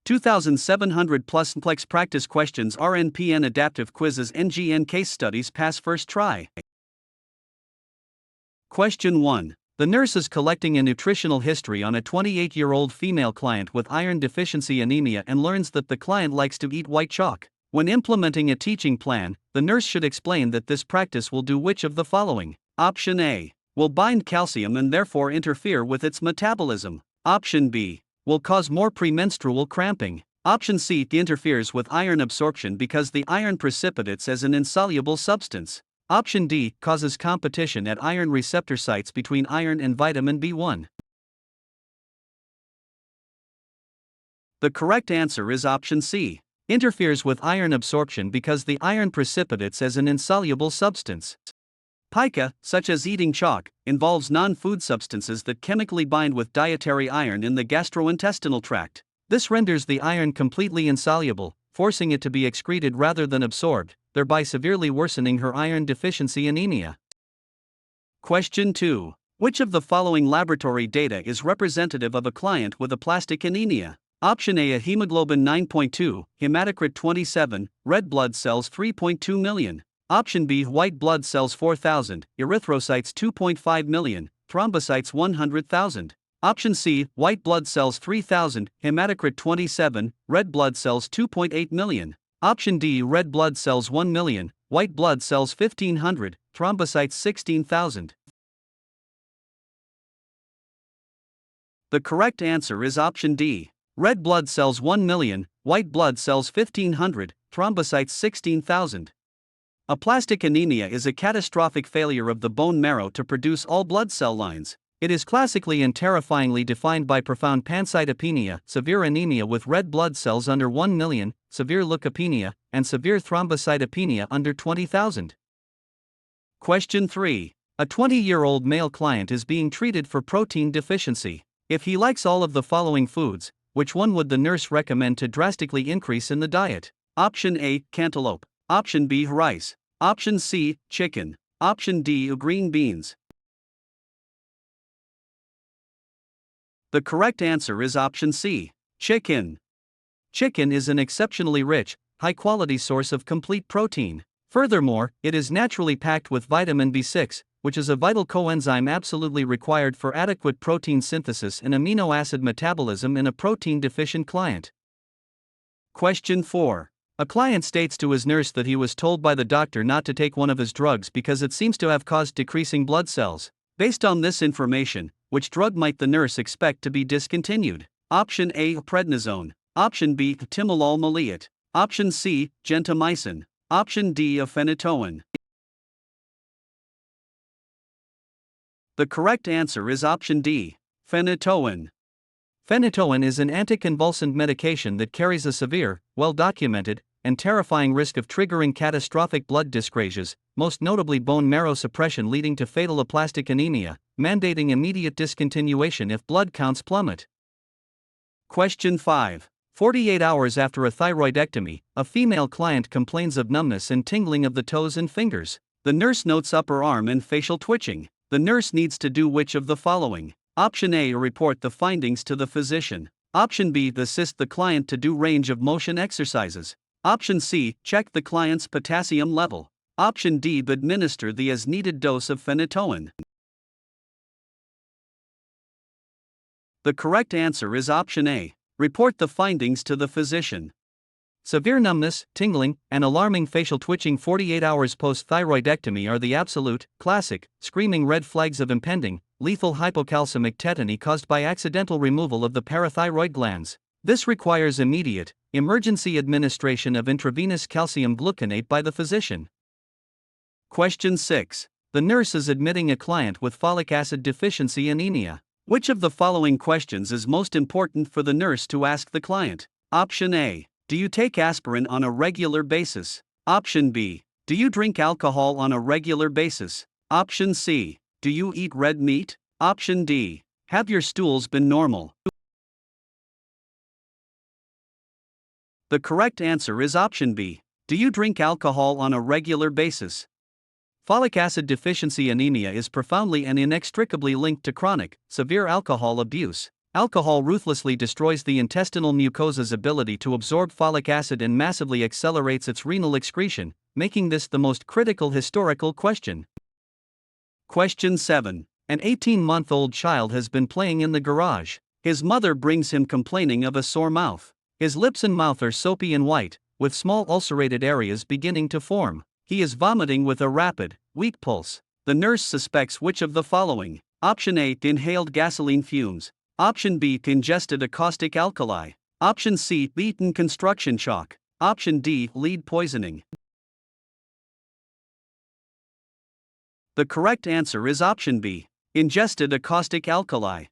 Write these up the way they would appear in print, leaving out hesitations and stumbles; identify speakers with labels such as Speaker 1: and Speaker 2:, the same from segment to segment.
Speaker 1: 2,700 plus NCLEX practice questions RNPN adaptive quizzes NGN case studies pass first try. Question 1. The nurse is collecting a nutritional history on a 28-year-old female client with iron deficiency anemia and learns that the client likes to eat white chalk. When implementing a teaching plan, the nurse should explain that this practice will do which of the following? Option A. Will bind calcium and therefore interfere with its metabolism. Option B. Will cause more premenstrual cramping. Option C. Interferes with iron absorption because the iron precipitates as an insoluble substance. Option D. Causes competition at iron receptor sites between iron and vitamin B1. The correct answer is option C. Interferes with iron absorption because the iron precipitates as an insoluble substance. Pica, such as eating chalk, involves non-food substances that chemically bind with dietary iron in the gastrointestinal tract. This renders the iron completely insoluble, forcing it to be excreted rather than absorbed, thereby severely worsening her iron deficiency anemia. Question 2. Which of the following laboratory data is representative of a client with aplastic anemia? Option A. Hemoglobin 9.2, hematocrit 27, red blood cells 3.2 million. Option B. White blood cells 4,000, erythrocytes 2.5 million, thrombocytes 100,000. Option C. White blood cells 3,000, hematocrit 27, red blood cells 2.8 million. Option D. Red blood cells 1 million, white blood cells 1,500, thrombocytes 16,000. The correct answer is option D. Red blood cells 1 million, white blood cells 1,500, thrombocytes 16,000. Aplastic anemia is a catastrophic failure of the bone marrow to produce all blood cell lines. It is classically and terrifyingly defined by profound pancytopenia, severe anemia with red blood cells under 1 million, severe leukopenia, and severe thrombocytopenia under 20,000. Question 3. A 20-year-old male client is being treated for protein deficiency. If he likes all of the following foods, which one would the nurse recommend to drastically increase in the diet? Option A. Cantaloupe. Option B. Rice. Option C. Chicken. Option D. Green beans. The correct answer is option C. Chicken. Chicken is an exceptionally rich, high-quality source of complete protein. Furthermore, it is naturally packed with vitamin B6, which is a vital coenzyme absolutely required for adequate protein synthesis and amino acid metabolism in a protein-deficient client. Question 4. A client states to his nurse that he was told by the doctor not to take one of his drugs because it seems to have caused decreasing blood cells. Based on this information, which drug might the nurse expect to be discontinued? Option A. Prednisone. Option B. Timolol maleate. Option C. Gentamicin. Option D. Phenytoin. The correct answer is option D. Phenytoin. Phenytoin is an anticonvulsant medication that carries a severe, well-documented, and terrifying risk of triggering catastrophic blood dyscrasias, most notably bone marrow suppression leading to fatal aplastic anemia, mandating immediate discontinuation if blood counts plummet. Question 5. 48 hours after a thyroidectomy, a female client complains of numbness and tingling of the toes and fingers. The nurse notes upper arm and facial twitching. The nurse needs to do which of the following? Option A. Report the findings to the physician. Option B. Assist the client to do range of motion exercises. Option C. Check the client's potassium level. Option D. Administer the as-needed dose of phenytoin. The correct answer is option A. Report the findings to the physician. Severe numbness, tingling, and alarming facial twitching 48 hours post-thyroidectomy are the absolute, classic, screaming red flags of impending, lethal hypocalcemic tetany caused by accidental removal of the parathyroid glands. This requires immediate, emergency administration of intravenous calcium gluconate by the physician. Question 6. The nurse is admitting a client with folic acid deficiency anemia. Which of the following questions is most important for the nurse to ask the client? Option A. Do you take aspirin on a regular basis? Option B. Do you drink alcohol on a regular basis? Option C. Do you eat red meat? Option D. Have your stools been normal? The correct answer is option B. Do you drink alcohol on a regular basis? Folic acid deficiency anemia is profoundly and inextricably linked to chronic, severe alcohol abuse. Alcohol ruthlessly destroys the intestinal mucosa's ability to absorb folic acid and massively accelerates its renal excretion, making this the most critical historical question. Question 7. An 18-month-old child has been playing in the garage. His mother brings him complaining of a sore mouth. His lips and mouth are soapy and white, with small ulcerated areas beginning to form. He is vomiting with a rapid, weak pulse. The nurse suspects which of the following? Option A, inhaled gasoline fumes. Option B, ingested a caustic alkali. Option C, eaten construction chalk. Option D, lead poisoning. The correct answer is option B, ingested a caustic alkali.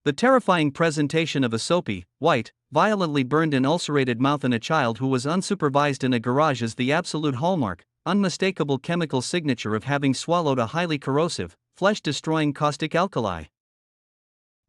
Speaker 1: The terrifying presentation of a soapy, white, violently burned and ulcerated mouth in a child who was unsupervised in a garage is the absolute hallmark, unmistakable chemical signature of having swallowed a highly corrosive, flesh-destroying caustic alkali.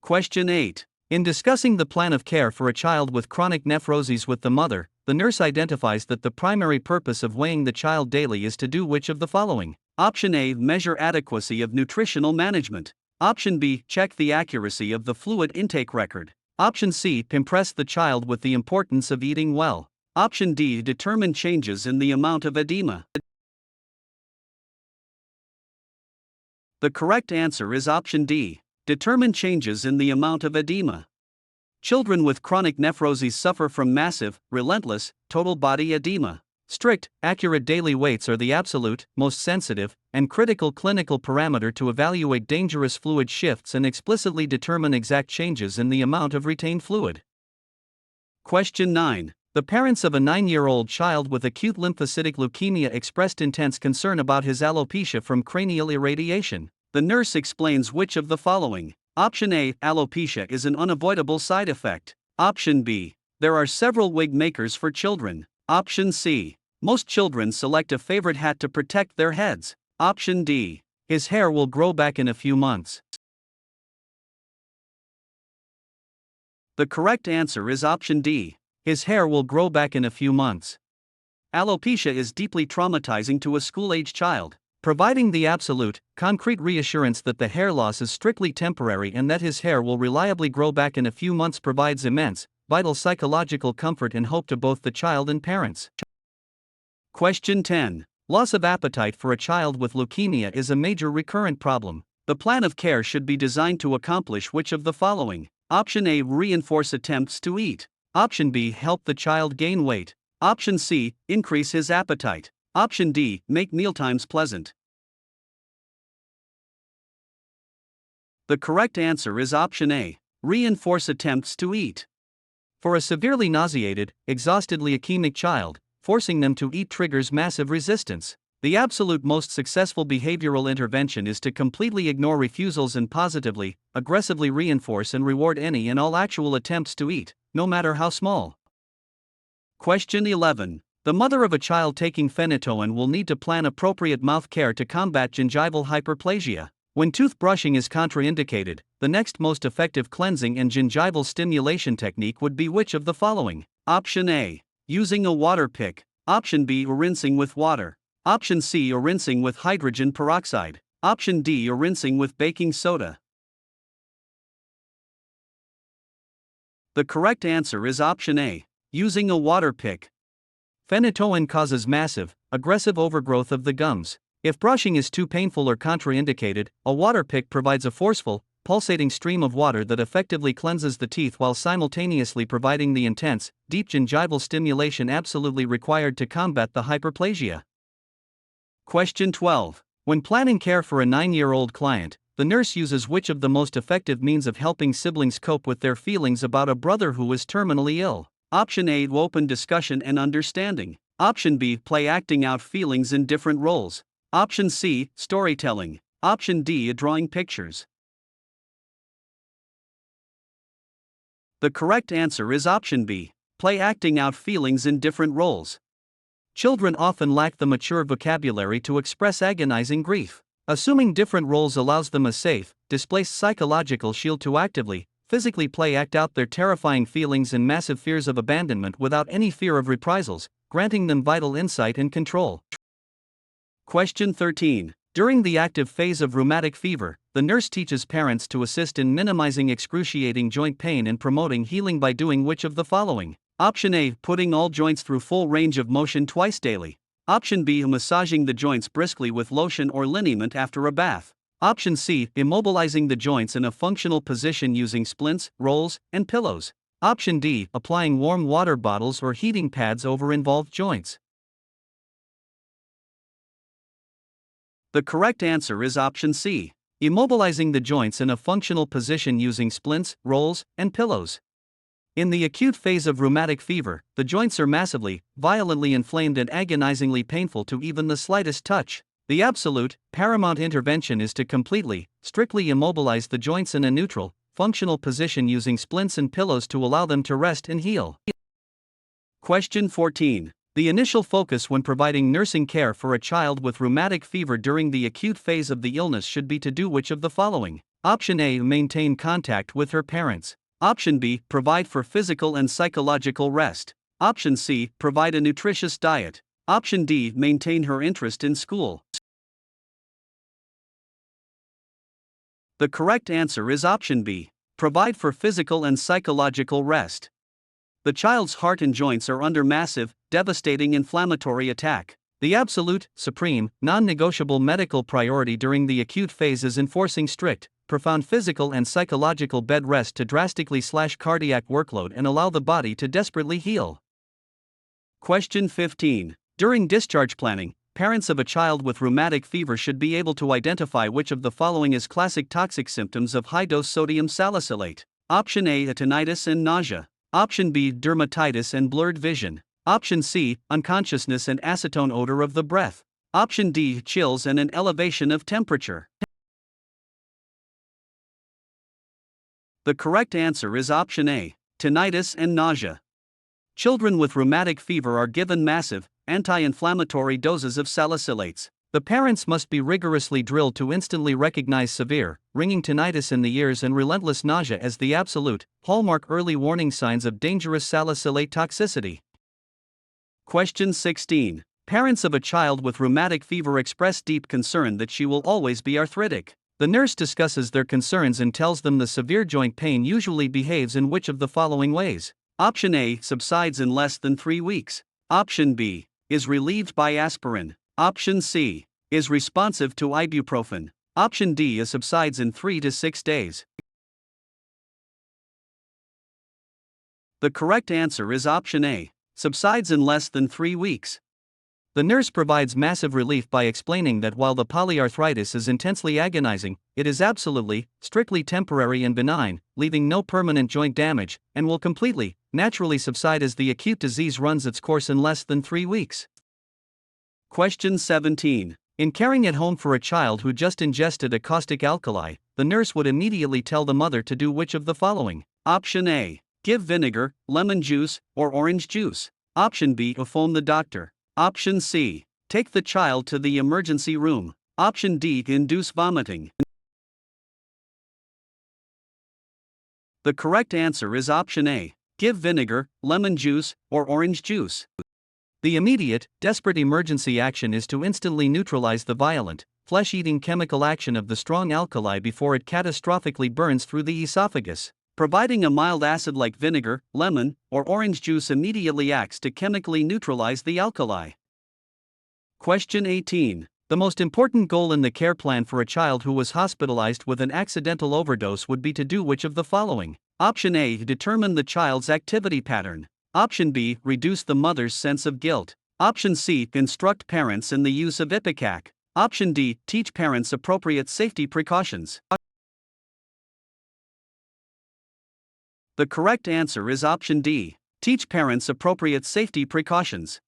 Speaker 1: Question 8. In discussing the plan of care for a child with chronic nephroses with the mother, the nurse identifies that the primary purpose of weighing the child daily is to do which of the following? Option A, measure adequacy of nutritional management. Option B, check the accuracy of the fluid intake record. Option C, impress the child with the importance of eating well. Option D, determine changes in the amount of edema. The correct answer is option D, determine changes in the amount of edema. Children with chronic nephroses suffer from massive, relentless, total body edema. Strict, accurate daily weights are the absolute, most sensitive, and critical clinical parameter to evaluate dangerous fluid shifts and explicitly determine exact changes in the amount of retained fluid. Question 9. The parents of a 9-year-old child with acute lymphocytic leukemia expressed intense concern about his alopecia from cranial irradiation. The nurse explains which of the following? Option A, alopecia is an unavoidable side effect. Option B, there are several wig makers for children. Option C, most children select a favorite hat to protect their heads. Option D, his hair will grow back in a few months. The correct answer is option D, his hair will grow back in a few months. Alopecia is deeply traumatizing to a school-age child. Providing the absolute, concrete reassurance that the hair loss is strictly temporary and that his hair will reliably grow back in a few months provides immense, vital psychological comfort and hope to both the child and parents. Question 10. Loss of appetite for a child with leukemia is a major recurrent problem. The plan of care should be designed to accomplish which of the following? Option A, reinforce attempts to eat. Option B, help the child gain weight. Option C, increase his appetite. Option D, make mealtimes pleasant. The correct answer is option A, reinforce attempts to eat. For a severely nauseated, exhausted leukemic child, forcing them to eat triggers massive resistance. The absolute most successful behavioral intervention is to completely ignore refusals and positively, aggressively reinforce and reward any and all actual attempts to eat, no matter how small. Question 11. The mother of a child taking phenytoin will need to plan appropriate mouth care to combat gingival hyperplasia. When tooth brushing is contraindicated, the next most effective cleansing and gingival stimulation technique would be which of the following? Option A, using a water pick. Option B, rinsing with water. Option C, rinsing with hydrogen peroxide. Option D, rinsing with baking soda. The correct answer is option A, using a water pick. Phenytoin causes massive, aggressive overgrowth of the gums. If brushing is too painful or contraindicated, a water pick provides a forceful, pulsating stream of water that effectively cleanses the teeth while simultaneously providing the intense, deep gingival stimulation absolutely required to combat the hyperplasia. Question 12. When planning care for a 9-year-old client, the nurse uses which of the most effective means of helping siblings cope with their feelings about a brother who is terminally ill? Option A, open discussion and understanding. Option B, play acting out feelings in different roles. Option C, storytelling. Option D, drawing pictures. The correct answer is option B, play acting out feelings in different roles. Children often lack the mature vocabulary to express agonizing grief. Assuming different roles allows them a safe, displaced psychological shield to actively, physically play act out their terrifying feelings and massive fears of abandonment without any fear of reprisals, granting them vital insight and control. Question 13. During the active phase of rheumatic fever, the nurse teaches parents to assist in minimizing excruciating joint pain and promoting healing by doing which of the following? Option A, putting all joints through full range of motion twice daily. Option B, massaging the joints briskly with lotion or liniment after a bath. Option C, immobilizing the joints in a functional position using splints, rolls, and pillows. Option D, applying warm water bottles or heating pads over involved joints. The correct answer is option C, immobilizing the joints in a functional position using splints, rolls, and pillows. In the acute phase of rheumatic fever, the joints are massively, violently inflamed and agonizingly painful to even the slightest touch. The absolute, paramount intervention is to completely, strictly immobilize the joints in a neutral, functional position using splints and pillows to allow them to rest and heal. Question 14. The initial focus when providing nursing care for a child with rheumatic fever during the acute phase of the illness should be to do which of the following? Option A, maintain contact with her parents. Option B, provide for physical and psychological rest. Option C, provide a nutritious diet. Option D, maintain her interest in school. The correct answer is option B, provide for physical and psychological rest. The child's heart and joints are under massive, devastating inflammatory attack. The absolute, supreme, non-negotiable medical priority during the acute phase is enforcing strict, profound physical and psychological bed rest to drastically slash cardiac workload and allow the body to desperately heal. Question 15. During discharge planning, parents of a child with rheumatic fever should be able to identify which of the following is classic toxic symptoms of high-dose sodium salicylate. Option A, tinnitus and nausea. Option B, dermatitis and blurred vision. Option C, unconsciousness and acetone odor of the breath. Option D, chills and an elevation of temperature. The correct answer is option A, tinnitus and nausea. Children with rheumatic fever are given massive, anti-inflammatory doses of salicylates. The parents must be rigorously drilled to instantly recognize severe, ringing tinnitus in the ears and relentless nausea as the absolute, hallmark early warning signs of dangerous salicylate toxicity. Question 16. Parents of a child with rheumatic fever express deep concern that she will always be arthritic. The nurse discusses their concerns and tells them the severe joint pain usually behaves in which of the following ways? Option A, subsides in less than 3 weeks. Option B, is relieved by aspirin. Option C, is responsive to ibuprofen. Option D, is subsides in 3 to 6 days. The correct answer is option A, subsides in less than 3 weeks. The nurse provides massive relief by explaining that while the polyarthritis is intensely agonizing, it is absolutely, strictly temporary and benign, leaving no permanent joint damage, and will completely, naturally subside as the acute disease runs its course in less than 3 weeks. Question 17. In caring at home for a child who just ingested a caustic alkali, the nurse would immediately tell the mother to do which of the following? Option A, give vinegar, lemon juice, or orange juice. Option B, phone the doctor. Option C, take the child to the emergency room. Option D, induce vomiting. The correct answer is option A, give vinegar, lemon juice, or orange juice. The immediate, desperate emergency action is to instantly neutralize the violent, flesh-eating chemical action of the strong alkali before it catastrophically burns through the esophagus. Providing a mild acid like vinegar, lemon, or orange juice immediately acts to chemically neutralize the alkali. Question 18. The most important goal in the care plan for a child who was hospitalized with an accidental overdose would be to do which of the following? Option A, determine the child's activity pattern. Option B, reduce the mother's sense of guilt. Option C, instruct parents in the use of Ipecac. Option D, teach parents appropriate safety precautions. The correct answer is option D, teach parents appropriate safety precautions.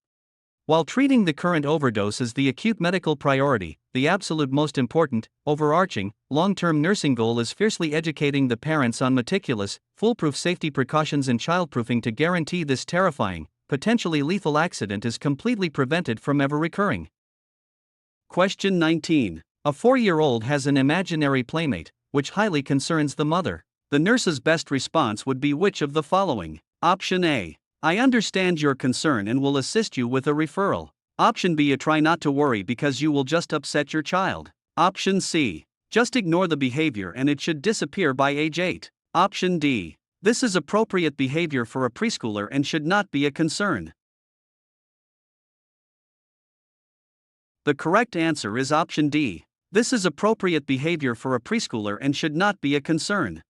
Speaker 1: While treating the current overdose is the acute medical priority, the absolute most important, overarching, long-term nursing goal is fiercely educating the parents on meticulous, foolproof safety precautions and childproofing to guarantee this terrifying, potentially lethal accident is completely prevented from ever recurring. Question 19. A 4-year-old has an imaginary playmate, which highly concerns the mother. The nurse's best response would be which of the following? Option A, I understand your concern and will assist you with a referral. Option B, try not to worry because you will just upset your child. Option C, Just ignore the behavior and it should disappear by age 8. Option D. This is appropriate behavior for a preschooler and should not be a concern. The correct answer is option D. This is appropriate behavior for a preschooler and should not be a concern.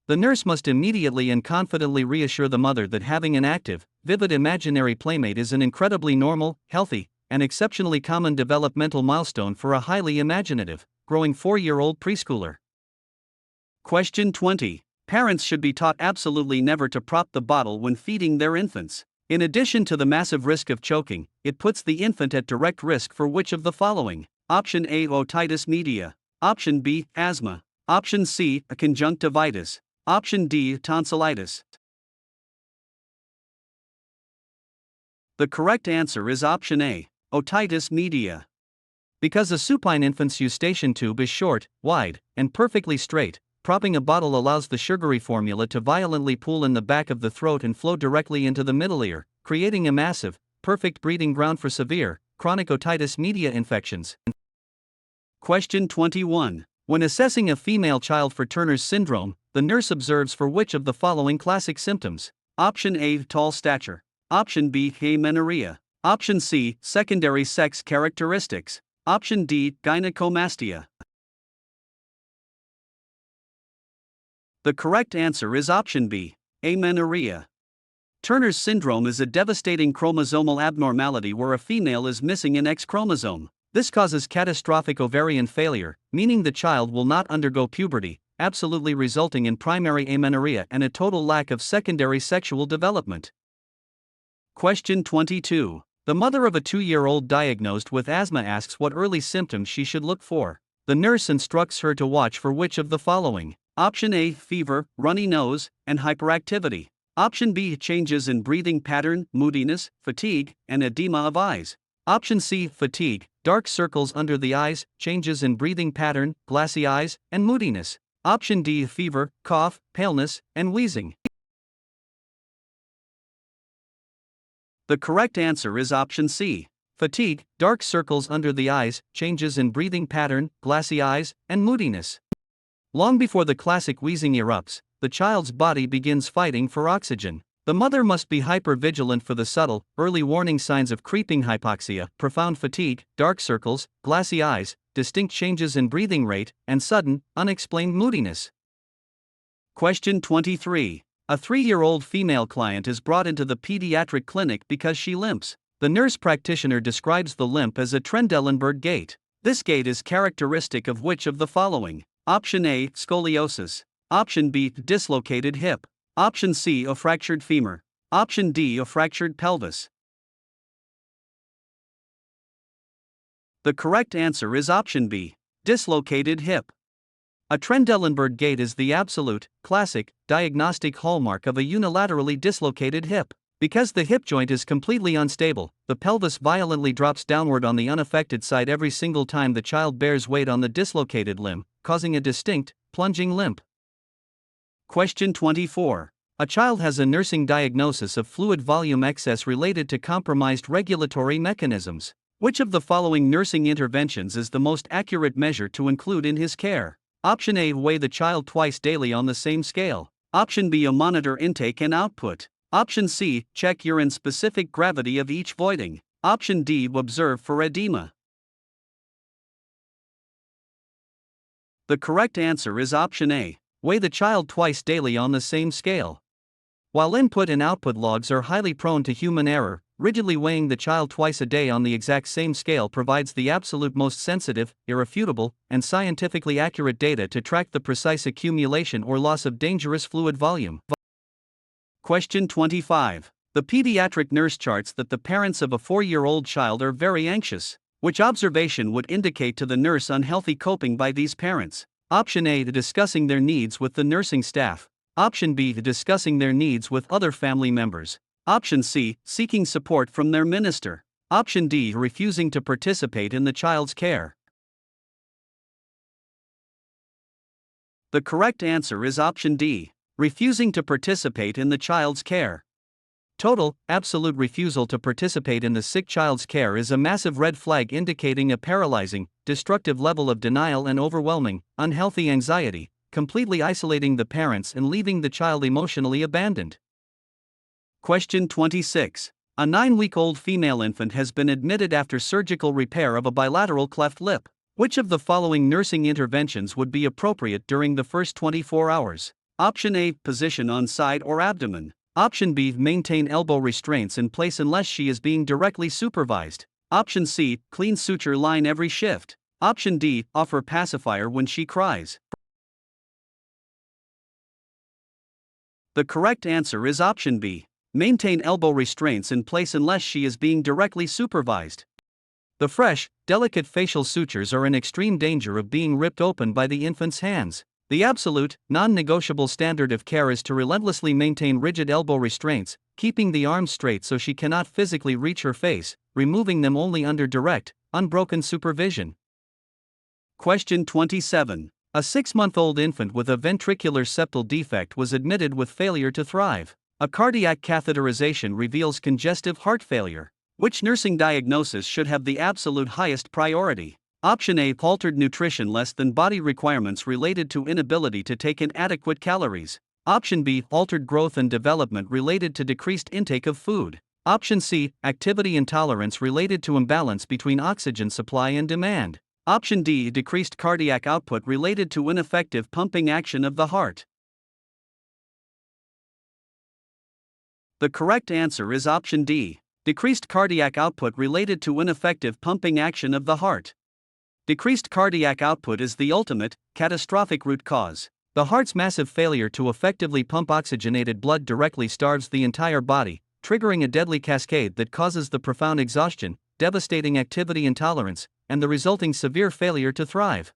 Speaker 1: The nurse must immediately and confidently reassure the mother that having an active, vivid imaginary playmate is an incredibly normal, healthy, and exceptionally common developmental milestone for a highly imaginative, growing 4-year-old preschooler. Question 20. Parents should be taught absolutely never to prop the bottle when feeding their infants. In addition to the massive risk of choking, it puts the infant at direct risk for which of the following? Option A. Otitis media. Option B. Asthma. Option C. A conjunctivitis. Option D. Tonsillitis. The correct answer is option A. Otitis media. Because a supine infant's eustachian tube is short, wide, and perfectly straight, propping a bottle allows the sugary formula to violently pool in the back of the throat and flow directly into the middle ear, creating a massive, perfect breeding ground for severe, chronic otitis media infections. Question 21. When assessing a female child for Turner's syndrome, the nurse observes for which of the following classic symptoms? Option A. Tall stature. Option B. Amenorrhea. Option C. Secondary sex characteristics. Option D. Gynecomastia. The correct answer is option B. Amenorrhea. Turner's syndrome is a devastating chromosomal abnormality where a female is missing an X chromosome. This causes catastrophic ovarian failure, meaning the child will not undergo puberty, absolutely resulting in primary amenorrhea and a total lack of secondary sexual development. Question 22. The mother of a 2-year-old diagnosed with asthma asks what early symptoms she should look for. The nurse instructs her to watch for which of the following? Option A. Fever, runny nose, and hyperactivity. Option B. Changes in breathing pattern, moodiness, fatigue, and edema of eyes. Option C. Fatigue, dark circles under the eyes, changes in breathing pattern, glassy eyes, and moodiness. Option D. Fever, cough, paleness, and wheezing. The correct answer is option C. Fatigue, dark circles under the eyes, changes in breathing pattern, glassy eyes, and moodiness. Long before the classic wheezing erupts, the child's body begins fighting for oxygen. The mother must be hyper-vigilant for the subtle, early warning signs of creeping hypoxia, profound fatigue, dark circles, glassy eyes, distinct changes in breathing rate, and sudden, unexplained moodiness. Question 23. A 3-year-old female client is brought into the pediatric clinic because she limps. The nurse practitioner describes the limp as a Trendelenburg gait. This gait is characteristic of which of the following? Option A. Scoliosis. Option B. Dislocated hip. Option C. A fractured femur. Option D. A fractured pelvis. The correct answer is option B. Dislocated hip. A Trendelenburg gait is the absolute, classic, diagnostic hallmark of a unilaterally dislocated hip. Because the hip joint is completely unstable, the pelvis violently drops downward on the unaffected side every single time the child bears weight on the dislocated limb, causing a distinct, plunging limp. Question 24. A child has a nursing diagnosis of fluid volume excess related to compromised regulatory mechanisms. Which of the following nursing interventions is the most accurate measure to include in his care? Option A. Weigh the child twice daily on the same scale. Option B. Monitor intake and output. Option C. Check urine-specific gravity of each voiding. Option D. Observe for edema. The correct answer is option A. Weigh the child twice daily on the same scale. While input and output logs are highly prone to human error, rigidly weighing the child twice a day on the exact same scale provides the absolute most sensitive, irrefutable, and scientifically accurate data to track the precise accumulation or loss of dangerous fluid volume. Question 25. The pediatric nurse charts that the parents of a 4-year-old child are very anxious. Which observation would indicate to the nurse unhealthy coping by these parents? Option A. Discussing their needs with the nursing staff. Option B. Discussing their needs with other family members. Option C. Seeking support from their minister. Option D. Refusing to participate in the child's care. The correct answer is option D. Refusing to participate in the child's care. Total, absolute refusal to participate in the sick child's care is a massive red flag indicating a paralyzing, destructive level of denial and overwhelming, unhealthy anxiety, completely isolating the parents and leaving the child emotionally abandoned. Question 26. A 9-week-old female infant has been admitted after surgical repair of a bilateral cleft lip. Which of the following nursing interventions would be appropriate during the first 24 hours? Option A, position on side or abdomen. Option B, maintain elbow restraints in place unless she is being directly supervised. Option C, clean suture line every shift. Option D, offer pacifier when she cries. The correct answer is option B. Maintain elbow restraints in place unless she is being directly supervised. The fresh, delicate facial sutures are in extreme danger of being ripped open by the infant's hands. The absolute, non-negotiable standard of care is to relentlessly maintain rigid elbow restraints, keeping the arms straight so she cannot physically reach her face, removing them only under direct, unbroken supervision. Question 27. A 6-month-old infant with a ventricular septal defect was admitted with failure to thrive. A cardiac catheterization reveals congestive heart failure. Which nursing diagnosis should have the absolute highest priority? Option A, altered nutrition less than body requirements related to inability to take in adequate calories. Option B, altered growth and development related to decreased intake of food. Option C, activity intolerance related to imbalance between oxygen supply and demand. Option D, decreased cardiac output related to ineffective pumping action of the heart. The correct answer is option D. Decreased cardiac output related to ineffective pumping action of the heart. Decreased cardiac output is the ultimate, catastrophic root cause. The heart's massive failure to effectively pump oxygenated blood directly starves the entire body, triggering a deadly cascade that causes the profound exhaustion, devastating activity intolerance, and the resulting severe failure to thrive.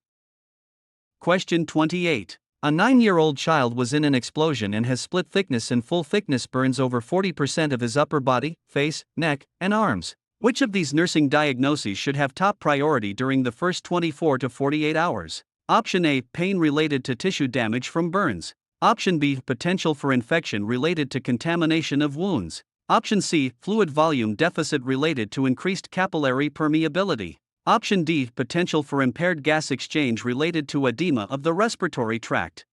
Speaker 1: Question 28. A 9-year-old child was in an explosion and has split thickness and full thickness burns over 40% of his upper body, face, neck, and arms. Which of these nursing diagnoses should have top priority during the first 24 to 48 hours? Option A, pain related to tissue damage from burns. Option B, potential for infection related to contamination of wounds. Option C, fluid volume deficit related to increased capillary permeability. Option D, potential for impaired gas exchange related to edema of the respiratory tract.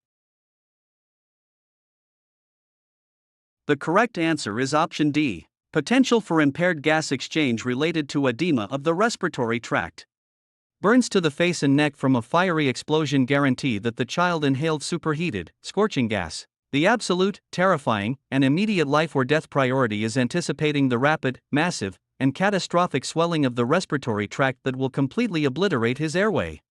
Speaker 1: The correct answer is option D, potential for impaired gas exchange related to edema of the respiratory tract. Burns to the face and neck from a fiery explosion guarantee that the child inhaled superheated, scorching gas. The absolute, terrifying, and immediate life or death priority is anticipating the rapid, massive, and catastrophic swelling of the respiratory tract that will completely obliterate his airway.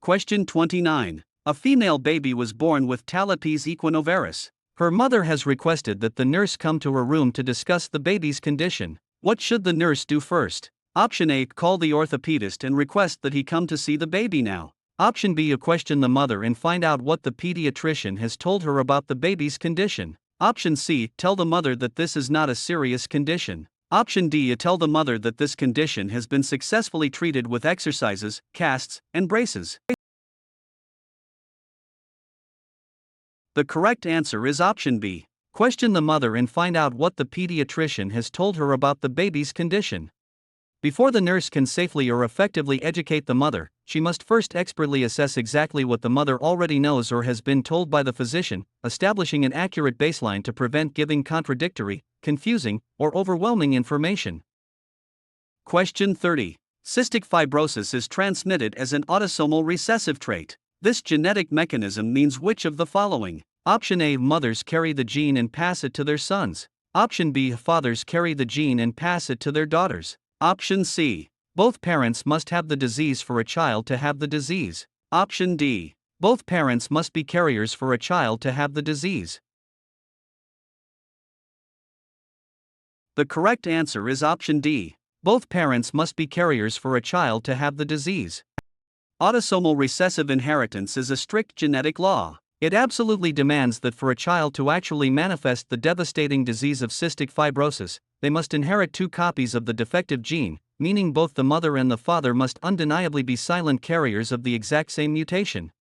Speaker 1: Question 29. A female baby was born with talipes equinovarus. Her mother has requested that the nurse come to her room to discuss the baby's condition. What should the nurse do first? Option A, call the orthopedist and request that he come to see the baby now. Option B, question the mother and find out what the pediatrician has told her about the baby's condition. Option C, tell the mother that this is not a serious condition. Option D, tell the mother that this condition has been successfully treated with exercises, casts, and braces. The correct answer is option B. Question the mother and find out what the pediatrician has told her about the baby's condition. Before the nurse can safely or effectively educate the mother, she must first expertly assess exactly what the mother already knows or has been told by the physician, establishing an accurate baseline to prevent giving contradictory, confusing, or overwhelming information. Question 30. Cystic fibrosis is transmitted as an autosomal recessive trait. This genetic mechanism means which of the following? Option A, mothers carry the gene and pass it to their sons. Option B, fathers carry the gene and pass it to their daughters. Option C, both parents must have the disease for a child to have the disease. Option D, both parents must be carriers for a child to have the disease. The correct answer is option D. Both parents must be carriers for a child to have the disease. Autosomal recessive inheritance is a strict genetic law. It absolutely demands that for a child to actually manifest the devastating disease of cystic fibrosis, they must inherit 2 copies of the defective gene, meaning both the mother and the father must undeniably be silent carriers of the exact same mutation.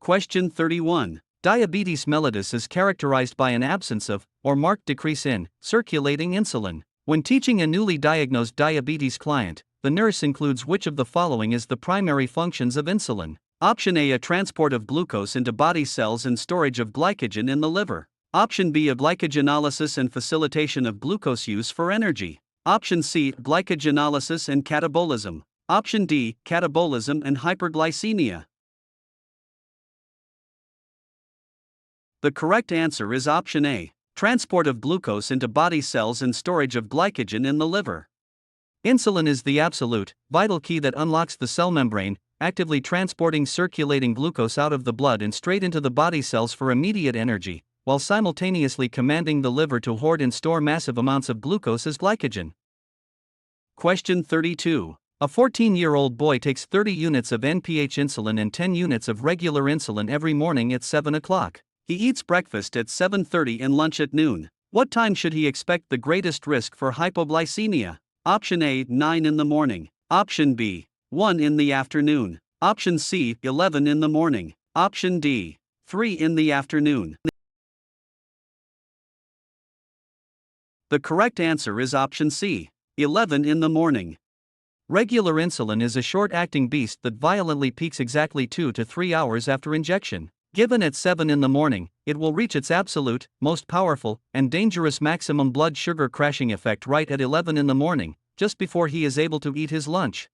Speaker 1: Question 31. Diabetes mellitus is characterized by an absence of, or marked decrease in, circulating insulin. When teaching a newly diagnosed diabetes client, the nurse includes which of the following as the primary functions of insulin? Option A, a transport of glucose into body cells and storage of glycogen in the liver. Option B, a glycogenolysis and facilitation of glucose use for energy. Option C, glycogenolysis and catabolism. Option D, catabolism and hyperglycemia. The correct answer is option A, transport of glucose into body cells and storage of glycogen in the liver. Insulin is the absolute, vital key that unlocks the cell membrane, actively transporting circulating glucose out of the blood and straight into the body cells for immediate energy, while simultaneously commanding the liver to hoard and store massive amounts of glucose as glycogen. Question 32. A 14-year-old boy takes 30 units of NPH insulin and 10 units of regular insulin every morning at 7 o'clock. He eats breakfast at 7:30 and lunch at noon. What time should he expect the greatest risk for hypoglycemia? Option A, 9 in the morning. Option B, 1 in the afternoon. Option C, 11 in the morning. Option D, 3 in the afternoon. The correct answer is option C, 11 in the morning. Regular insulin is a short-acting beast that violently peaks exactly 2 to 3 hours after injection. Given at 7 in the morning, it will reach its absolute, most powerful, and dangerous maximum blood sugar crashing effect right at 11 in the morning, just before he is able to eat his lunch.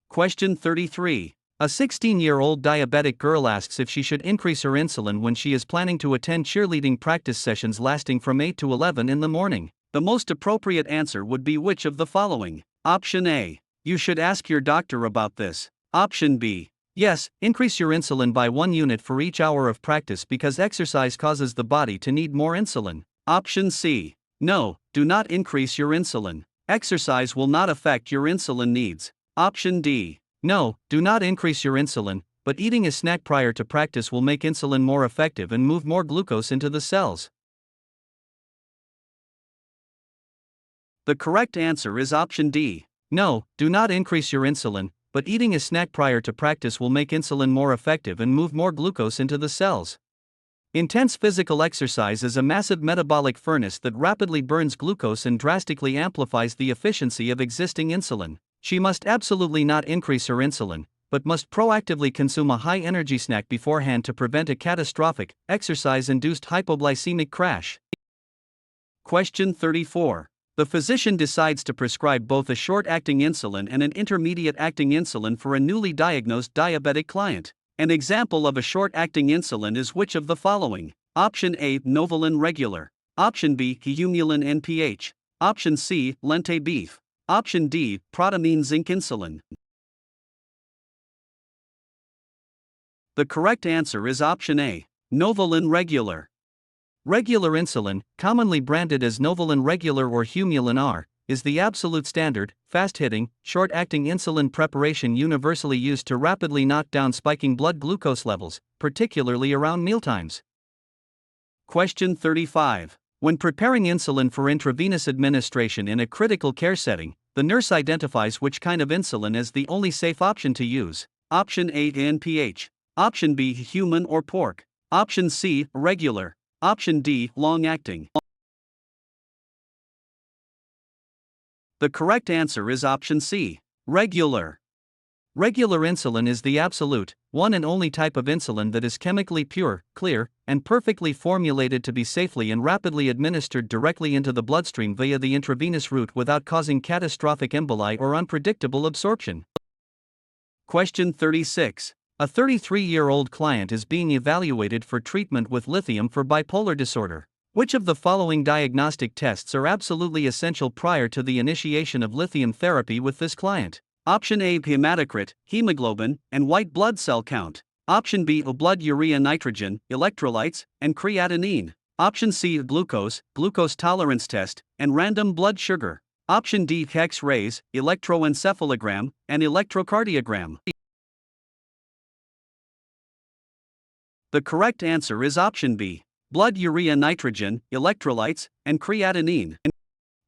Speaker 1: Question 33. A 16-year-old diabetic girl asks if she should increase her insulin when she is planning to attend cheerleading practice sessions lasting from 8 to 11 in the morning. The most appropriate answer would be which of the following? Option A, you should ask your doctor about this. Option B, yes, increase your insulin by 1 unit for each hour of practice because exercise causes the body to need more insulin. Option C, no, do not increase your insulin. Exercise will not affect your insulin needs. Option D, no, do not increase your insulin, but eating a snack prior to practice will make insulin more effective and move more glucose into the cells. The correct answer is option D. No, do not increase your insulin, but eating a snack prior to practice will make insulin more effective and move more glucose into the cells. Intense physical exercise is a massive metabolic furnace that rapidly burns glucose and drastically amplifies the efficiency of existing insulin. She must absolutely not increase her insulin, but must proactively consume a high-energy snack beforehand to prevent a catastrophic, exercise-induced hypoglycemic crash. Question 34. The physician decides to prescribe both a short-acting insulin and an intermediate-acting insulin for a newly diagnosed diabetic client. An example of a short-acting insulin is which of the following? Option A, Novolin Regular. Option B, Humulin NPH. Option C, Lente Beef. Option D, Protamine Zinc Insulin. The correct answer is option A, Novolin Regular. Regular insulin, commonly branded as Novolin Regular or Humulin R, is the absolute standard, fast-hitting, short-acting insulin preparation universally used to rapidly knock down spiking blood glucose levels, particularly around mealtimes. Question 35. When preparing insulin for intravenous administration in a critical care setting, the nurse identifies which kind of insulin as the only safe option to use. Option A, NPH. Option B, human or pork. Option C, regular. Option D, long-acting. The correct answer is option C, regular. Regular insulin is the absolute, one and only type of insulin that is chemically pure, clear, and perfectly formulated to be safely and rapidly administered directly into the bloodstream via the intravenous route without causing catastrophic emboli or unpredictable absorption. Question 36. A 33-year-old client is being evaluated for treatment with lithium for bipolar disorder. Which of the following diagnostic tests are absolutely essential prior to the initiation of lithium therapy with this client? Option A, hematocrit, hemoglobin, and white blood cell count. Option B, blood urea nitrogen, electrolytes, and creatinine. Option C, glucose tolerance test, and random blood sugar. Option D, X-rays, electroencephalogram, and electrocardiogram. The correct answer is option B, blood urea nitrogen, electrolytes, and creatinine.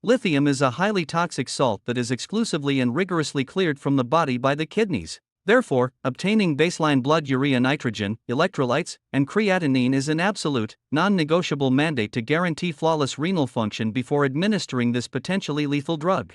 Speaker 1: Lithium is a highly toxic salt that is exclusively and rigorously cleared from the body by the kidneys. Therefore, obtaining baseline blood urea nitrogen, electrolytes, and creatinine is an absolute, non-negotiable mandate to guarantee flawless renal function before administering this potentially lethal drug.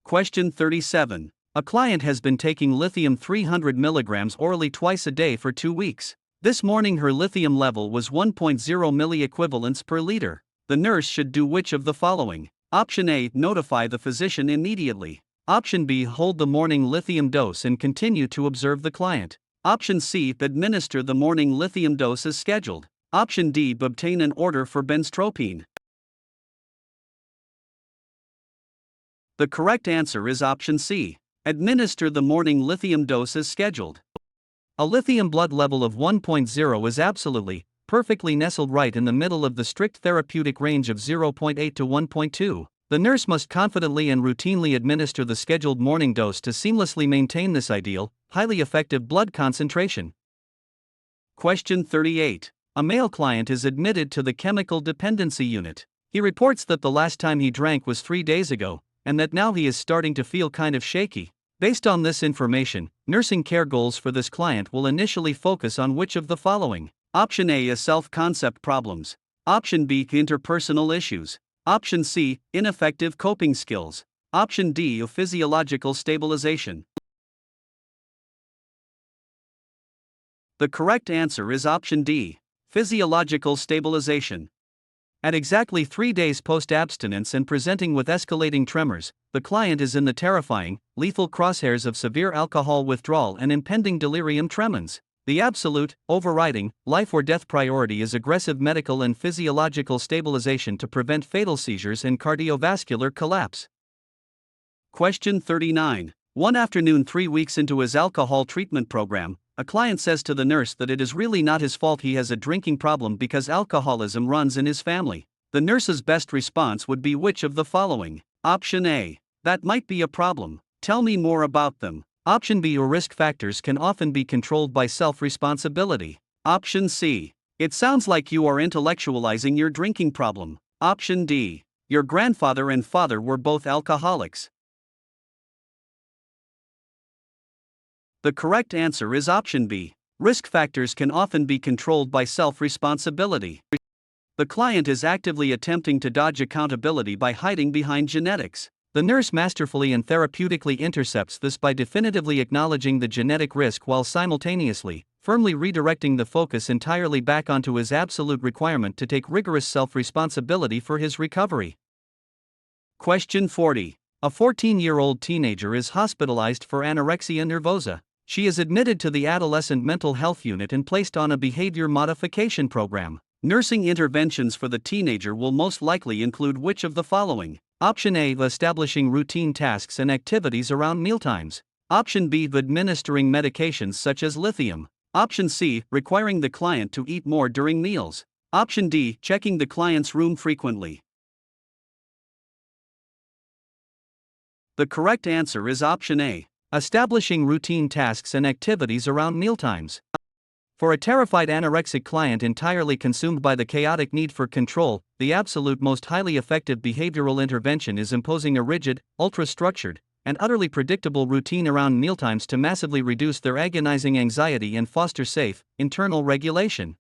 Speaker 1: Question 37. A client has been taking lithium 300 mg orally twice a day for 2 weeks. This morning her lithium level was 1.0 milliequivalents per liter. The nurse should do which of the following? Option A. Notify the physician immediately. Option B. Hold the morning lithium dose and continue to observe the client. Option C. Administer the morning lithium dose as scheduled. Option D. Obtain an order for benztropine. The correct answer is option C. Administer the morning lithium dose as scheduled. A lithium blood level of 1.0 is absolutely, perfectly nestled right in the middle of the strict therapeutic range of 0.8 to 1.2. The nurse must confidently and routinely administer the scheduled morning dose to seamlessly maintain this ideal, highly effective blood concentration. Question 38. A male client is admitted to the chemical dependency unit. He reports that the last time he drank was 3 days ago, and that now he is starting to feel kind of shaky. Based on this information, nursing care goals for this client will initially focus on which of the following? Option A is self-concept problems. Option B interpersonal issues. Option C ineffective coping skills. Option D of physiological stabilization. The correct answer is option D, physiological stabilization. At exactly 3 days post-abstinence and presenting with escalating tremors, the client is in the terrifying, lethal crosshairs of severe alcohol withdrawal and impending delirium tremens. The absolute, overriding, life or death priority is aggressive medical and physiological stabilization to prevent fatal seizures and cardiovascular collapse. Question 39. One afternoon 3 weeks into his alcohol treatment program, a client says to the nurse that it is really not his fault he has a drinking problem because alcoholism runs in his family. The nurse's best response would be which of the following? Option A. That might be a problem. Tell me more about them. Option B. Your risk factors can often be controlled by self-responsibility. Option C. It sounds like you are intellectualizing your drinking problem. Option D. Your grandfather and father were both alcoholics. The correct answer is option B. Risk factors can often be controlled by self-responsibility. The client is actively attempting to dodge accountability by hiding behind genetics. The nurse masterfully and therapeutically intercepts this by definitively acknowledging the genetic risk while simultaneously, firmly redirecting the focus entirely back onto his absolute requirement to take rigorous self-responsibility for his recovery. Question 40. A 14-year-old teenager is hospitalized for anorexia nervosa. She is admitted to the adolescent mental health unit and placed on a behavior modification program. Nursing interventions for the teenager will most likely include which of the following? Option A. Establishing routine tasks and activities around mealtimes. Option B. Administering medications such as lithium. Option C. Requiring the client to eat more during meals. Option D. Checking the client's room frequently. The correct answer is option A. Establishing routine tasks and activities around mealtimes. For a terrified anorexic client entirely consumed by the chaotic need for control, the absolute most highly effective behavioral intervention is imposing a rigid, ultra-structured, and utterly predictable routine around mealtimes to massively reduce their agonizing anxiety and foster safe, internal regulation.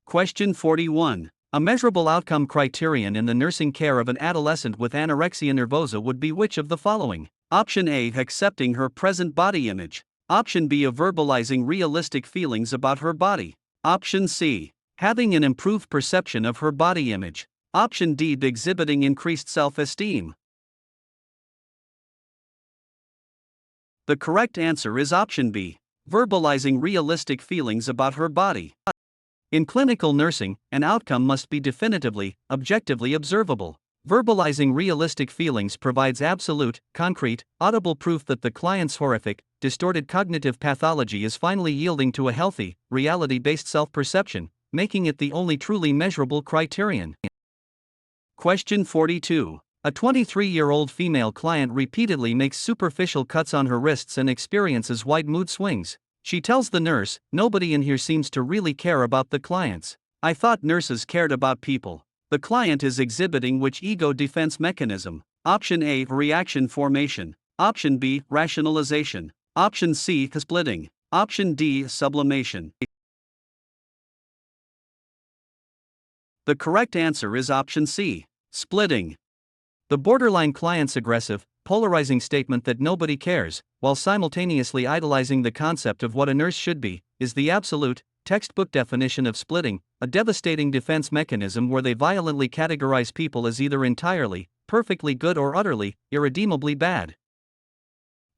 Speaker 1: Question 41. A measurable outcome criterion in the nursing care of an adolescent with anorexia nervosa would be which of the following? Option A. Accepting her present body image. Option B. Verbalizing realistic feelings about her body. Option C. Having an improved perception of her body image. Option D. Exhibiting increased self-esteem. The correct answer is option B. Verbalizing realistic feelings about her body. In clinical nursing, an outcome must be definitively, objectively observable. Verbalizing realistic feelings provides absolute, concrete, audible proof that the client's horrific, distorted cognitive pathology is finally yielding to a healthy, reality-based self-perception, making it the only truly measurable criterion. Question 42. A 23-year-old female client repeatedly makes superficial cuts on her wrists and experiences wide mood swings. She tells the nurse, "Nobody in here seems to really care about the clients. I thought nurses cared about people." The client is exhibiting which ego defense mechanism? Option A. Reaction formation. Option B. Rationalization. Option C. Splitting. Option D. Sublimation. The correct answer is option C. Splitting. The borderline client's aggressive, polarizing statement that nobody cares, while simultaneously idolizing the concept of what a nurse should be, is the absolute, textbook definition of splitting, a devastating defense mechanism where they violently categorize people as either entirely, perfectly good or utterly, irredeemably bad.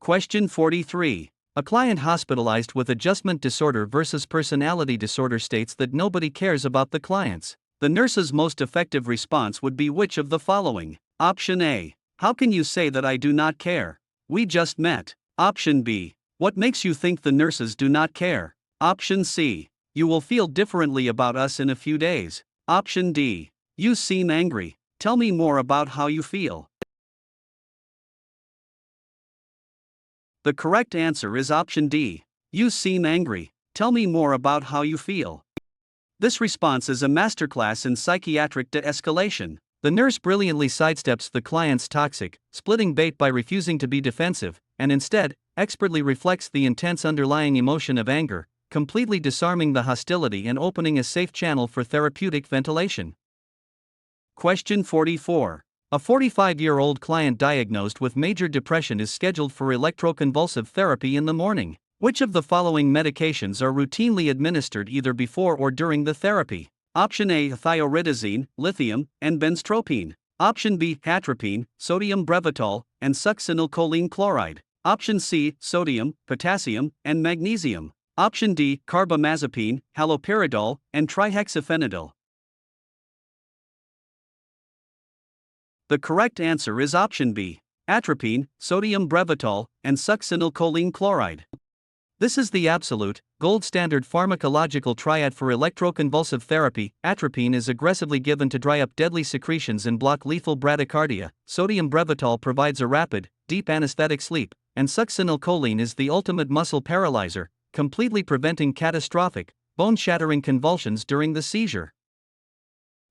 Speaker 1: Question 43. A client hospitalized with adjustment disorder versus personality disorder states that nobody cares about the clients. The nurse's most effective response would be which of the following? Option A. How can you say that I do not care? We just met. Option B. What makes you think the nurses do not care? Option C. You will feel differently about us in a few days. Option D. You seem angry. Tell me more about how you feel. The correct answer is option D. You seem angry. Tell me more about how you feel. This response is a masterclass in psychiatric de-escalation. The nurse brilliantly sidesteps the client's toxic, splitting bait by refusing to be defensive, and instead, expertly reflects the intense underlying emotion of anger, completely disarming the hostility and opening a safe channel for therapeutic ventilation. Question 44. A 45-year-old client diagnosed with major depression is scheduled for electroconvulsive therapy in the morning. Which of the following medications are routinely administered either before or during the therapy? Option A. Thioridazine, lithium, and benztropine. Option B. Atropine, sodium brevitol, and succinylcholine chloride. Option C. Sodium, potassium, and magnesium. Option D. Carbamazepine, haloperidol, and trihexyphenidyl. The correct answer is option B. Atropine, sodium brevitol, and succinylcholine chloride. This is the absolute, gold standard pharmacological triad for electroconvulsive therapy. Atropine is aggressively given to dry up deadly secretions and block lethal bradycardia, sodium brevitol provides a rapid, deep anesthetic sleep, and succinylcholine is the ultimate muscle paralyzer, completely preventing catastrophic, bone-shattering convulsions during the seizure.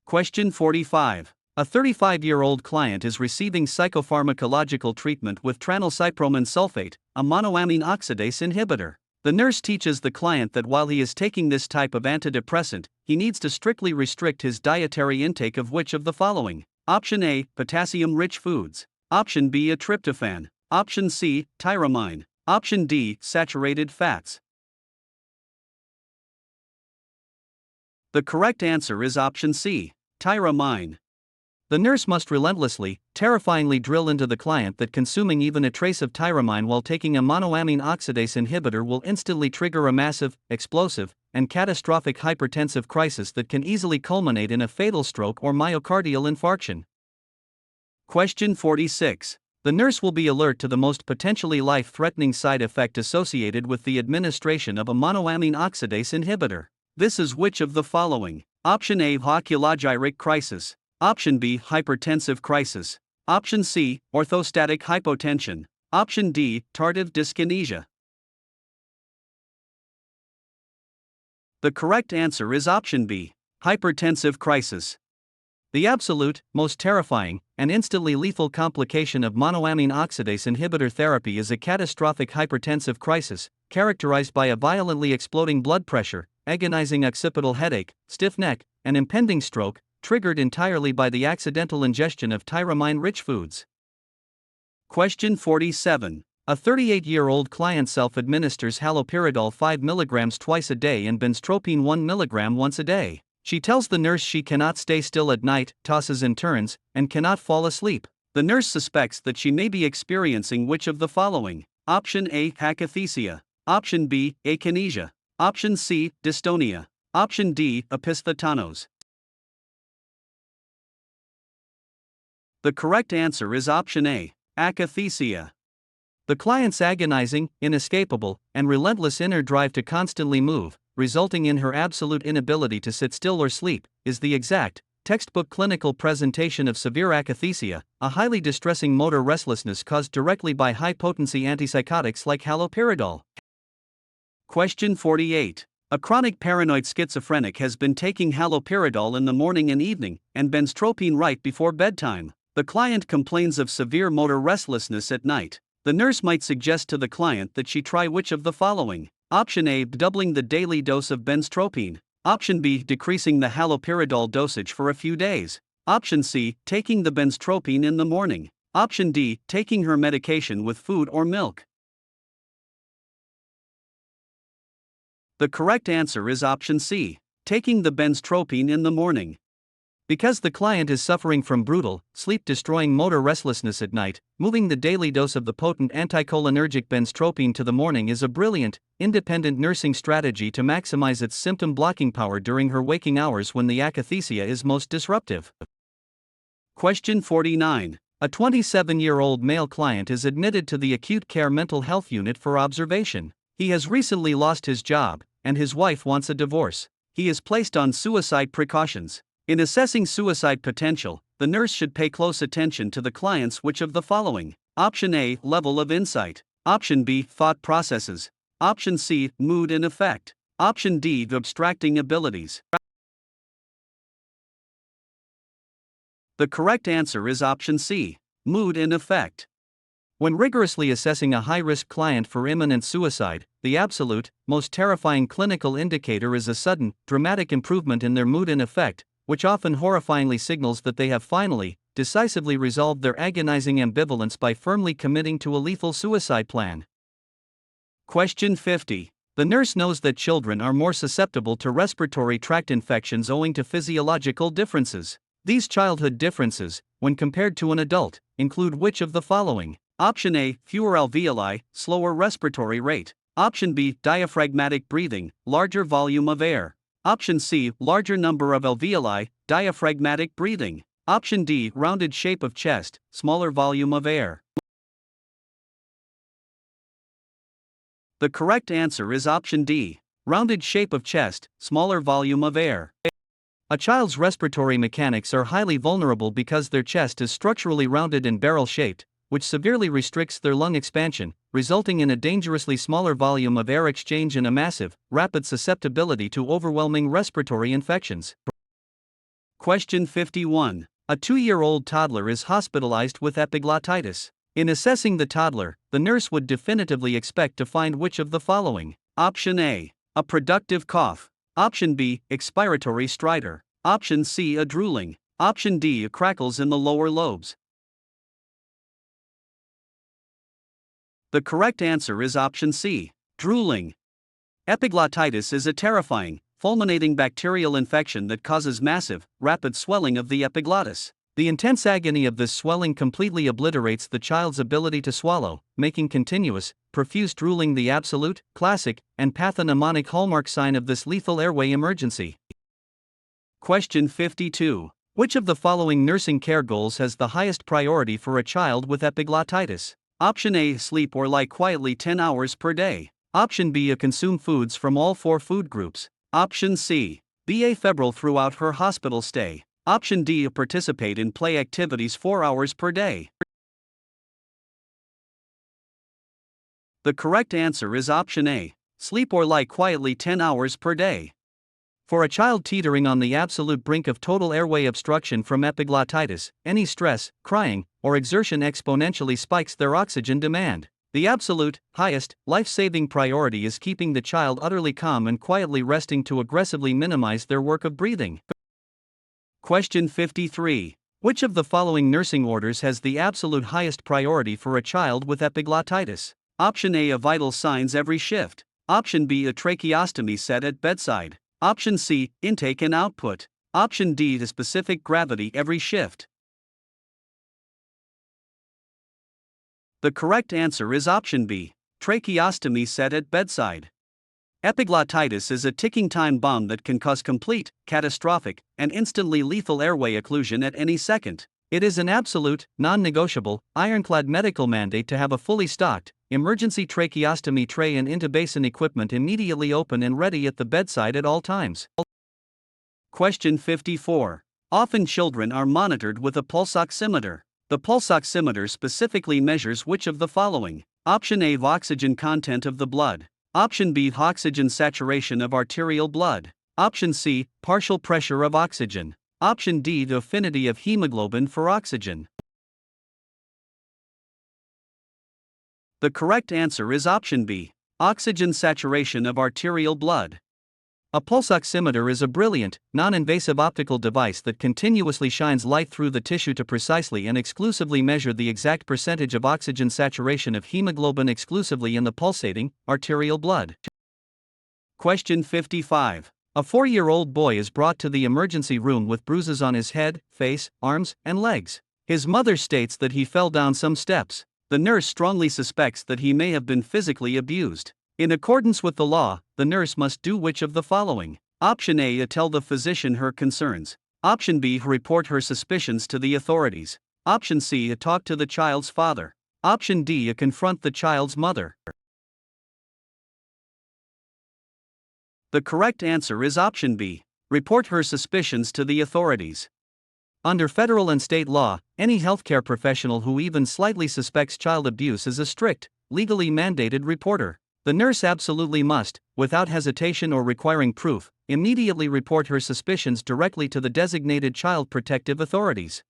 Speaker 1: Question 45. A 35-year-old client is receiving psychopharmacological treatment with tranylcypromine sulfate, a monoamine oxidase inhibitor. The nurse teaches the client that while he is taking this type of antidepressant, he needs to strictly restrict his dietary intake of which of the following? Option A. Potassium-rich foods. Option B. A tryptophan. Option C. Tyramine. Option D. Saturated fats. The correct answer is option C. Tyramine. The nurse must relentlessly, terrifyingly drill into the client that consuming even a trace of tyramine while taking a monoamine oxidase inhibitor will instantly trigger a massive, explosive, and catastrophic hypertensive crisis that can easily culminate in a fatal stroke or myocardial infarction. Question 46. The nurse will be alert to the most potentially life-threatening side effect associated with the administration of a monoamine oxidase inhibitor. This is which of the following? Option A. Oculogyric crisis. Option B. Hypertensive crisis. Option C. Orthostatic hypotension. Option D. Tardive dyskinesia. The correct answer is option B. Hypertensive crisis. The absolute, most terrifying, and instantly lethal complication of monoamine oxidase inhibitor therapy is a catastrophic hypertensive crisis, characterized by a violently exploding blood pressure, agonizing occipital headache, stiff neck, and impending stroke, triggered entirely by the accidental ingestion of tyramine-rich foods. Question 47. A 38-year-old client self-administers haloperidol 5 mg twice a day and benztropine 1 mg once a day. She tells the nurse she cannot stay still at night, tosses and turns, and cannot fall asleep. The nurse suspects that she may be experiencing which of the following? Option A. Akathisia. Option B. Akinesia. Option C. Dystonia. Option D. Opisthotonos. The correct answer is option A. Akathisia. The client's agonizing, inescapable, and relentless inner drive to constantly move, resulting in her absolute inability to sit still or sleep, is the exact, textbook clinical presentation of severe akathisia, a highly distressing motor restlessness caused directly by high-potency antipsychotics like haloperidol. Question 48. A chronic paranoid schizophrenic has been taking haloperidol in the morning and evening, and benztropine right before bedtime. The client complains of severe motor restlessness at night. The nurse might suggest to the client that she try which of the following? Option A. Doubling the daily dose of benztropine. Option B. Decreasing the haloperidol dosage for a few days. Option C. Taking the benztropine in the morning. Option D, taking her medication with food or milk. The correct answer is option C, taking the benztropine in the morning. Because the client is suffering from brutal, sleep-destroying motor restlessness at night, moving the daily dose of the potent anticholinergic benztropine to the morning is a brilliant, independent nursing strategy to maximize its symptom-blocking power during her waking hours when the akathisia is most disruptive. Question 49. A 27-year-old male client is admitted to the acute care mental health unit for observation. He has recently lost his job, and his wife wants a divorce. He is placed on suicide precautions. In assessing suicide potential, the nurse should pay close attention to the client's which of the following? Option A, level of insight. Option B, thought processes. Option C, mood and affect. Option D, abstracting abilities. The correct answer is option C, mood and affect. When rigorously assessing a high-risk client for imminent suicide, the absolute, most terrifying clinical indicator is a sudden, dramatic improvement in their mood and affect, which often horrifyingly signals that they have finally, decisively resolved their agonizing ambivalence by firmly committing to a lethal suicide plan. Question 50. The nurse knows that children are more susceptible to respiratory tract infections owing to physiological differences. These childhood differences, when compared to an adult, include which of the following? Option A, fewer alveoli, slower respiratory rate. Option B, diaphragmatic breathing, larger volume of air. Option C, larger number of alveoli, diaphragmatic breathing. Option D, rounded shape of chest, smaller volume of air. The correct answer is option D, rounded shape of chest, smaller volume of air. A child's respiratory mechanics are highly vulnerable because their chest is structurally rounded and barrel-shaped, which severely restricts their lung expansion, resulting in a dangerously smaller volume of air exchange and a massive, rapid susceptibility to overwhelming respiratory infections. Question 51. A 2-year-old toddler is hospitalized with epiglottitis. In assessing the toddler, the nurse would definitively expect to find which of the following? Option A, a productive cough. Option B, expiratory stridor. Option C, a drooling. Option D, crackles in the lower lobes. The correct answer is option C, drooling. Epiglottitis is a terrifying, fulminating bacterial infection that causes massive, rapid swelling of the epiglottis. The intense agony of this swelling completely obliterates the child's ability to swallow, making continuous, profuse drooling the absolute, classic, and pathognomonic hallmark sign of this lethal airway emergency. Question 52. Which of the following nursing care goals has the highest priority for a child with epiglottitis? Option A, sleep or lie quietly 10 hours per day. Option B, consume foods from all 4 food groups. Option C, be afebrile throughout her hospital stay. Option D, participate in play activities 4 hours per day. The correct answer is option A, sleep or lie quietly 10 hours per day. For a child teetering on the absolute brink of total airway obstruction from epiglottitis, any stress, crying, or exertion exponentially spikes their oxygen demand. The absolute, highest, life-saving priority is keeping the child utterly calm and quietly resting to aggressively minimize their work of breathing. Question 53. Which of the following nursing orders has the absolute highest priority for a child with epiglottitis? Option A, vital signs every shift. Option B, a tracheostomy set at bedside. Option C, intake and output. Option D, to specific gravity every shift. The correct answer is option B, tracheostomy set at bedside. Epiglottitis is a ticking time bomb that can cause complete, catastrophic, and instantly lethal airway occlusion at any second. It is an absolute, non-negotiable, ironclad medical mandate to have a fully stocked, emergency tracheostomy tray and intubation equipment immediately open and ready at the bedside at all times. Question 54. Often children are monitored with a pulse oximeter. The pulse oximeter specifically measures which of the following? Option A, oxygen content of the blood. Option B, oxygen saturation of arterial blood. Option C, partial pressure of oxygen. Option D, the affinity of hemoglobin for oxygen. The correct answer is option B, oxygen saturation of arterial blood. A pulse oximeter is a brilliant, non-invasive optical device that continuously shines light through the tissue to precisely and exclusively measure the exact percentage of oxygen saturation of hemoglobin exclusively in the pulsating, arterial blood. Question 55. A 4-year-old boy is brought to the emergency room with bruises on his head, face, arms, and legs. His mother states that he fell down some steps. The nurse strongly suspects that he may have been physically abused. In accordance with the law, the nurse must do which of the following? Option A. Tell the physician her concerns. Option B. Report her suspicions to the authorities. Option C. Talk to the child's father. Option D. Confront the child's mother. The correct answer is option B. Report her suspicions to the authorities. Under federal and state law, any healthcare professional who even slightly suspects child abuse is a strict, legally mandated reporter. The nurse absolutely must, without hesitation or requiring proof, immediately report her suspicions directly to the designated child protective authorities.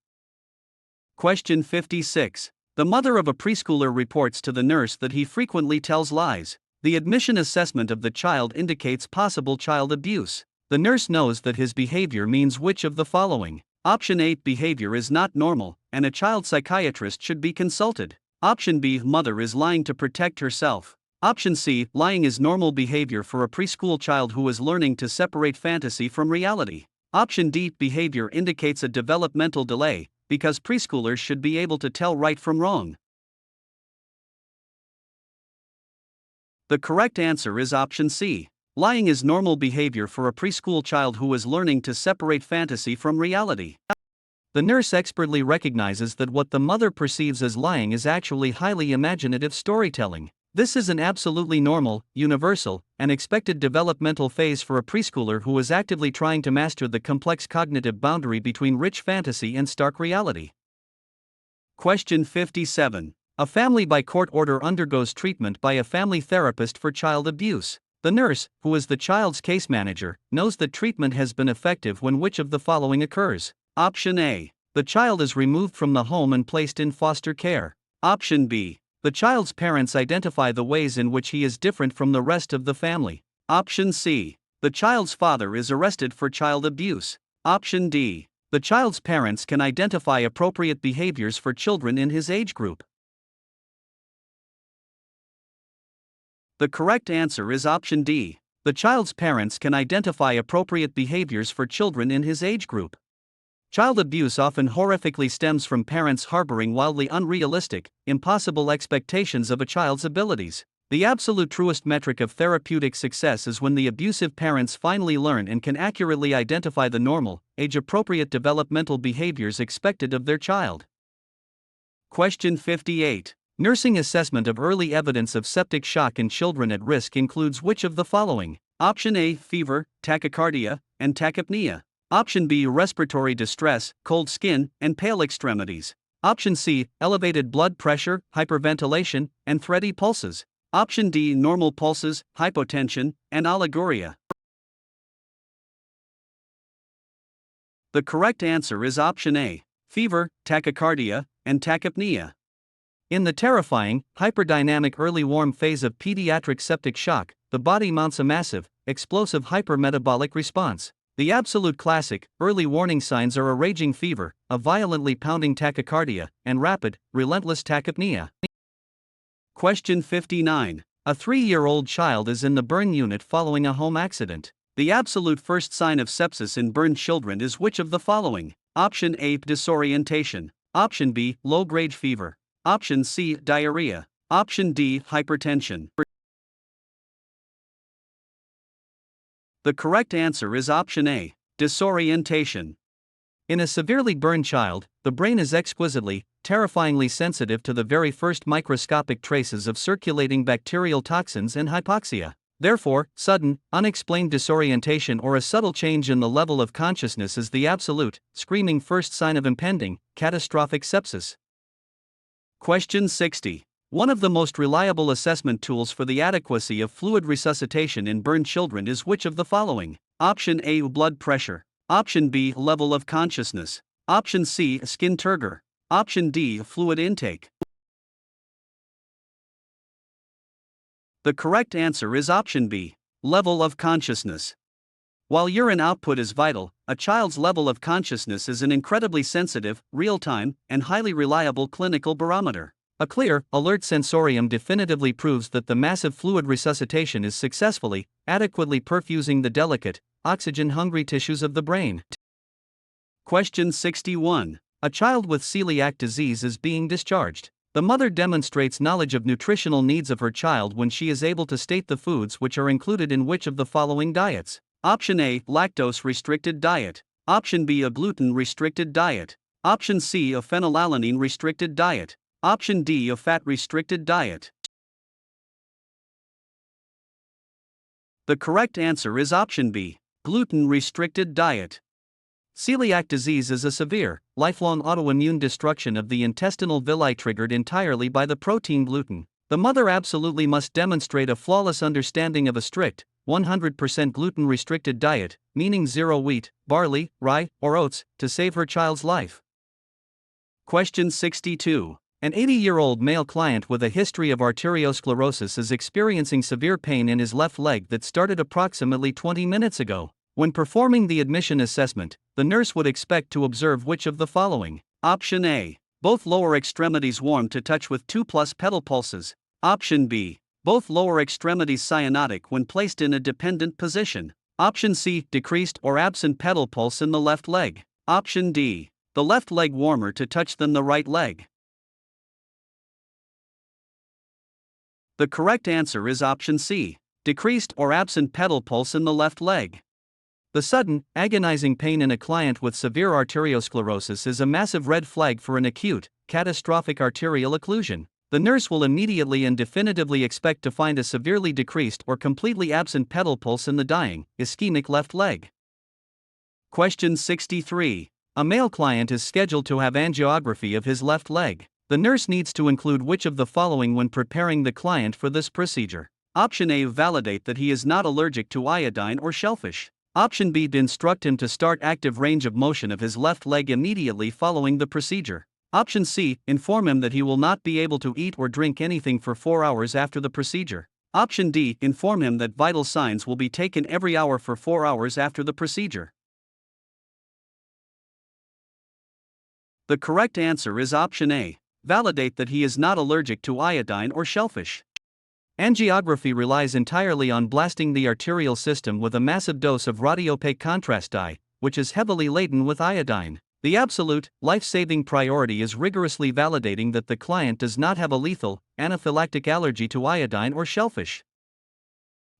Speaker 1: Question 56. The mother of a preschooler reports to the nurse that he frequently tells lies. The admission assessment of the child indicates possible child abuse. The nurse knows that his behavior means which of the following? Option A. Behavior is not normal, and a child psychiatrist should be consulted. Option B. Mother is lying to protect herself. Option C. Lying is normal behavior for a preschool child who is learning to separate fantasy from reality. Option D. Behavior indicates a developmental delay, because preschoolers should be able to tell right from wrong. The correct answer is option C. Lying is normal behavior for a preschool child who is learning to separate fantasy from reality. The nurse expertly recognizes that what the mother perceives as lying is actually highly imaginative storytelling. This is an absolutely normal, universal, and expected developmental phase for a preschooler who is actively trying to master the complex cognitive boundary between rich fantasy and stark reality. Question 57. A family by court order undergoes treatment by a family therapist for child abuse. The nurse, who is the child's case manager, knows that treatment has been effective when which of the following occurs? Option A. The child is removed from the home and placed in foster care. Option B. The child's parents identify the ways in which he is different from the rest of the family. Option C. The child's father is arrested for child abuse. Option D. The child's parents can identify appropriate behaviors for children in his age group. The correct answer is option D. The child's parents can identify appropriate behaviors for children in his age group. Child abuse often horrifically stems from parents harboring wildly unrealistic, impossible expectations of a child's abilities. The absolute truest metric of therapeutic success is when the abusive parents finally learn and can accurately identify the normal, age-appropriate developmental behaviors expected of their child. Question 58. Nursing assessment of early evidence of septic shock in children at risk includes which of the following? Option A. Fever, tachycardia, and tachypnea. Option B. Respiratory distress, cold skin, and pale extremities. Option C. Elevated blood pressure, hyperventilation, and thready pulses. Option D. Normal pulses, hypotension, and oliguria. The correct answer is option A. Fever, tachycardia, and tachypnea. In the terrifying, hyperdynamic early warm phase of pediatric septic shock, the body mounts a massive, explosive hypermetabolic response. The absolute classic, early warning signs are a raging fever, a violently pounding tachycardia, and rapid, relentless tachypnea. Question 59. A 3-year-old child is in the burn unit following a home accident. The absolute first sign of sepsis in burned children is which of the following? Option A. Disorientation. Option B. Low-grade fever. Option C. Diarrhea. Option D. Hypertension. The correct answer is option A. Disorientation. In a severely burned child, the brain is exquisitely, terrifyingly sensitive to the very first microscopic traces of circulating bacterial toxins and hypoxia. Therefore, sudden, unexplained disorientation or a subtle change in the level of consciousness is the absolute, screaming first sign of impending, catastrophic sepsis. Question 60. One of the most reliable assessment tools for the adequacy of fluid resuscitation in burned children is which of the following? Option A. Blood pressure. Option B. Level of consciousness. Option C. Skin turgor. Option D. Fluid intake. The correct answer is option B. Level of consciousness. While urine output is vital, a child's level of consciousness is an incredibly sensitive, real-time, and highly reliable clinical barometer. A clear, alert sensorium definitively proves that the massive fluid resuscitation is successfully, adequately perfusing the delicate, oxygen-hungry tissues of the brain. Question 61. A child with celiac disease is being discharged. The mother demonstrates knowledge of nutritional needs of her child when she is able to state the foods which are included in which of the following diets. Option A, lactose-restricted diet. Option B, a gluten-restricted diet. Option C, a phenylalanine-restricted diet. Option D, a fat-restricted diet. The correct answer is option B, gluten-restricted diet. Celiac disease is a severe, lifelong autoimmune destruction of the intestinal villi triggered entirely by the protein gluten. The mother absolutely must demonstrate a flawless understanding of a strict, 100% gluten-restricted diet, meaning zero wheat, barley, rye, or oats, to save her child's life. Question 62. An 80-year-old male client with a history of arteriosclerosis is experiencing severe pain in his left leg that started approximately 20 minutes ago. When performing the admission assessment, the nurse would expect to observe which of the following. Option A. Both lower extremities warm to touch with 2+ pedal pulses. Option B. Both lower extremities cyanotic when placed in a dependent position. Option C. Decreased or absent pedal pulse in the left leg. Option D. The left leg warmer to touch than the right leg. The correct answer is option C. Decreased or absent pedal pulse in the left leg. The sudden, agonizing pain in a client with severe arteriosclerosis is a massive red flag for an acute, catastrophic arterial occlusion. The nurse will immediately and definitively expect to find a severely decreased or completely absent pedal pulse in the dying, ischemic left leg. Question 63. A male client is scheduled to have angiography of his left leg. The nurse needs to include which of the following when preparing the client for this procedure. Option A. Validate that he is not allergic to iodine or shellfish. Option B. Instruct him to start active range of motion of his left leg immediately following the procedure. Option C. Inform him that he will not be able to eat or drink anything for 4 hours after the procedure. Option D. Inform him that vital signs will be taken every hour for 4 hours after the procedure. The correct answer is option A. Validate that he is not allergic to iodine or shellfish. Angiography relies entirely on blasting the arterial system with a massive dose of radiopaque contrast dye, which is heavily laden with iodine. The absolute, life-saving priority is rigorously validating that the client does not have a lethal, anaphylactic allergy to iodine or shellfish.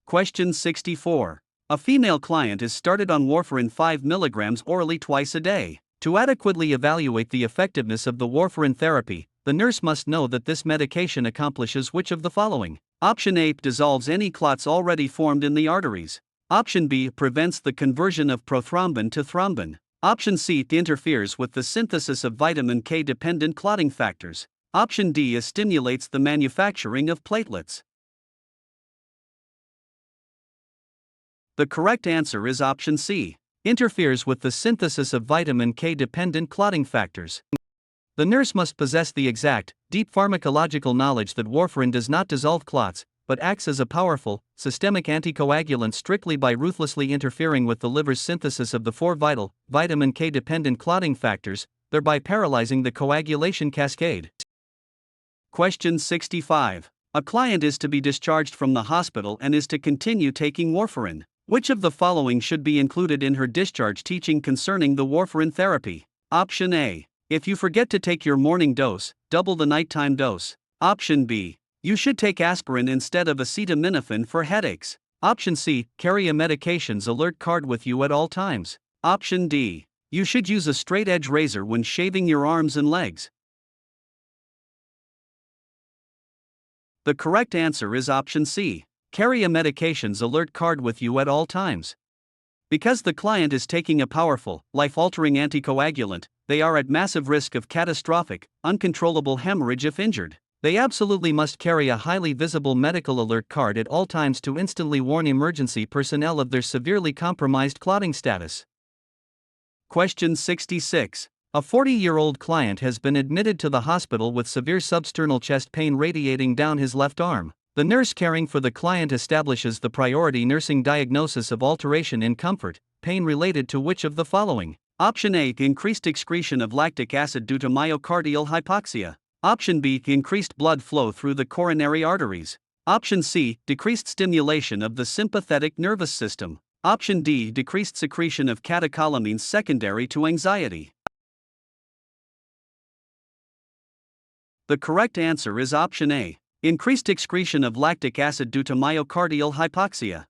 Speaker 1: Question 64. A female client is started on warfarin 5 mg orally twice a day. To adequately evaluate the effectiveness of the warfarin therapy, the nurse must know that this medication accomplishes which of the following. Option A. Dissolves any clots already formed in the arteries. Option B. Prevents the conversion of prothrombin to thrombin. Option C. Interferes with the synthesis of vitamin K-dependent clotting factors. Option D. Stimulates the manufacturing of platelets. The correct answer is option C. Interferes with the synthesis of vitamin K-dependent clotting factors. The nurse must possess the exact, deep pharmacological knowledge that warfarin does not dissolve clots, but acts as a powerful, systemic anticoagulant strictly by ruthlessly interfering with the liver's synthesis of the 4 vital, vitamin K-dependent clotting factors, thereby paralyzing the coagulation cascade. Question 65. A client is to be discharged from the hospital and is to continue taking warfarin. Which of the following should be included in her discharge teaching concerning the warfarin therapy? Option A. If you forget to take your morning dose, double the nighttime dose. Option B. You should take aspirin instead of acetaminophen for headaches. Option C. Carry a medications alert card with you at all times. Option D. You should use a straight edge razor when shaving your arms and legs. The correct answer is option C. Carry a medications alert card with you at all times. Because the client is taking a powerful, life-altering anticoagulant, they are at massive risk of catastrophic, uncontrollable hemorrhage if injured. They absolutely must carry a highly visible medical alert card at all times to instantly warn emergency personnel of their severely compromised clotting status. Question 66. A 40-year-old client has been admitted to the hospital with severe substernal chest pain radiating down his left arm. The nurse caring for the client establishes the priority nursing diagnosis of alteration in comfort, pain related to which of the following? Option A, increased excretion of lactic acid due to myocardial hypoxia. Option B, increased blood flow through the coronary arteries. Option C, decreased stimulation of the sympathetic nervous system. Option D, decreased secretion of catecholamines secondary to anxiety. The correct answer is option A, increased excretion of lactic acid due to myocardial hypoxia.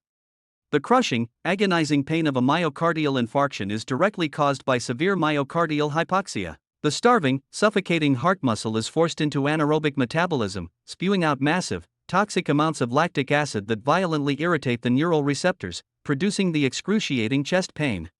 Speaker 1: The crushing, agonizing pain of a myocardial infarction is directly caused by severe myocardial hypoxia. The starving, suffocating heart muscle is forced into anaerobic metabolism, spewing out massive, toxic amounts of lactic acid that violently irritate the neural receptors, producing the excruciating chest pain.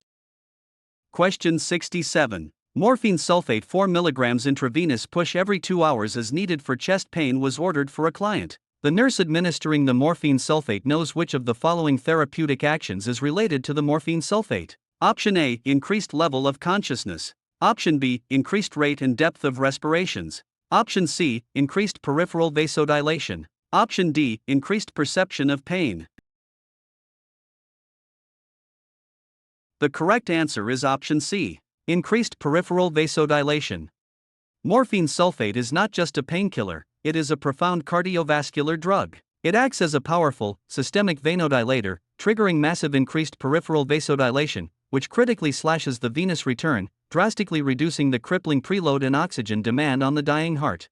Speaker 1: Question 67. Morphine sulfate 4 mg intravenous push every 2 hours as needed for chest pain was ordered for a client. The nurse administering the morphine sulfate knows which of the following therapeutic actions is related to the morphine sulfate. Option A, increased level of consciousness. Option B, increased rate and depth of respirations. Option C, increased peripheral vasodilation. Option D, increased perception of pain. The correct answer is option C, increased peripheral vasodilation. Morphine sulfate is not just a painkiller, it is a profound cardiovascular drug. It acts as a powerful, systemic vasodilator, triggering massive increased peripheral vasodilation, which critically slashes the venous return, drastically reducing the crippling preload and oxygen demand on the dying heart.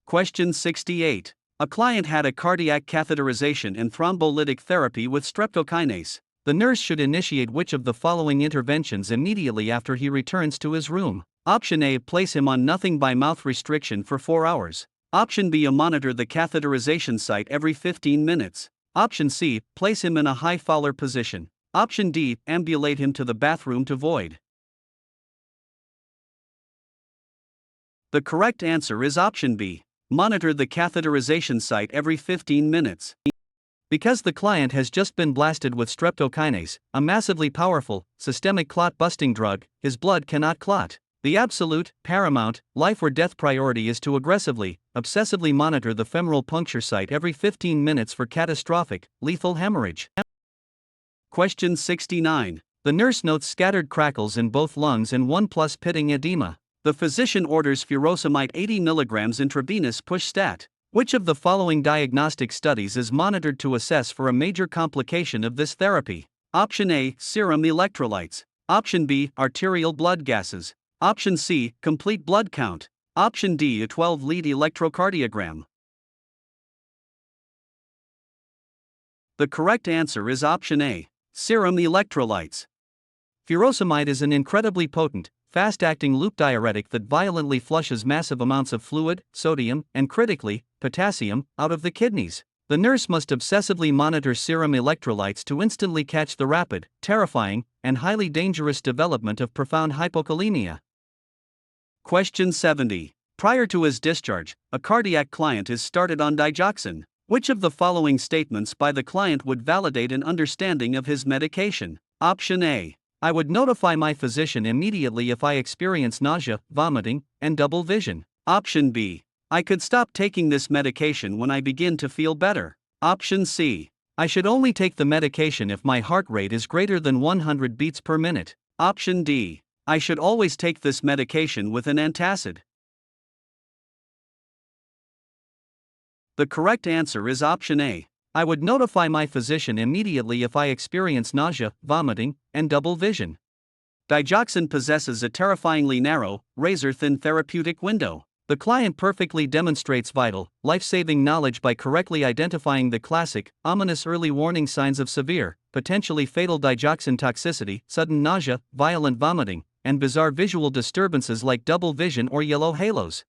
Speaker 1: Question 68. A client had a cardiac catheterization and thrombolytic therapy with streptokinase. The nurse should initiate which of the following interventions immediately after he returns to his room? Option A, place him on nothing by mouth restriction for 4 hours. Option B, monitor the catheterization site every 15 minutes. Option C, place him in a high Fowler position. Option D, ambulate him to the bathroom to void. The correct answer is option B, monitor the catheterization site every 15 minutes. Because the client has just been blasted with streptokinase, a massively powerful, systemic clot-busting drug, his blood cannot clot. The absolute, paramount, life or death priority is to aggressively, obsessively monitor the femoral puncture site every 15 minutes for catastrophic, lethal hemorrhage. Question 69. The nurse notes scattered crackles in both lungs and 1+ pitting edema. The physician orders furosemide 80 mg intravenous push stat. Which of the following diagnostic studies is monitored to assess for a major complication of this therapy? Option A, serum electrolytes. Option B, arterial blood gases. Option C, complete blood count. Option D, a 12-lead electrocardiogram. The correct answer is option A, serum electrolytes. Furosemide is an incredibly potent, fast-acting loop diuretic that violently flushes massive amounts of fluid, sodium, and critically, potassium, out of the kidneys. The nurse must obsessively monitor serum electrolytes to instantly catch the rapid, terrifying, and highly dangerous development of profound hypokalemia. Question 70. Prior to his discharge, a cardiac client is started on digoxin. Which of the following statements by the client would validate an understanding of his medication? Option A, I would notify my physician immediately if I experience nausea, vomiting, and double vision. Option B, I could stop taking this medication when I begin to feel better. Option C, I should only take the medication if my heart rate is greater than 100 beats per minute. Option D, I should always take this medication with an antacid. The correct answer is option A, I would notify my physician immediately if I experience nausea, vomiting, and double vision. Digoxin possesses a terrifyingly narrow, razor-thin therapeutic window. The client perfectly demonstrates vital, life-saving knowledge by correctly identifying the classic, ominous early warning signs of severe, potentially fatal digoxin toxicity, sudden nausea, violent vomiting, and bizarre visual disturbances like double vision or yellow halos.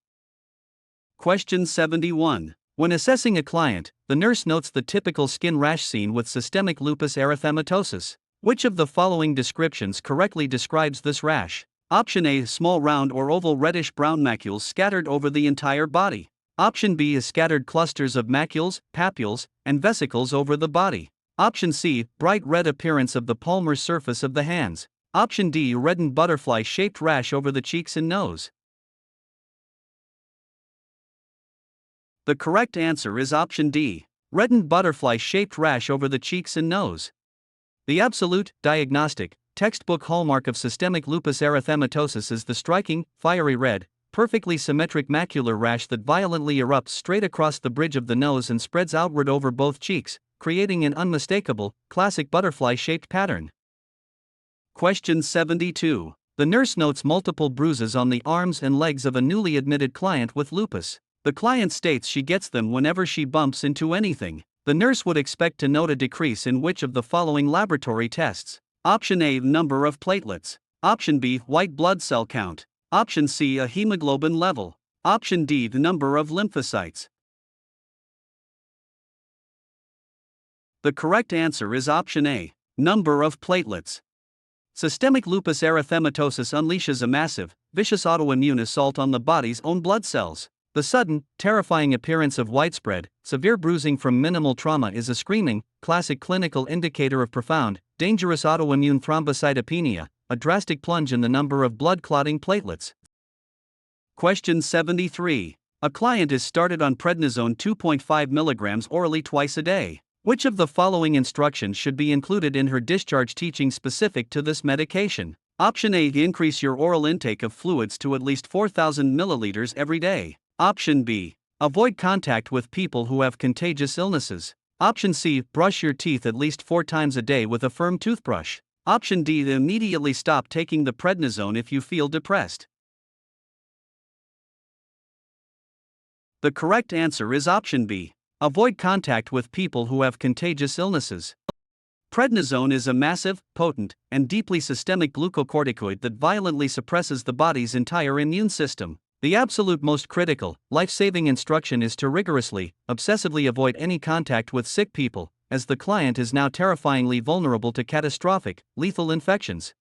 Speaker 1: Question 71. When assessing a client, the nurse notes the typical skin rash seen with systemic lupus erythematosus. Which of the following descriptions correctly describes this rash? Option A, small round or oval reddish-brown macules scattered over the entire body. Option B is scattered clusters of macules, papules, and vesicles over the body. Option C, bright red appearance of the palmar surface of the hands. Option D, reddened butterfly-shaped rash over the cheeks and nose. The correct answer is option D. Reddened butterfly-shaped rash over the cheeks and nose. The absolute, diagnostic, textbook hallmark of systemic lupus erythematosus is the striking, fiery red, perfectly symmetric macular rash that violently erupts straight across the bridge of the nose and spreads outward over both cheeks, creating an unmistakable, classic butterfly-shaped pattern. Question 72. The nurse notes multiple bruises on the arms and legs of a newly admitted client with lupus. The client states she gets them whenever she bumps into anything. The nurse would expect to note a decrease in which of the following laboratory tests? Option A, number of platelets. Option B, white blood cell count. Option C, a hemoglobin level. Option D, the number of lymphocytes. The correct answer is option A, number of platelets. Systemic lupus erythematosus unleashes a massive, vicious autoimmune assault on the body's own blood cells. The sudden, terrifying appearance of widespread, severe bruising from minimal trauma is a screaming, classic clinical indicator of profound, dangerous autoimmune thrombocytopenia, a drastic plunge in the number of blood clotting platelets. Question 73. A client is started on prednisone 2.5 mg orally twice a day. Which of the following instructions should be included in her discharge teaching specific to this medication? Option A, increase your oral intake of fluids to at least 4,000 milliliters every day. Option B, avoid contact with people who have contagious illnesses. Option C, brush your teeth at least 4 times a day with a firm toothbrush. Option D, immediately stop taking the prednisone if you feel depressed. The correct answer is option B. Avoid contact with people who have contagious illnesses. Prednisone is a massive, potent, and deeply systemic glucocorticoid that violently suppresses the body's entire immune system. The absolute most critical, life-saving instruction is to rigorously, obsessively avoid any contact with sick people, as the client is now terrifyingly vulnerable to catastrophic, lethal infections.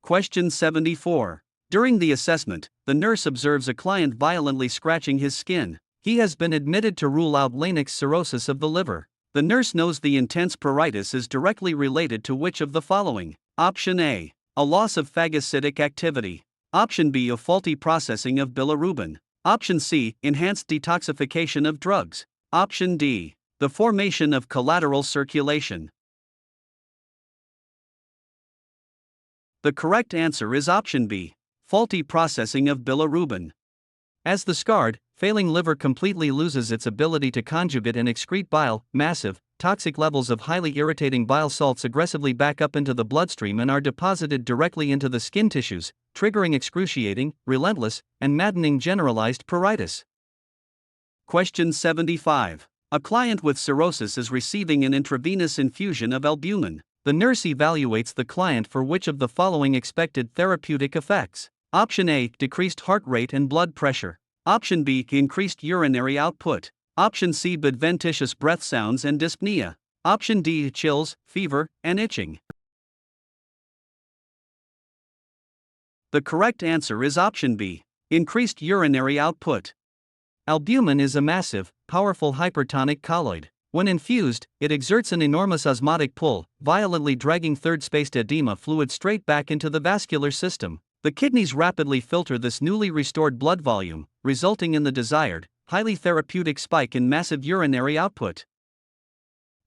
Speaker 1: Question 74. During the assessment, the nurse observes a client violently scratching his skin. He has been admitted to rule out Lennox cirrhosis of the liver. The nurse knows the intense pruritus is directly related to which of the following? Option A, a loss of phagocytic activity. Option B, a faulty processing of bilirubin. Option C, enhanced detoxification of drugs. Option D, the formation of collateral circulation. The correct answer is option B, faulty processing of bilirubin. As the scarred, failing liver completely loses its ability to conjugate and excrete bile, massive, toxic levels of highly irritating bile salts aggressively back up into the bloodstream and are deposited directly into the skin tissues, triggering excruciating, relentless, and maddening generalized pruritus. Question 75. A client with cirrhosis is receiving an intravenous infusion of albumin. The nurse evaluates the client for which of the following expected therapeutic effects? Option A, decreased heart rate and blood pressure. Option B, increased urinary output. Option C, adventitious breath sounds and dyspnea. Option D, chills, fever, and itching. The correct answer is option B, increased urinary output. Albumin is a massive, powerful hypertonic colloid. When infused, it exerts an enormous osmotic pull, violently dragging third-spaced edema fluid straight back into the vascular system. The kidneys rapidly filter this newly restored blood volume, resulting in the desired, highly therapeutic spike in massive urinary output.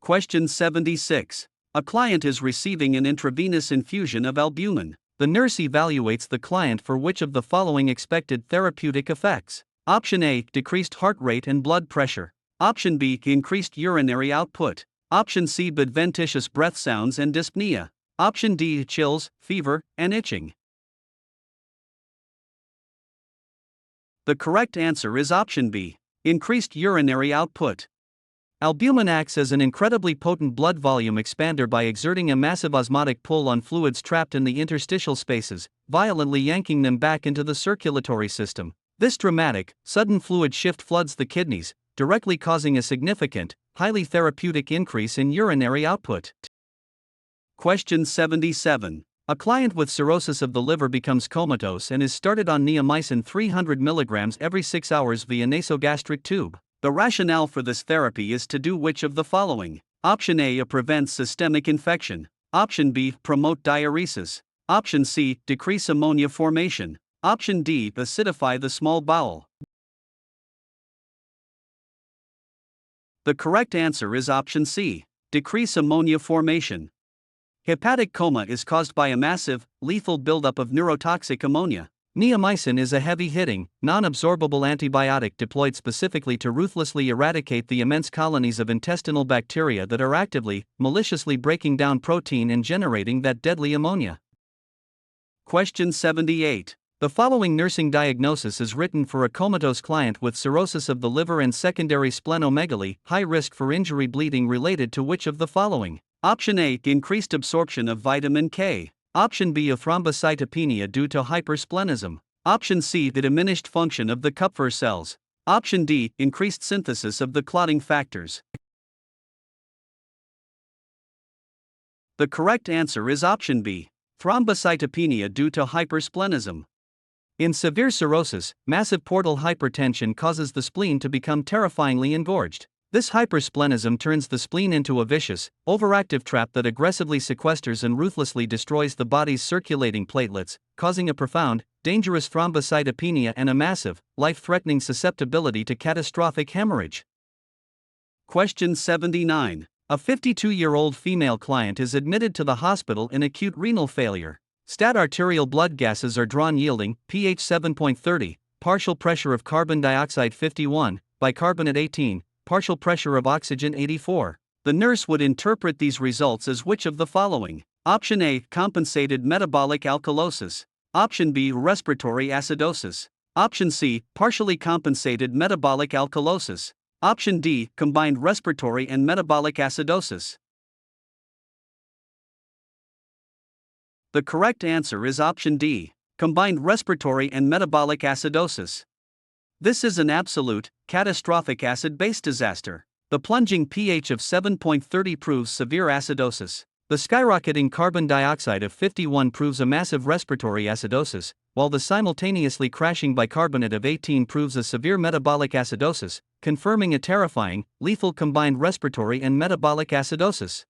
Speaker 1: Question 76. A client is receiving an intravenous infusion of albumin. The nurse evaluates the client for which of the following expected therapeutic effects? Option A, decreased heart rate and blood pressure. Option B, increased urinary output. Option C, adventitious breath sounds and dyspnea. Option D, chills, fever, and itching. The correct answer is option B, increased urinary output. Albumin acts as an incredibly potent blood volume expander by exerting a massive osmotic pull on fluids trapped in the interstitial spaces, violently yanking them back into the circulatory system. This dramatic, sudden fluid shift floods the kidneys, directly causing a significant, highly therapeutic increase in urinary output. Question 77. A client with cirrhosis of the liver becomes comatose and is started on neomycin 300 mg every 6 hours via nasogastric tube. The rationale for this therapy is to do which of the following? Option A, prevent systemic infection. Option B, promote diuresis. Option C, decrease ammonia formation. Option D, acidify the small bowel. The correct answer is option C. Decrease ammonia formation. Hepatic coma is caused by a massive, lethal buildup of neurotoxic ammonia. Neomycin is a heavy-hitting, non-absorbable antibiotic deployed specifically to ruthlessly eradicate the immense colonies of intestinal bacteria that are actively, maliciously breaking down protein and generating that deadly ammonia. Question 78. The following nursing diagnosis is written for a comatose client with cirrhosis of the liver and secondary splenomegaly, high risk for injury bleeding related to which of the following? Option A. Increased absorption of vitamin K. Option B. A thrombocytopenia due to hypersplenism. Option C. The diminished function of the Kupffer cells. Option D. Increased synthesis of the clotting factors. The correct answer is option B. Thrombocytopenia due to hypersplenism. In severe cirrhosis, massive portal hypertension causes the spleen to become terrifyingly engorged. This hypersplenism turns the spleen into a vicious, overactive trap that aggressively sequesters and ruthlessly destroys the body's circulating platelets, causing a profound, dangerous thrombocytopenia and a massive, life-threatening susceptibility to catastrophic hemorrhage. Question 79. A 52-year-old female client is admitted to the hospital in acute renal failure. Stat arterial blood gases are drawn yielding pH 7.30, partial pressure of carbon dioxide 51, bicarbonate 18, partial pressure of oxygen 84. The nurse would interpret these results as which of the following? Option A. Compensated metabolic alkalosis. Option B. Respiratory acidosis. Option C. Partially compensated metabolic alkalosis. Option D. Combined respiratory and metabolic acidosis. The correct answer is option D. Combined respiratory and metabolic acidosis. This is an absolute, catastrophic acid-base disaster. The plunging pH of 7.30 proves severe acidosis. The skyrocketing carbon dioxide of 51 proves a massive respiratory acidosis, while the simultaneously crashing bicarbonate of 18 proves a severe metabolic acidosis, confirming a terrifying, lethal combined respiratory and metabolic acidosis.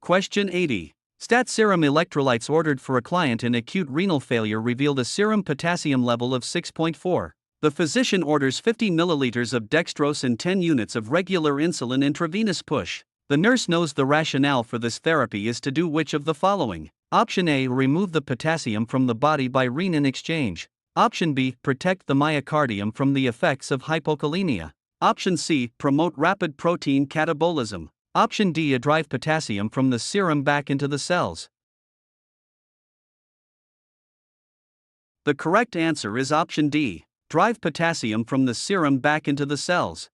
Speaker 1: Question 80. Stat serum electrolytes ordered for a client in acute renal failure revealed a serum potassium level of 6.4. The physician orders 50 milliliters of dextrose and 10 units of regular insulin intravenous push. The nurse knows the rationale for this therapy is to do which of the following? Option A. Remove the potassium from the body by renin exchange. Option B. Protect the myocardium from the effects of hypokalemia. Option C. Promote rapid protein catabolism. Option D. Drive potassium from the serum back into the cells. The correct answer is option D. Drive potassium from the serum back into the cells.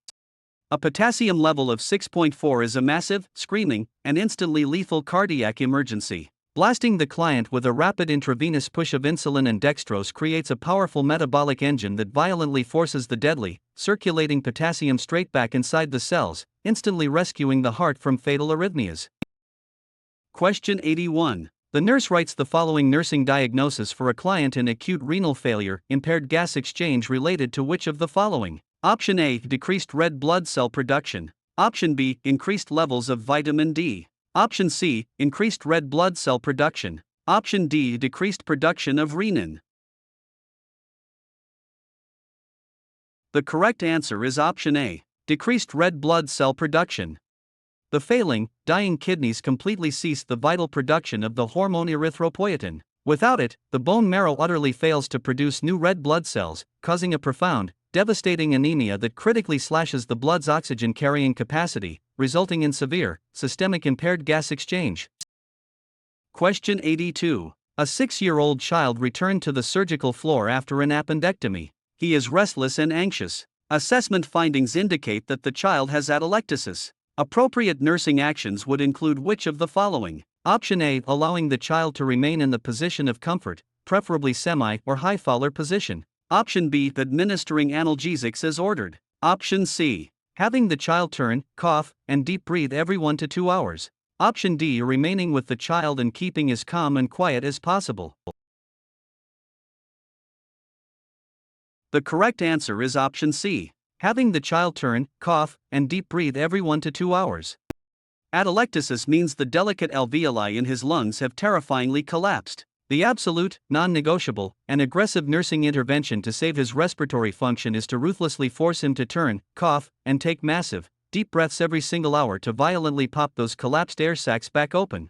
Speaker 1: A potassium level of 6.4 is a massive, screaming, and instantly lethal cardiac emergency. Blasting the client with a rapid intravenous push of insulin and dextrose creates a powerful metabolic engine that violently forces the deadly, circulating potassium straight back inside the cells, instantly rescuing the heart from fatal arrhythmias. Question 81. The nurse writes the following nursing diagnosis for a client in acute renal failure, impaired gas exchange related to which of the following? Option A. Decreased red blood cell production. Option B. Increased levels of vitamin D. Option C. Increased red blood cell production. Option D. Decreased production of renin. The correct answer is option A. Decreased red blood cell production. The failing, dying kidneys completely cease the vital production of the hormone erythropoietin. Without it, the bone marrow utterly fails to produce new red blood cells, causing a profound, devastating anemia that critically slashes the blood's oxygen carrying capacity, resulting in severe, systemic impaired gas exchange. Question 82. A 6-year-old child returned to the surgical floor after an appendectomy. He is restless and anxious. Assessment findings indicate that the child has atelectasis. Appropriate nursing actions would include which of the following? Option A. Allowing the child to remain in the position of comfort, preferably semi- or high Fowler position. Option B. Administering analgesics as ordered. Option C. Having the child turn, cough, and deep breathe every 1 to 2 hours. Option D. Remaining with the child and keeping as calm and quiet as possible. The correct answer is option C. Having the child turn, cough, and deep breathe every 1 to 2 hours. Atelectasis means the delicate alveoli in his lungs have terrifyingly collapsed. The absolute, non-negotiable, and aggressive nursing intervention to save his respiratory function is to ruthlessly force him to turn, cough, and take massive, deep breaths every single hour to violently pop those collapsed air sacs back open.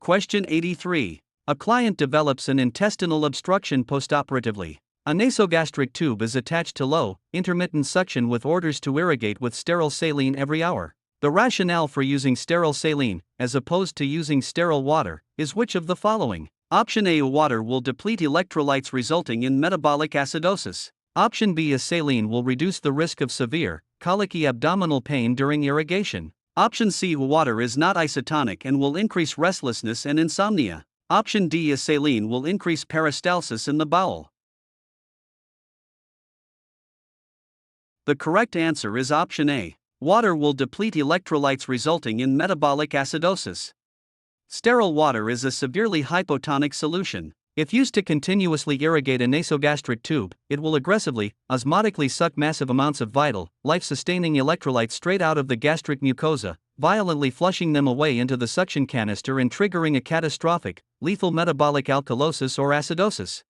Speaker 1: Question 83. A client develops an intestinal obstruction postoperatively. A nasogastric tube is attached to low, intermittent suction with orders to irrigate with sterile saline every hour. The rationale for using sterile saline, as opposed to using sterile water, is which of the following? Option A. Water will deplete electrolytes resulting in metabolic acidosis. Option B. Saline will reduce the risk of severe, colicky abdominal pain during irrigation. Option C. Water is not isotonic and will increase restlessness and insomnia. Option D. Saline will increase peristalsis in the bowel. The correct answer is option A. Water will deplete electrolytes resulting in metabolic acidosis. Sterile water is a severely hypotonic solution. If used to continuously irrigate a nasogastric tube, it will aggressively, osmotically suck massive amounts of vital, life-sustaining electrolytes straight out of the gastric mucosa, violently flushing them away into the suction canister and triggering a catastrophic, lethal metabolic alkalosis or acidosis.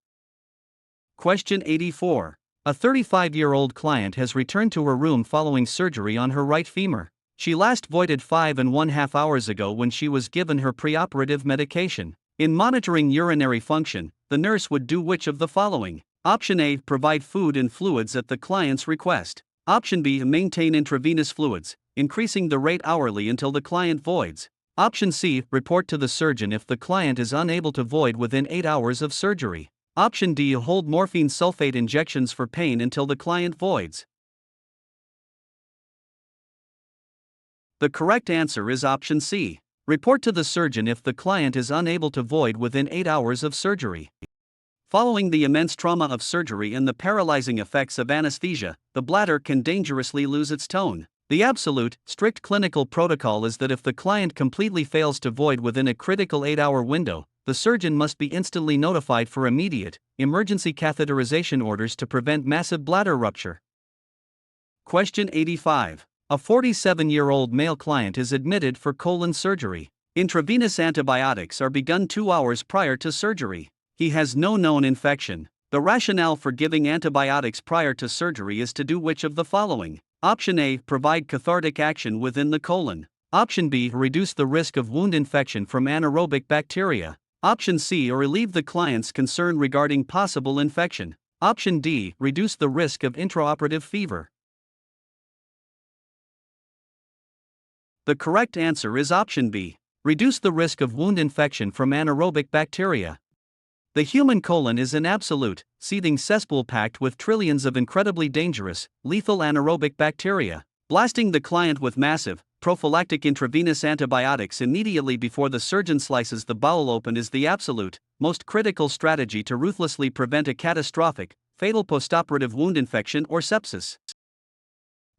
Speaker 1: Question 84. A 35-year-old client has returned to her room following surgery on her right femur. She last voided 5.5 hours ago when she was given her preoperative medication. In monitoring urinary function, the nurse would do which of the following? Option A. Provide food and fluids at the client's request. Option B. Maintain intravenous fluids, increasing the rate hourly until the client voids. Option C. Report to the surgeon if the client is unable to void within 8 hours of surgery. Option D. Hold morphine sulfate injections for pain until the client voids. The correct answer is option C. Report to the surgeon if the client is unable to void within 8 hours of surgery. Following the immense trauma of surgery and the paralyzing effects of anesthesia, the bladder can dangerously lose its tone. The absolute, strict clinical protocol is that if the client completely fails to void within a critical 8-hour window, the surgeon must be instantly notified for immediate, emergency catheterization orders to prevent massive bladder rupture. Question 85. A 47-year-old male client is admitted for colon surgery. Intravenous antibiotics are begun 2 hours prior to surgery. He has no known infection. The rationale for giving antibiotics prior to surgery is to do which of the following? Option A. Provide cathartic action within the colon. Option B. Reduce the risk of wound infection from anaerobic bacteria. Option C. Relieve the client's concern regarding possible infection. Option D. Reduce the risk of intraoperative fever. The correct answer is option B. Reduce the risk of wound infection from anaerobic bacteria. The human colon is an absolute, seething cesspool packed with trillions of incredibly dangerous, lethal anaerobic bacteria. Blasting the client with massive, prophylactic intravenous antibiotics immediately before the surgeon slices the bowel open is the absolute, most critical strategy to ruthlessly prevent a catastrophic, fatal postoperative wound infection or sepsis.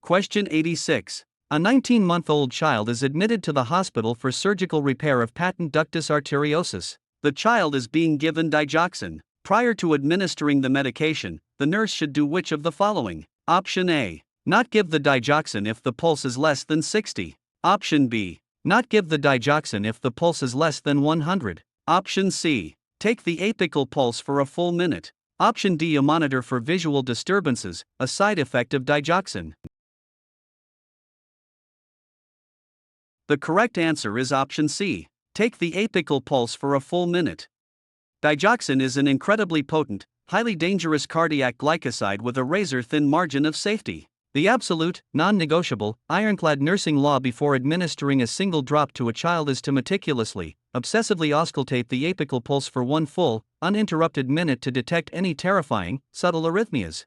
Speaker 1: Question 86. A 19-month-old child is admitted to the hospital for surgical repair of patent ductus arteriosus. The child is being given digoxin. Prior to administering the medication, the nurse should do which of the following? Option A. Not give the digoxin if the pulse is less than 60. Option B. Not give the digoxin if the pulse is less than 100. Option C. Take the apical pulse for a full minute. Option D. Monitor for visual disturbances, a side effect of digoxin. The correct answer is option C. Take the apical pulse for a full minute. Digoxin is an incredibly potent, highly dangerous cardiac glycoside with a razor-thin margin of safety. The absolute, non-negotiable, ironclad nursing law before administering a single drop to a child is to meticulously, obsessively auscultate the apical pulse for one full, uninterrupted minute to detect any terrifying, subtle arrhythmias.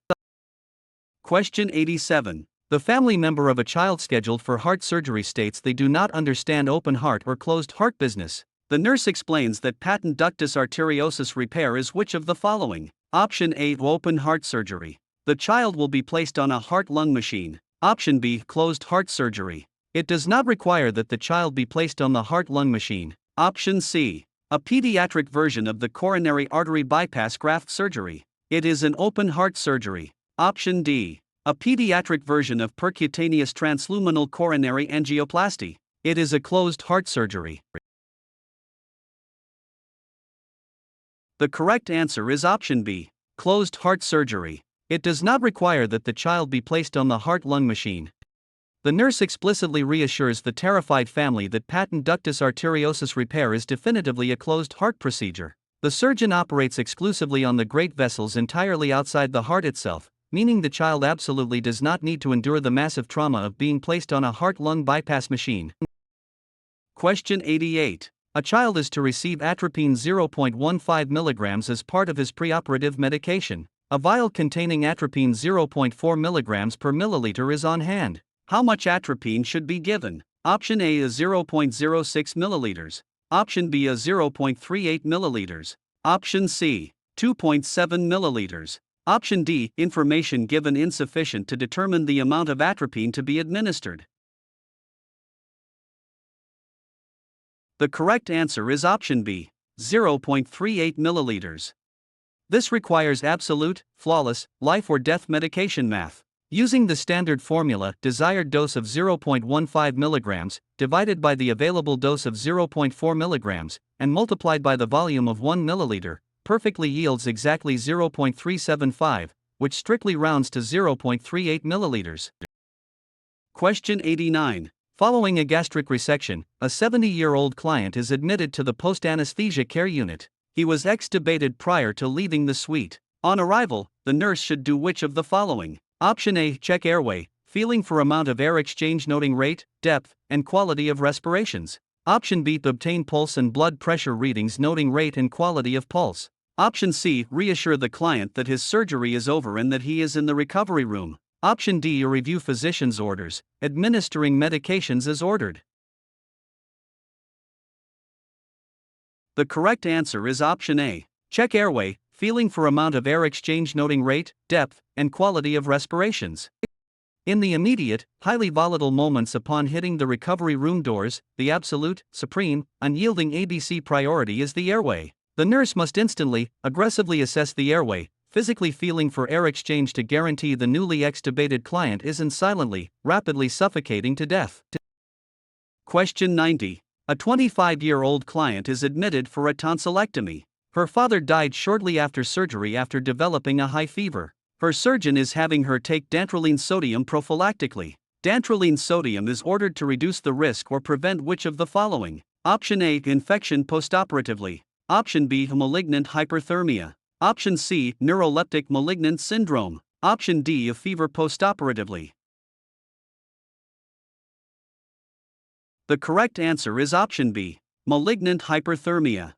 Speaker 1: Question 87. The family member of a child scheduled for heart surgery states they do not understand open heart or closed heart business. The nurse explains that patent ductus arteriosus repair is which of the following? Option A. Open heart surgery. The child will be placed on a heart-lung machine. Option B. Closed heart surgery. It does not require that the child be placed on the heart-lung machine. Option C. A pediatric version of the coronary artery bypass graft surgery. It is an open heart surgery. Option D. A pediatric version of percutaneous transluminal coronary angioplasty. It is a closed heart surgery. The correct answer is option B. Closed heart surgery. It does not require that the child be placed on the heart-lung machine. The nurse explicitly reassures the terrified family that patent ductus arteriosus repair is definitively a closed heart procedure. The surgeon operates exclusively on the great vessels entirely outside the heart itself, meaning the child absolutely does not need to endure the massive trauma of being placed on a heart-lung bypass machine. Question 88. A child is to receive atropine 0.15 mg as part of his preoperative medication. A vial containing atropine 0.4 mg per milliliter is on hand. How much atropine should be given? Option A is 0.06 milliliters. Option B is 0.38 milliliters. Option C, 2.7 milliliters. Option D, information given insufficient to determine the amount of atropine to be administered. The correct answer is option B, 0.38 milliliters. This requires absolute, flawless, life or death medication math. Using the standard formula, desired dose of 0.15 mg, divided by the available dose of 0.4 mg, and multiplied by the volume of 1 milliliter, perfectly yields exactly 0.375, which strictly rounds to 0.38 milliliters. Question 89. Following a gastric resection, a 70-year-old client is admitted to the post-anesthesia care unit. He was extubated prior to leaving the suite. On arrival, the nurse should do which of the following? Option A, check airway, feeling for amount of air exchange noting rate, depth, and quality of respirations. Option B, obtain pulse and blood pressure readings noting rate and quality of pulse. Option C, reassure the client that his surgery is over and that he is in the recovery room. Option D, review physician's orders, administering medications as ordered. The correct answer is option A, check airway, feeling for amount of air exchange noting rate, depth, and quality of respirations. In the immediate, highly volatile moments upon hitting the recovery room doors, the absolute, supreme, unyielding ABC priority is the airway. The nurse must instantly, aggressively assess the airway, physically feeling for air exchange to guarantee the newly extubated client isn't silently, rapidly suffocating to death. Question 90. A 25-year-old client is admitted for a tonsillectomy. Her father died shortly after surgery after developing a high fever. Her surgeon is having her take dantrolene sodium prophylactically. Dantrolene sodium is ordered to reduce the risk or prevent which of the following? Option A, infection postoperatively. Option B, malignant hyperthermia. Option C, neuroleptic malignant syndrome. Option D, a fever postoperatively. The correct answer is option B, malignant hyperthermia.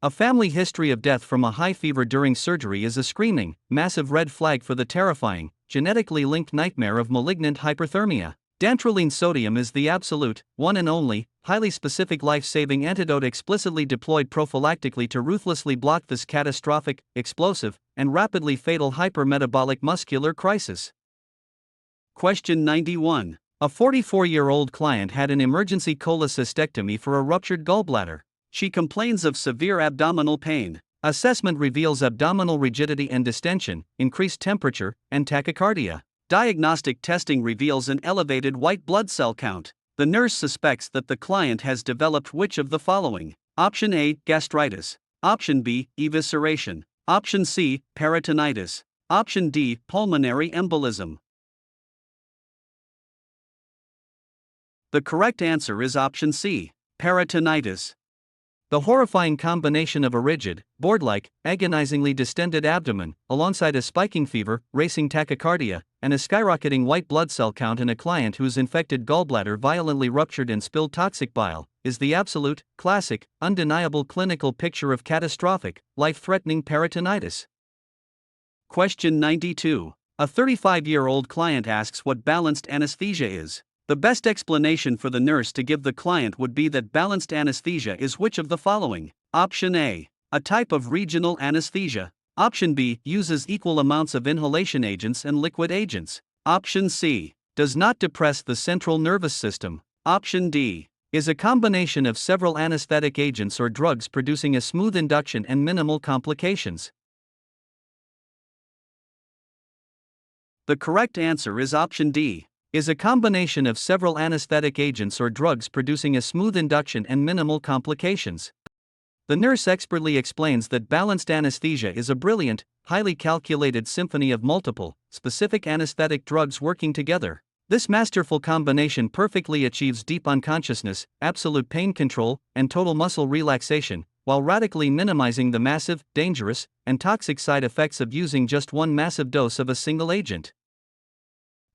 Speaker 1: A family history of death from a high fever during surgery is a screaming, massive red flag for the terrifying, genetically linked nightmare of malignant hyperthermia. Dantrolene sodium is the absolute, one and only, highly specific life-saving antidote explicitly deployed prophylactically to ruthlessly block this catastrophic, explosive, and rapidly fatal hypermetabolic muscular crisis. Question 91. A 44-year-old client had an emergency cholecystectomy for a ruptured gallbladder. She complains of severe abdominal pain. Assessment reveals abdominal rigidity and distension, increased temperature, and tachycardia. Diagnostic testing reveals an elevated white blood cell count. The nurse suspects that the client has developed which of the following? Option A, gastritis. Option B, evisceration. Option C, peritonitis. Option D, pulmonary embolism. The correct answer is option C, peritonitis. The horrifying combination of a rigid, board-like, agonizingly distended abdomen, alongside a spiking fever, racing tachycardia, and a skyrocketing white blood cell count in a client whose infected gallbladder violently ruptured and spilled toxic bile, is the absolute, classic, undeniable clinical picture of catastrophic, life-threatening peritonitis. Question 92. A 35-year-old client asks what balanced anesthesia is. The best explanation for the nurse to give the client would be that balanced anesthesia is which of the following? Option A, a type of regional anesthesia. Option B, uses equal amounts of inhalation agents and liquid agents. Option C, does not depress the central nervous system. Option D, is a combination of several anesthetic agents or drugs producing a smooth induction and minimal complications. The correct answer is option D, is a combination of several anesthetic agents or drugs producing a smooth induction and minimal complications. The nurse expertly explains that balanced anesthesia is a brilliant, highly calculated symphony of multiple, specific anesthetic drugs working together. This masterful combination perfectly achieves deep unconsciousness, absolute pain control, and total muscle relaxation, while radically minimizing the massive, dangerous, and toxic side effects of using just one massive dose of a single agent.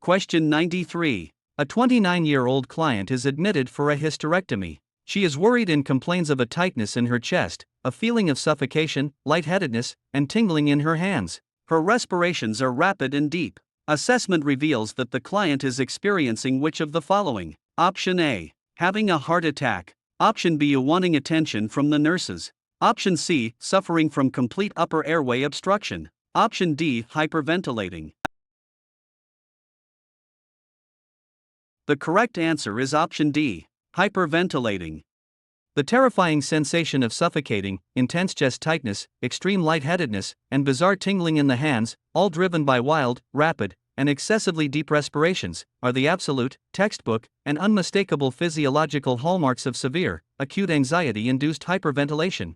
Speaker 1: Question 93. A 29-year-old client is admitted for a hysterectomy. She is worried and complains of a tightness in her chest, a feeling of suffocation, lightheadedness, and tingling in her hands. Her respirations are rapid and deep. Assessment reveals that the client is experiencing which of the following? Option A. Having a heart attack. Option B. Wanting attention from the nurses. Option C. Suffering from complete upper airway obstruction. Option D. Hyperventilating. The correct answer is option D. Hyperventilating. The terrifying sensation of suffocating, intense chest tightness, extreme lightheadedness, and bizarre tingling in the hands, all driven by wild, rapid, and excessively deep respirations, are the absolute, textbook, and unmistakable physiological hallmarks of severe, acute anxiety-induced hyperventilation.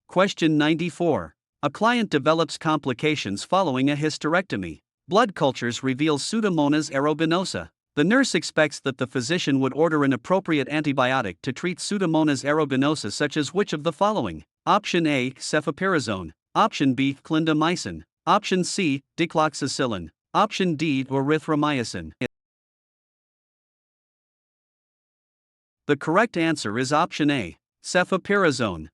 Speaker 1: Question 94. A client develops complications following a hysterectomy. Blood cultures reveal Pseudomonas aeruginosa. The nurse expects that the physician would order an appropriate antibiotic to treat Pseudomonas aeruginosa, such as which of the following? Option A. Cefeprizone. Option B. Clindamycin. Option C. Dicloxacillin. Option D. Erythromycin. The correct answer is option A. Cefeprizone.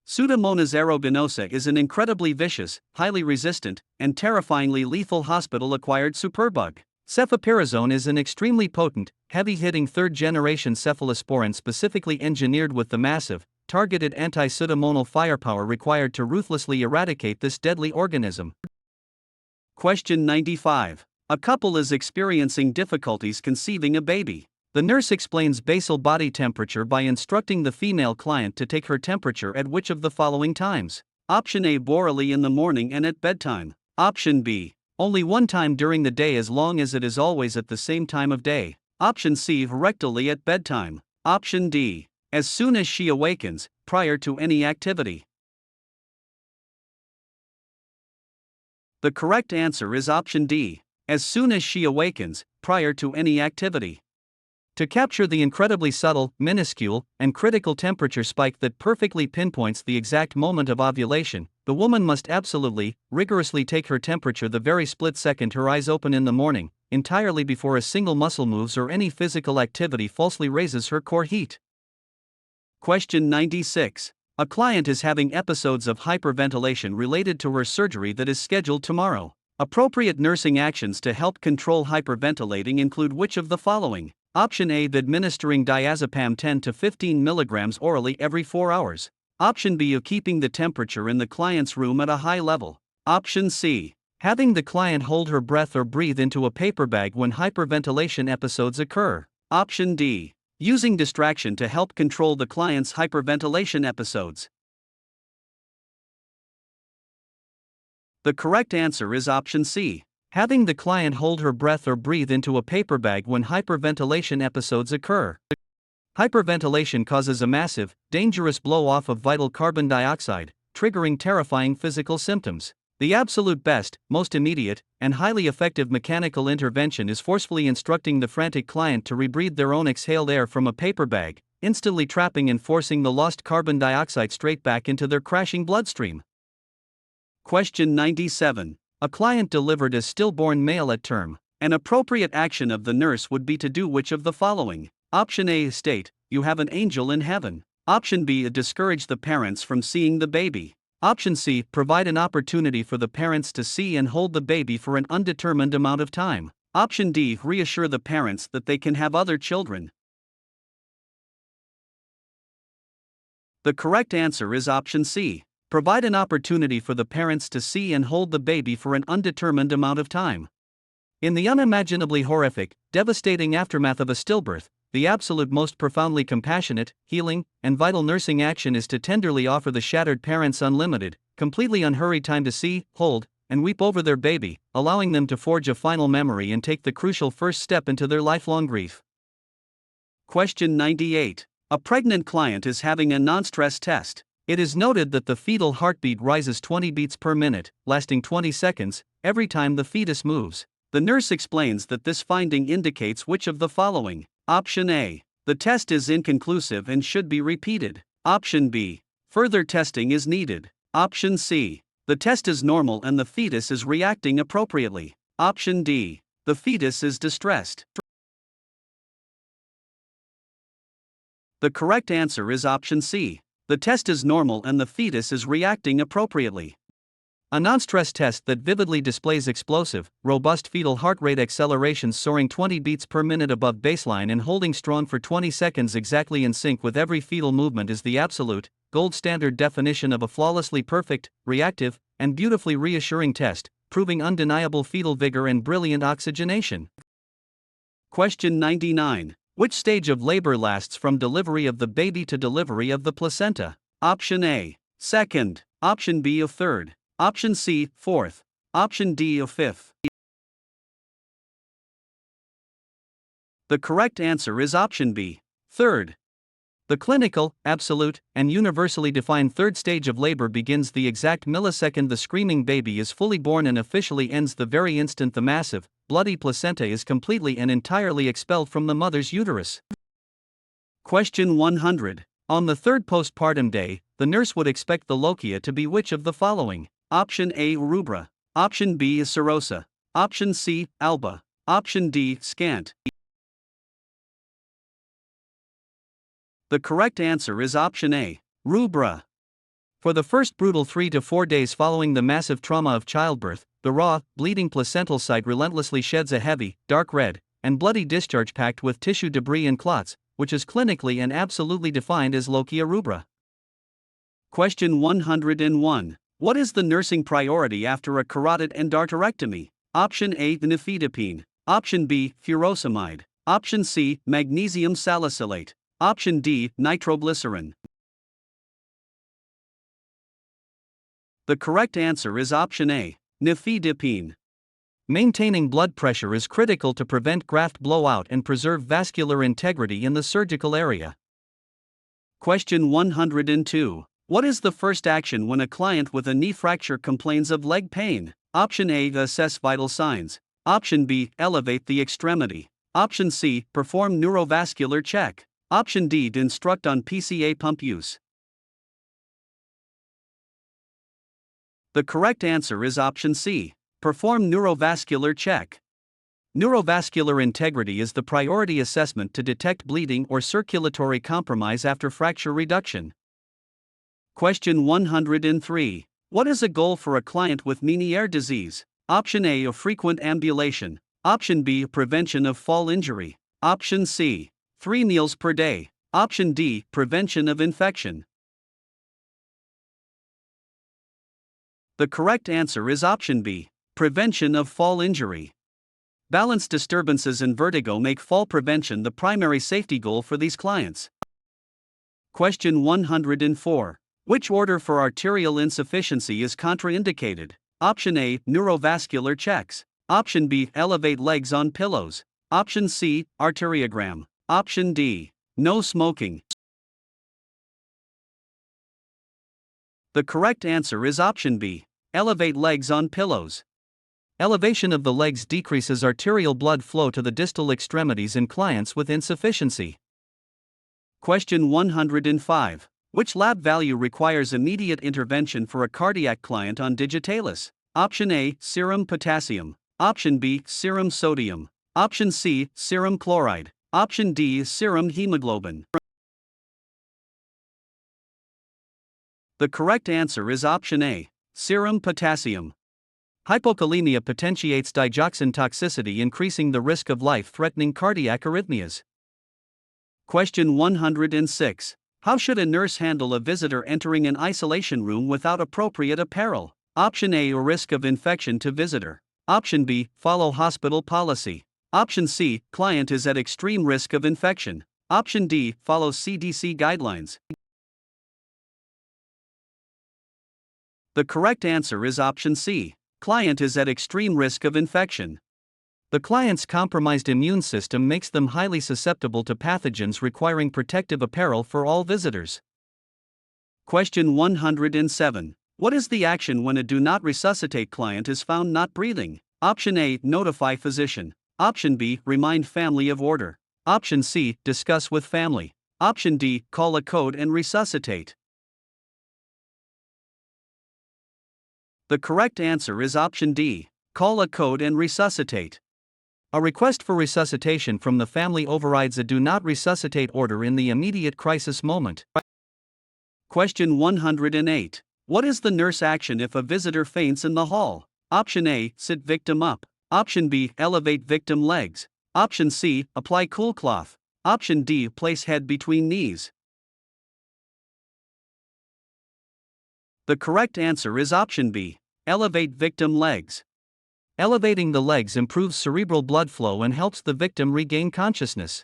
Speaker 1: Pseudomonas aeruginosa is an incredibly vicious, highly resistant, and terrifyingly lethal hospital-acquired superbug. Cefeprizone is an extremely potent, heavy-hitting third-generation cephalosporin specifically engineered with the massive, targeted anti-pseudomonal firepower required to ruthlessly eradicate this deadly organism. Question 95. A couple is experiencing difficulties conceiving a baby. The nurse explains basal body temperature by instructing the female client to take her temperature at which of the following times? Option A. Orally in the morning and at bedtime. Option B. Only one time during the day as long as it is always at the same time of day. Option C. Rectally at bedtime. Option D. As soon as she awakens, prior to any activity. The correct answer is option D. As soon as she awakens, prior to any activity. To capture the incredibly subtle, minuscule, and critical temperature spike that perfectly pinpoints the exact moment of ovulation, the woman must absolutely, rigorously take her temperature the very split second her eyes open in the morning, entirely before a single muscle moves or any physical activity falsely raises her core heat. Question 96. A client is having episodes of hyperventilation related to her surgery that is scheduled tomorrow. Appropriate nursing actions to help control hyperventilating include which of the following? Option A. Administering diazepam 10 to 15 mg orally every 4 hours. Option B. Keeping the temperature in the client's room at a high level. Option C. Having the client hold her breath or breathe into a paper bag when hyperventilation episodes occur. Option D. Using distraction to help control the client's hyperventilation episodes. The correct answer is option C. Having the client hold her breath or breathe into a paper bag when hyperventilation episodes occur. Hyperventilation causes a massive, dangerous blow-off of vital carbon dioxide, triggering terrifying physical symptoms. The absolute best, most immediate, and highly effective mechanical intervention is forcefully instructing the frantic client to rebreathe their own exhaled air from a paper bag, instantly trapping and forcing the lost carbon dioxide straight back into their crashing bloodstream. Question 97. A client delivered a stillborn male at term. An appropriate action of the nurse would be to do which of the following? Option A. State, "You have an angel in heaven." Option B. Discourage the parents from seeing the baby. Option C. Provide an opportunity for the parents to see and hold the baby for an undetermined amount of time. Option D. Reassure the parents that they can have other children. The correct answer is option C. Provide an opportunity for the parents to see and hold the baby for an undetermined amount of time. In the unimaginably horrific, devastating aftermath of a stillbirth, the absolute most profoundly compassionate, healing, and vital nursing action is to tenderly offer the shattered parents unlimited, completely unhurried time to see, hold, and weep over their baby, allowing them to forge a final memory and take the crucial first step into their lifelong grief. Question 98. A pregnant client is having a non-stress test. It is noted that the fetal heartbeat rises 20 beats per minute, lasting 20 seconds, every time the fetus moves. The nurse explains that this finding indicates which of the following. Option A. The test is inconclusive and should be repeated. Option B. Further testing is needed. Option C. The test is normal and the fetus is reacting appropriately. Option D. The fetus is distressed. The correct answer is option C. The test is normal and the fetus is reacting appropriately. A non-stress test that vividly displays explosive, robust fetal heart rate accelerations soaring 20 beats per minute above baseline and holding strong for 20 seconds exactly in sync with every fetal movement is the absolute, gold standard definition of a flawlessly perfect, reactive, and beautifully reassuring test, proving undeniable fetal vigor and brilliant oxygenation. Question 99. Which stage of labor lasts from delivery of the baby to delivery of the placenta? Option A. Second. Option B. Of third. Option C. Fourth. Option D. Of fifth. The correct answer is option B. Third. The clinical, absolute, and universally defined third stage of labor begins the exact millisecond the screaming baby is fully born and officially ends the very instant the massive, bloody placenta is completely and entirely expelled from the mother's uterus. Question 100. On the third postpartum day, the nurse would expect the lochia to be which of the following? Option A. Rubra. Option B. Serosa. Option C. Alba. Option D. Scant. The correct answer is option A. Rubra. For the first brutal 3 to 4 days following the massive trauma of childbirth, the raw, bleeding placental site relentlessly sheds a heavy, dark red, and bloody discharge packed with tissue debris and clots, which is clinically and absolutely defined as lochia rubra. Question 101. What is the nursing priority after a carotid endarterectomy? Option A. Nifedipine. Option B. furosemide. Option C. Magnesium salicylate. Option D. Nitroglycerin. The correct answer is option A. Nifedipine. Maintaining blood pressure is critical to prevent graft blowout and preserve vascular integrity in the surgical area. Question 102. What is the first action when a client with a knee fracture complains of leg pain? Option A. Assess vital signs. Option B. Elevate the extremity. Option C. Perform neurovascular check. Option D. Instruct on PCA pump use. The correct answer is option C. Perform neurovascular check. Neurovascular integrity is the priority assessment to detect bleeding or circulatory compromise after fracture reduction. Question 103. What is a goal for a client with Meniere disease? Option A. A frequent ambulation. Option B. Prevention of fall injury. Option C. 3 meals per day. Option D. Prevention of infection. The correct answer is option B. Prevention of fall injury. Balance disturbances and vertigo make fall prevention the primary safety goal for these clients. Question 104. Which order for arterial insufficiency is contraindicated? Option A. Neurovascular checks. Option B. Elevate legs on pillows. Option C. Arteriogram. Option D. No smoking. The correct answer is option B. Elevate legs on pillows. Elevation of the legs decreases arterial blood flow to the distal extremities in clients with insufficiency. Question 105. Which lab value requires immediate intervention for a cardiac client on digitalis? Option A. Serum potassium. Option B. Serum sodium. Option C. Serum chloride. Option D. Serum hemoglobin. The correct answer is option A. Serum potassium. Hypokalemia potentiates digoxin toxicity, increasing the risk of life-threatening cardiac arrhythmias. Question 106. How should a nurse handle a visitor entering an isolation room without appropriate apparel? Option A. A risk of infection to visitor. Option B. Follow hospital policy. Option C. Client is at extreme risk of infection. Option D. Follow CDC guidelines. The correct answer is option C. Client is at extreme risk of infection. The client's compromised immune system makes them highly susceptible to pathogens, requiring protective apparel for all visitors. Question 107. What is the action when a do not resuscitate client is found not breathing? Option A, notify physician. Option B, remind family of order. Option C, discuss with family. Option D, call a code and resuscitate. The correct answer is option D, call a code and resuscitate. A request for resuscitation from the family overrides a do not resuscitate order in the immediate crisis moment. Question 108. What is the nurse action if a visitor faints in the hall? Option A, sit victim up. Option B, elevate victim legs. Option C, apply cool cloth. Option D, place head between knees. The correct answer is option B, elevate victim legs. Elevating the legs improves cerebral blood flow and helps the victim regain consciousness.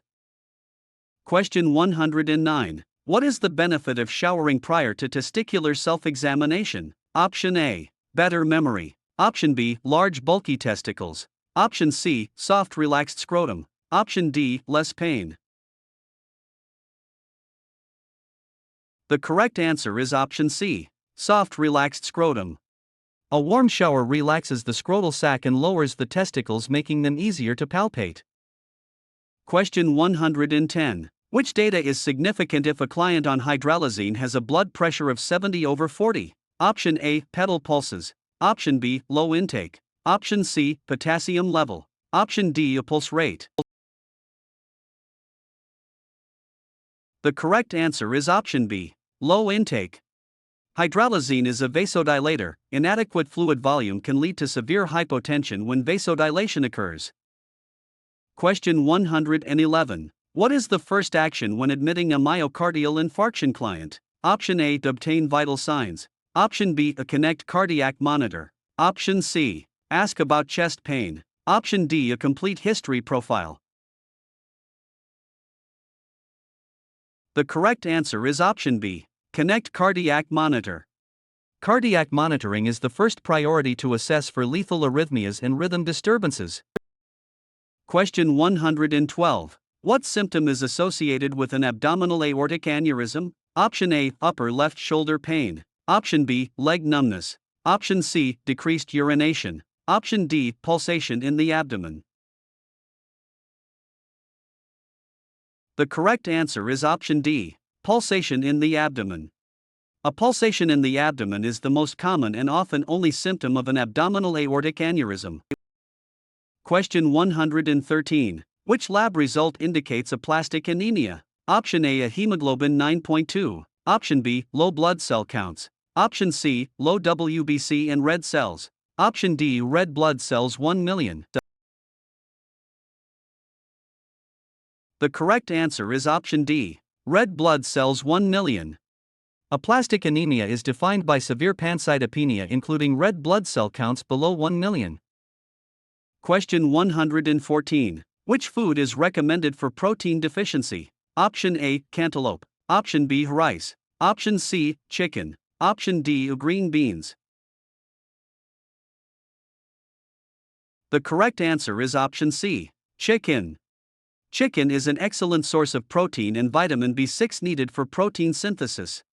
Speaker 1: Question 109. What is the benefit of showering prior to testicular self-examination? Option A, better memory. Option B, large bulky testicles. Option C, soft relaxed scrotum. Option D, less pain. The correct answer is option C, soft relaxed scrotum. A warm shower relaxes the scrotal sac and lowers the testicles, making them easier to palpate. Question 110. Which data is significant if a client on hydralazine has a blood pressure of 70/40? Option A, pedal pulses. Option B, low intake. Option C, potassium level. Option D, a pulse rate. The correct answer is option B, low intake. Hydralazine is a vasodilator. Inadequate fluid volume can lead to severe hypotension when vasodilation occurs. Question 111. What is the first action when admitting a myocardial infarction client? Option A, to obtain vital signs. Option B, a connect cardiac monitor. Option C, ask about chest pain. Option D, a complete history profile. The correct answer is option B, connect cardiac monitor. Cardiac monitoring is the first priority to assess for lethal arrhythmias and rhythm disturbances. Question 112. What symptom is associated with an abdominal aortic aneurysm? Option A, upper left shoulder pain. Option B, leg numbness. Option C, decreased urination. Option D, pulsation in the abdomen. The correct answer is option D, pulsation in the abdomen. A pulsation in the abdomen is the most common and often only symptom of an abdominal aortic aneurysm. Question 113. Which lab result indicates aplastic anemia? Option A, a hemoglobin 9.2. Option B, low blood cell counts. Option C, low WBC and red cells. Option D, red blood cells 1 million. The correct answer is option D, red blood cells 1 million. Aplastic anemia is defined by severe pancytopenia including red blood cell counts below 1 million. Question 114. Which food is recommended for protein deficiency? Option A, cantaloupe. Option B, rice. Option C, chicken. Option D, green beans. The correct answer is option C, chicken. Chicken is an excellent source of protein and vitamin B6 needed for protein synthesis.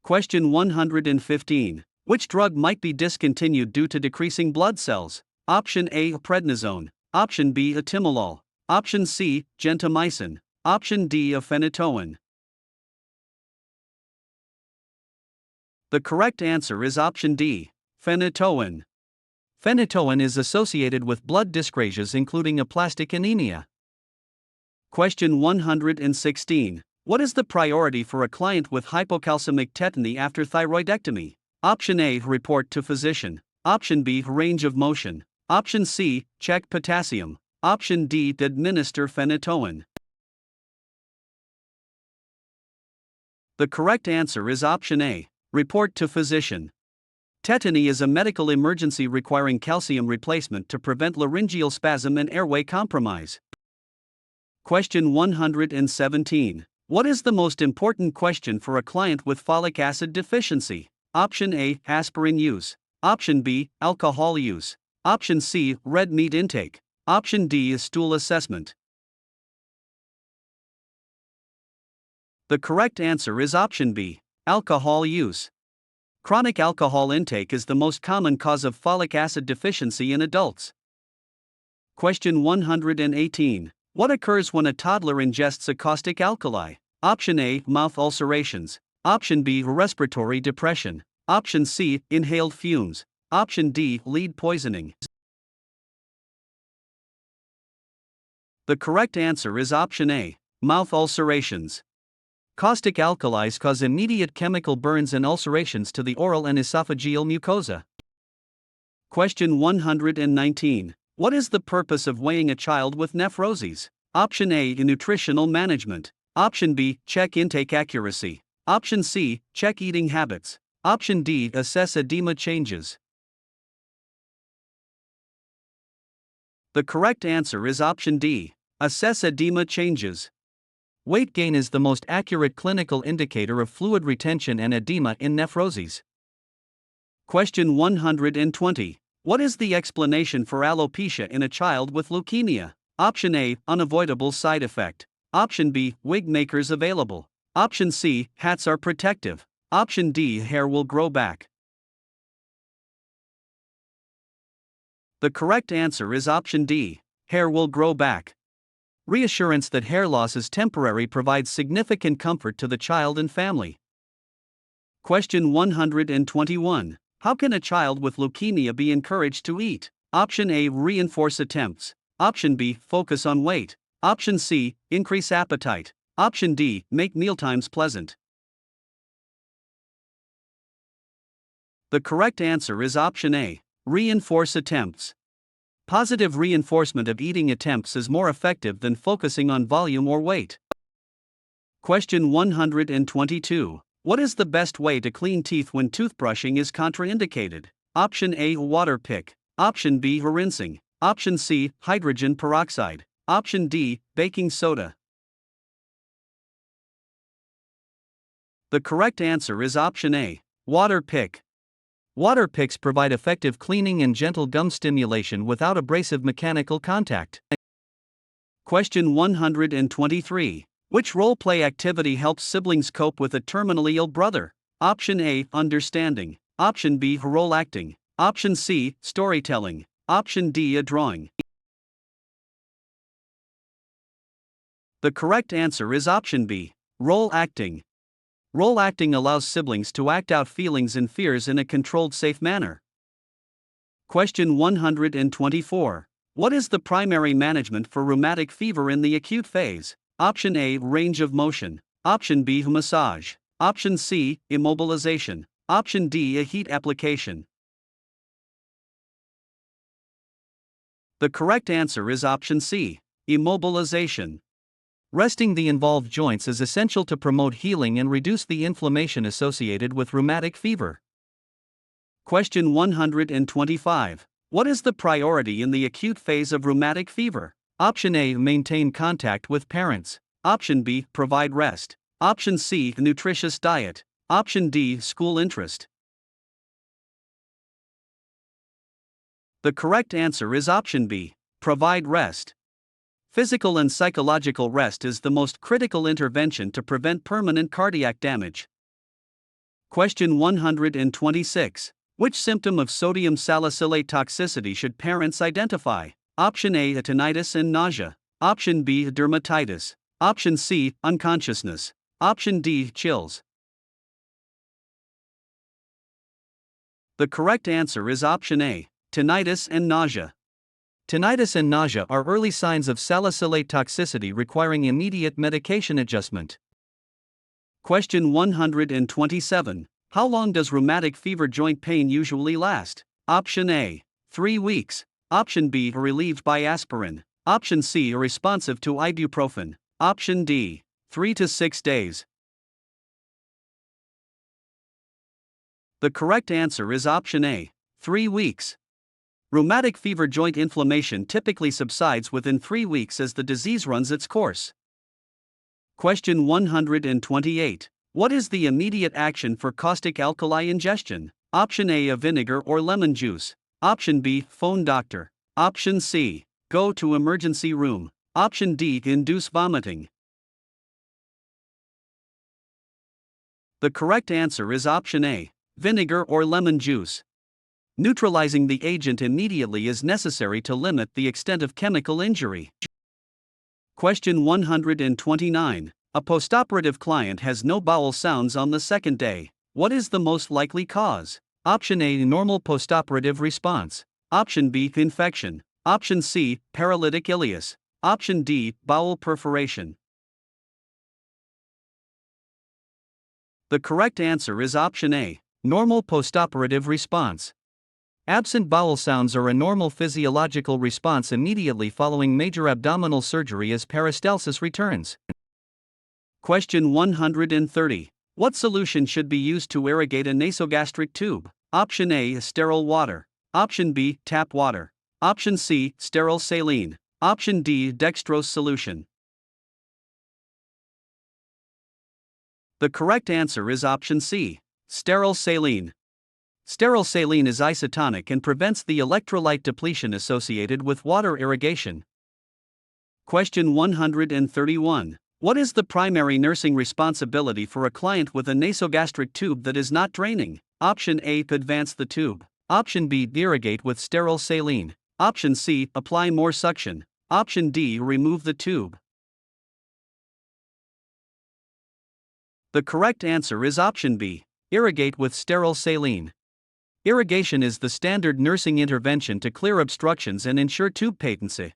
Speaker 1: Question 115. Which drug might be discontinued due to decreasing blood cells? Option A, prednisone. Option B, atenolol. Option C, gentamicin. Option D, phenytoin. The correct answer is option D, phenytoin. Phenytoin is associated with blood dyscrasias including aplastic anemia. Question 116. What is the priority for a client with hypocalcemic tetany after thyroidectomy? Option A, report to physician. Option B, range of motion. Option C, check potassium. Option D, administer phenytoin. The correct answer is option A, report to physician. Tetany is a medical emergency requiring calcium replacement to prevent laryngeal spasm and airway compromise. Question 117. What is the most important question for a client with folic acid deficiency? Option A, aspirin use. Option B, alcohol use. Option C, red meat intake. Option D is stool assessment. The correct answer is option B, alcohol use. Chronic alcohol intake is the most common cause of folic acid deficiency in adults. Question 118. What occurs when a toddler ingests a caustic alkali? Option A, mouth ulcerations. Option B, respiratory depression. Option C, inhaled fumes. Option D, lead poisoning. The correct answer is option A, mouth ulcerations. Caustic alkalis cause immediate chemical burns and ulcerations to the oral and esophageal mucosa. Question 119. What is the purpose of weighing a child with nephroses? Option A, nutritional management. Option B, check intake accuracy. Option C, check eating habits. Option D, assess edema changes. The correct answer is option D, assess edema changes. Weight gain is the most accurate clinical indicator of fluid retention and edema in nephroses. Question 120. What is the explanation for alopecia in a child with leukemia? Option A, unavoidable side effect. Option B, wig makers available. Option C, hats are protective. Option D, hair will grow back. The correct answer is option D, hair will grow back. Reassurance that hair loss is temporary provides significant comfort to the child and family. Question 121. How can a child with leukemia be encouraged to eat? Option A, reinforce attempts. Option B, focus on weight. Option C, increase appetite. Option D, make mealtimes pleasant. The correct answer is option A, reinforce attempts. Positive reinforcement of eating attempts is more effective than focusing on volume or weight. Question 122. What is the best way to clean teeth when toothbrushing is contraindicated? Option A, water pick. Option B, rinsing. Option C, hydrogen peroxide. Option D, baking soda. The correct answer is option A, water pick. Water picks provide effective cleaning and gentle gum stimulation without abrasive mechanical contact. Question 123. Which role-play activity helps siblings cope with a terminally ill brother? Option A, understanding. Option B, role acting. Option C, storytelling. Option D, a drawing. The correct answer is option B, role acting. Role acting allows siblings to act out feelings and fears in a controlled, safe manner. Question 124. What is the primary management for rheumatic fever in the acute phase? Option A, range of motion. Option B, massage. Option C, immobilization. Option D, a heat application. The correct answer is option C, immobilization. Resting the involved joints is essential to promote healing and reduce the inflammation associated with rheumatic fever. Question 125. What is the priority in the acute phase of rheumatic fever? Option A, maintain contact with parents. Option B, provide rest. Option C, nutritious diet. Option D, school interest. The correct answer is option B, provide rest. Physical and psychological rest is the most critical intervention to prevent permanent cardiac damage. Question 126. Which symptom of sodium salicylate toxicity should parents identify? Option A, tinnitus and nausea. Option B, dermatitis. Option C, unconsciousness. Option D, chills. The correct answer is option A, tinnitus and nausea. Tinnitus and nausea are early signs of salicylate toxicity requiring immediate medication adjustment. Question 127. How long does rheumatic fever joint pain usually last? Option A, 3 weeks. Option B, relieved by aspirin. Option C, responsive to ibuprofen. Option D, 3 to 6 days. The correct answer is option A, 3 weeks. Rheumatic fever joint inflammation typically subsides within 3 weeks as the disease runs its course. Question 128. What is the immediate action for caustic alkali ingestion? Option A, a vinegar or lemon juice. Option B, phone doctor. Option C, go to emergency room. Option D, induce vomiting. The correct answer is option A, vinegar, or lemon juice. Neutralizing the agent immediately is necessary to limit the extent of chemical injury. Question 129. A postoperative client has no bowel sounds on the second day. What is the most likely cause? Option A, normal postoperative response. Option B, infection. Option C, paralytic ileus. Option D, bowel perforation. The correct answer is option A, normal postoperative response. Absent bowel sounds are a normal physiological response immediately following major abdominal surgery as peristalsis returns. Question 130. What solution should be used to irrigate a nasogastric tube? Option A, sterile water. Option B, tap water. Option C, sterile saline. Option D, dextrose solution. The correct answer is option C, sterile saline. Sterile saline is isotonic and prevents the electrolyte depletion associated with water irrigation. Question 131. What is the primary nursing responsibility for a client with a nasogastric tube that is not draining? Option A, advance the tube. Option B, irrigate with sterile saline. Option C, apply more suction. Option D, remove the tube. The correct answer is option B, irrigate with sterile saline. Irrigation is the standard nursing intervention to clear obstructions and ensure tube patency.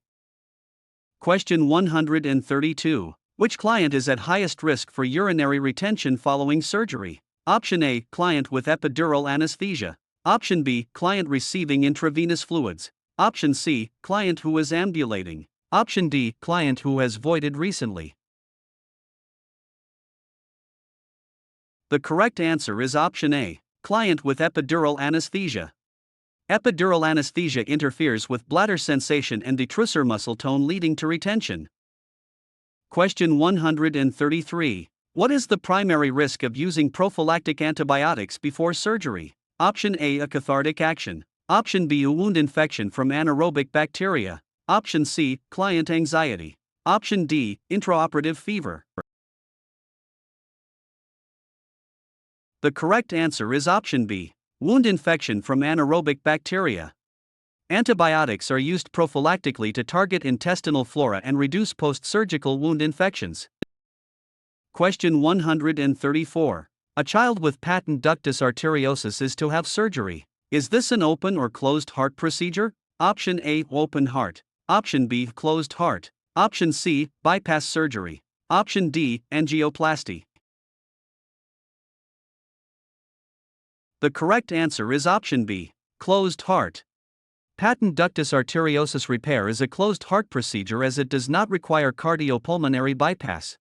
Speaker 1: Question 132. Which client is at highest risk for urinary retention following surgery? Option A, client with epidural anesthesia. Option B, client receiving intravenous fluids. Option C, client who is ambulating. Option D, client who has voided recently. The correct answer is option A, client with epidural anesthesia. Epidural anesthesia interferes with bladder sensation and detrusor muscle tone, leading to retention. Question 133. What is the primary risk of using prophylactic antibiotics before surgery? Option A, a cathartic action. Option B, a wound infection from anaerobic bacteria. Option C, client anxiety. Option D, intraoperative fever. The correct answer is option B, wound infection from anaerobic bacteria. Antibiotics are used prophylactically to target intestinal flora and reduce post-surgical wound infections. Question 134. A child with patent ductus arteriosus is to have surgery. Is this an open or closed heart procedure? Option A, open heart. Option B, closed heart. Option C, bypass surgery. Option D, angioplasty. The correct answer is option B, closed heart. Patent ductus arteriosus repair is a closed heart procedure as it does not require cardiopulmonary bypass.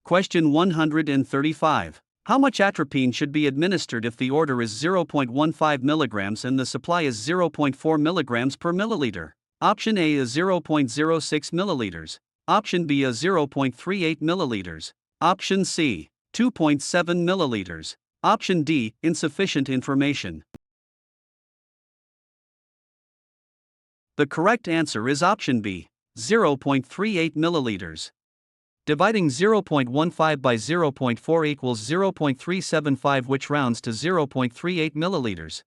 Speaker 1: Question 135. How much atropine should be administered if the order is 0.15 mg and the supply is 0.4 mg per milliliter? Option A is 0.06 milliliters. Option B is 0.38 milliliters. Option C, 2.7 milliliters. Option D, insufficient information. The correct answer is option B, 0.38 milliliters. Dividing 0.15 by 0.4 equals 0.375, which rounds to 0.38 milliliters.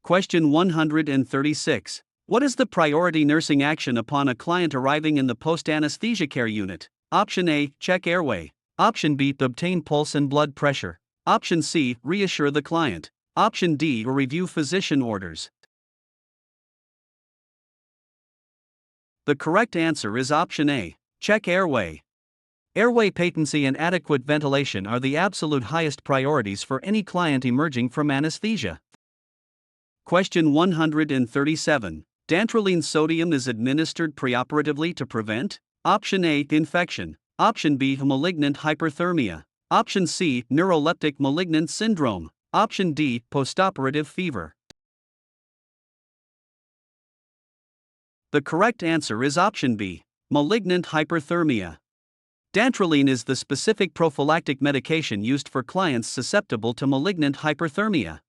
Speaker 1: Question 136. What is the priority nursing action upon a client arriving in the post-anesthesia care unit? Option A, check airway. Option B, obtain pulse and blood pressure. Option C, reassure the client. Option D, review physician orders. The correct answer is option A, check airway. Airway patency and adequate ventilation are the absolute highest priorities for any client emerging from anesthesia. Question 137. Dantrolene sodium is administered preoperatively to prevent? Option A, infection. Option B, malignant hyperthermia. Option C, neuroleptic malignant syndrome. Option D, postoperative fever. The correct answer is option B, malignant hyperthermia. Dantrolene is the specific prophylactic medication used for clients susceptible to malignant hyperthermia.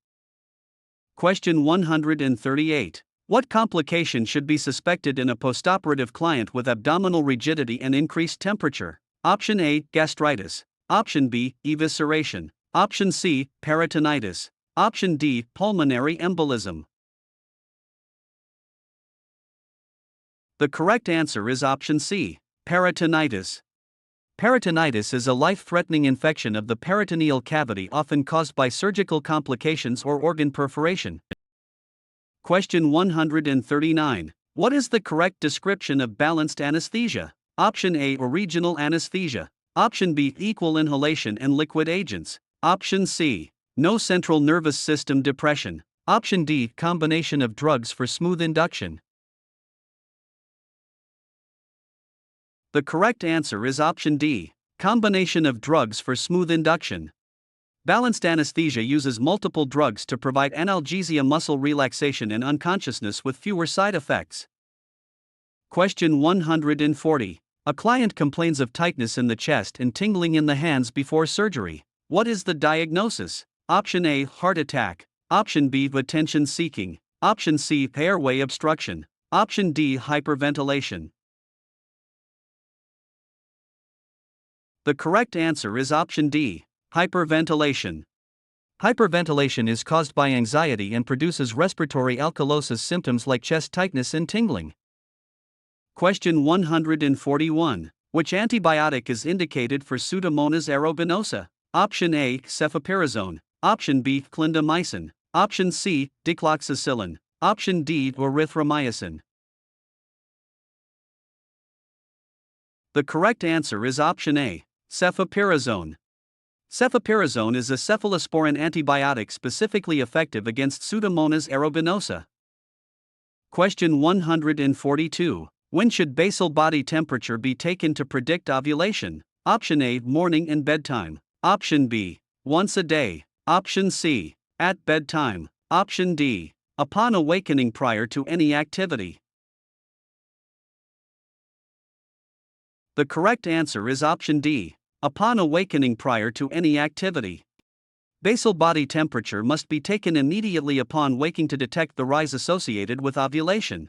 Speaker 1: Question 138. What complication should be suspected in a postoperative client with abdominal rigidity and increased temperature? Option A, gastritis. Option B, evisceration. Option C, peritonitis. Option D, pulmonary embolism. The correct answer is option C, peritonitis. Peritonitis is a life-threatening infection of the peritoneal cavity often caused by surgical complications or organ perforation. Question 139. What is the correct description of balanced anesthesia? Option A, regional anesthesia. Option B, equal inhalation and liquid agents. Option C, no central nervous system depression. Option D, combination of drugs for smooth induction. The correct answer is option D, combination of drugs for smooth induction. Balanced anesthesia uses multiple drugs to provide analgesia, muscle relaxation, and unconsciousness with fewer side effects. Question 140. A client complains of tightness in the chest and tingling in the hands before surgery. What is the diagnosis? Option A, heart attack. Option B, attention seeking. Option C, airway obstruction. Option D, hyperventilation. The correct answer is option D, hyperventilation. Hyperventilation is caused by anxiety and produces respiratory alkalosis symptoms like chest tightness and tingling. Question 141. Which antibiotic is indicated for Pseudomonas aeruginosa? Option A, cefoperazone. Option B, clindamycin. Option C, dicloxacillin. Option D, erythromycin. The correct answer is option A, cefoperazone. Cefoperazone is a cephalosporin antibiotic specifically effective against Pseudomonas aeruginosa. Question 142. When should basal body temperature be taken to predict ovulation? Option A, morning and bedtime. Option B, once a day. Option C, at bedtime. Option D, upon awakening prior to any activity. The correct answer is option D, upon awakening prior to any activity. Basal body temperature must be taken immediately upon waking to detect the rise associated with ovulation.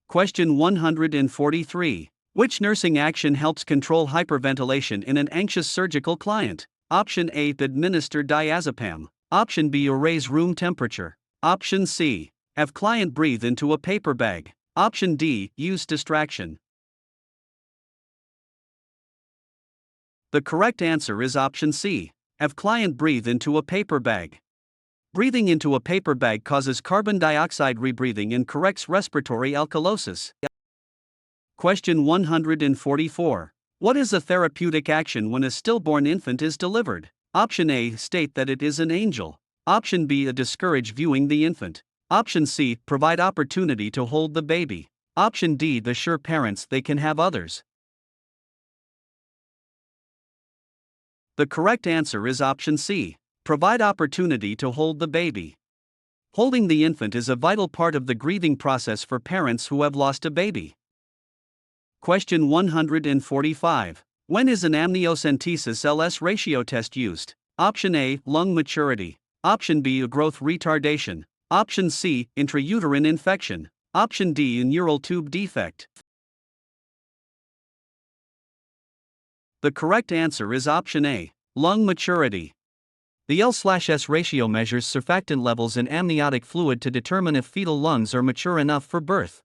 Speaker 1: Question 143. Which nursing action helps control hyperventilation in an anxious surgical client? Option A, administer diazepam. Option B, raise room temperature. Option C, have client breathe into a paper bag. Option D, use distraction. The correct answer is option C, have client breathe into a paper bag. Breathing into a paper bag causes carbon dioxide rebreathing and corrects respiratory alkalosis. Question 144. What is a therapeutic action when a stillborn infant is delivered? Option A, state that it is an angel. Option B, discourage viewing the infant. Option C, provide opportunity to hold the baby. Option D, assure parents they can have others. The correct answer is option C, provide opportunity to hold the baby. Holding the infant is a vital part of the grieving process for parents who have lost a baby. Question 145. When is an amniocentesis LS ratio test used? Option A, lung maturity. Option B, growth retardation. Option C, intrauterine infection. Option D, neural tube defect. The correct answer is option A, lung maturity. The L/S ratio measures surfactant levels in amniotic fluid to determine if fetal lungs are mature enough for birth.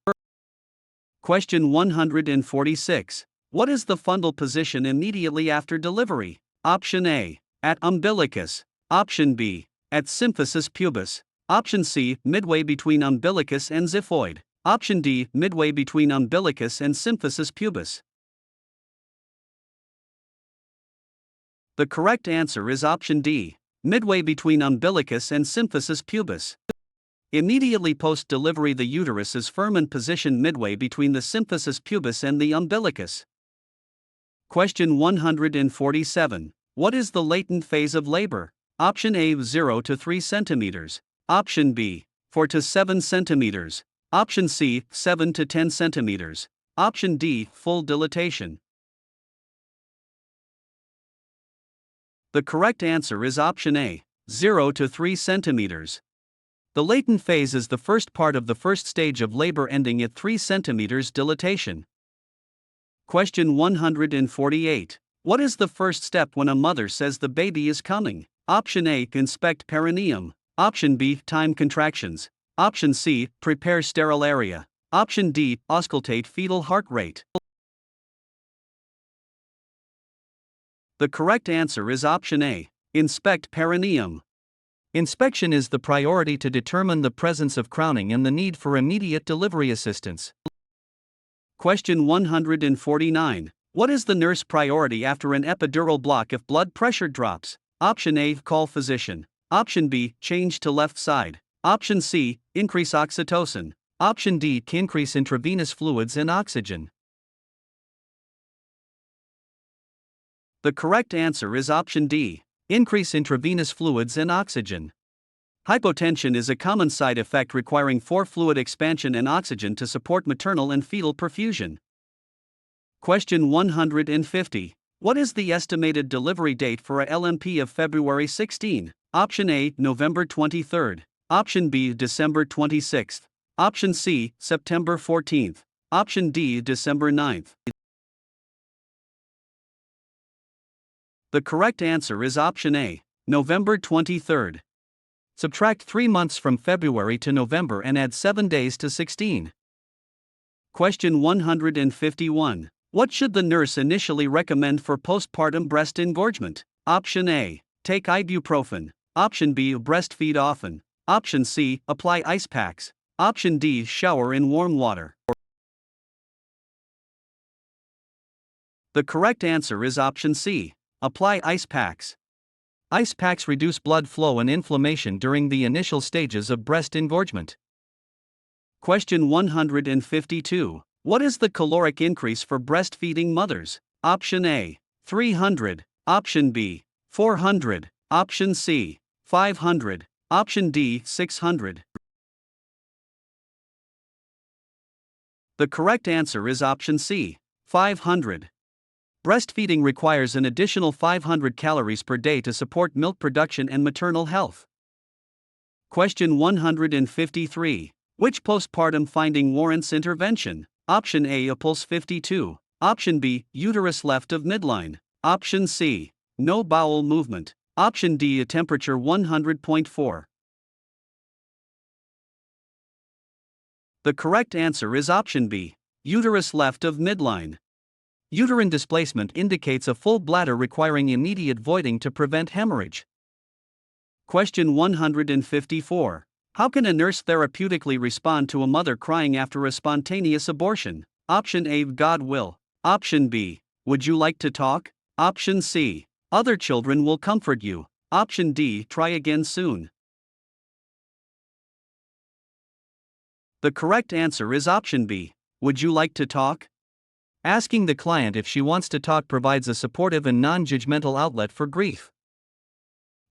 Speaker 1: Question 146. What is the fundal position immediately after delivery? Option A, at umbilicus. Option B, at symphysis pubis. Option C, midway between umbilicus and xiphoid. Option D, midway between umbilicus and symphysis pubis. The correct answer is option D, midway between umbilicus and symphysis pubis. Immediately post-delivery, the uterus is firm and positioned midway between the symphysis pubis and the umbilicus. Question 147. What is the latent phase of labor? Option A, 0 to 3 centimeters. Option B, 4 to 7 centimeters. Option C, 7 to 10 centimeters. Option D, full dilatation. The correct answer is option A, 0 to 3 centimeters. The latent phase is the first part of the first stage of labor ending at 3 centimeters dilatation. Question 148. What is the first step when a mother says the baby is coming? Option A, inspect perineum. Option B, time contractions. Option C, prepare sterile area. Option D, auscultate fetal heart rate. The correct answer is option A, inspect perineum. Inspection is the priority to determine the presence of crowning and the need for immediate delivery assistance. Question 149. What is the nurse priority after an epidural block if blood pressure drops? Option A, call physician. Option B, change to left side. Option C, increase oxytocin. Option D, increase intravenous fluids and oxygen. The correct answer is option D, increase intravenous fluids and oxygen. Hypotension is a common side effect requiring fluid expansion and oxygen to support maternal and fetal perfusion. Question 150. What is the estimated delivery date for a LMP of February 16? Option A, November 23rd. Option B, December 26th. Option C, September 14th. Option D, December 9th. The correct answer is option A, November 23rd. Subtract 3 months from February to November and add 7 days to 16. Question 151. What should the nurse initially recommend for postpartum breast engorgement? Option A, take ibuprofen. Option B, breastfeed often. Option C, apply ice packs. Option D, shower in warm water. The correct answer is option C, apply ice packs. Ice packs reduce blood flow and inflammation during the initial stages of breast engorgement. Question 152. What is the caloric increase for breastfeeding mothers? Option A, 300. Option B, 400. Option C, 500. Option D, 600. The correct answer is option C, 500. Breastfeeding requires an additional 500 calories per day to support milk production and maternal health. Question 153. Which postpartum finding warrants intervention? Option A, a pulse 52. Option B, uterus left of midline. Option C, no bowel movement. Option D, a temperature 100.4. The correct answer is option B, uterus left of midline. Uterine displacement indicates a full bladder requiring immediate voiding to prevent hemorrhage. Question 154. How can a nurse therapeutically respond to a mother crying after a spontaneous abortion? Option A, God will. Option B, would you like to talk? Option C, other children will comfort you. Option D, try again soon. The correct answer is option B, would you like to talk? Asking the client if she wants to talk provides a supportive and non-judgmental outlet for grief.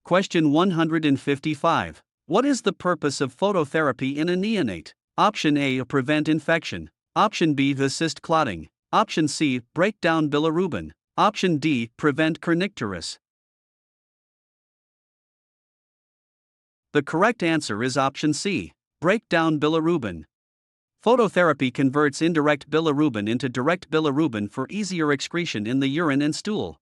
Speaker 1: Question 155. What is the purpose of phototherapy in a neonate? Option A, prevent infection. Option B, assist clotting. Option C, break down bilirubin. Option D, prevent kernicterus. The correct answer is option C, break down bilirubin. Phototherapy converts indirect bilirubin into direct bilirubin for easier excretion in the urine and stool.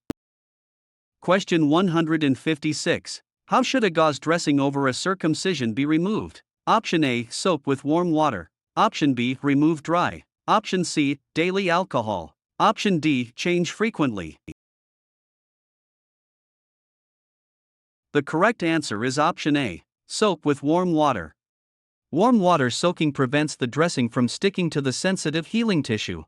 Speaker 1: Question 156. How should a gauze dressing over a circumcision be removed? Option A, soak with warm water. Option B, remove dry. Option C, daily alcohol. Option D, change frequently. The correct answer is option A, soak with warm water. Warm water soaking prevents the dressing from sticking to the sensitive healing tissue.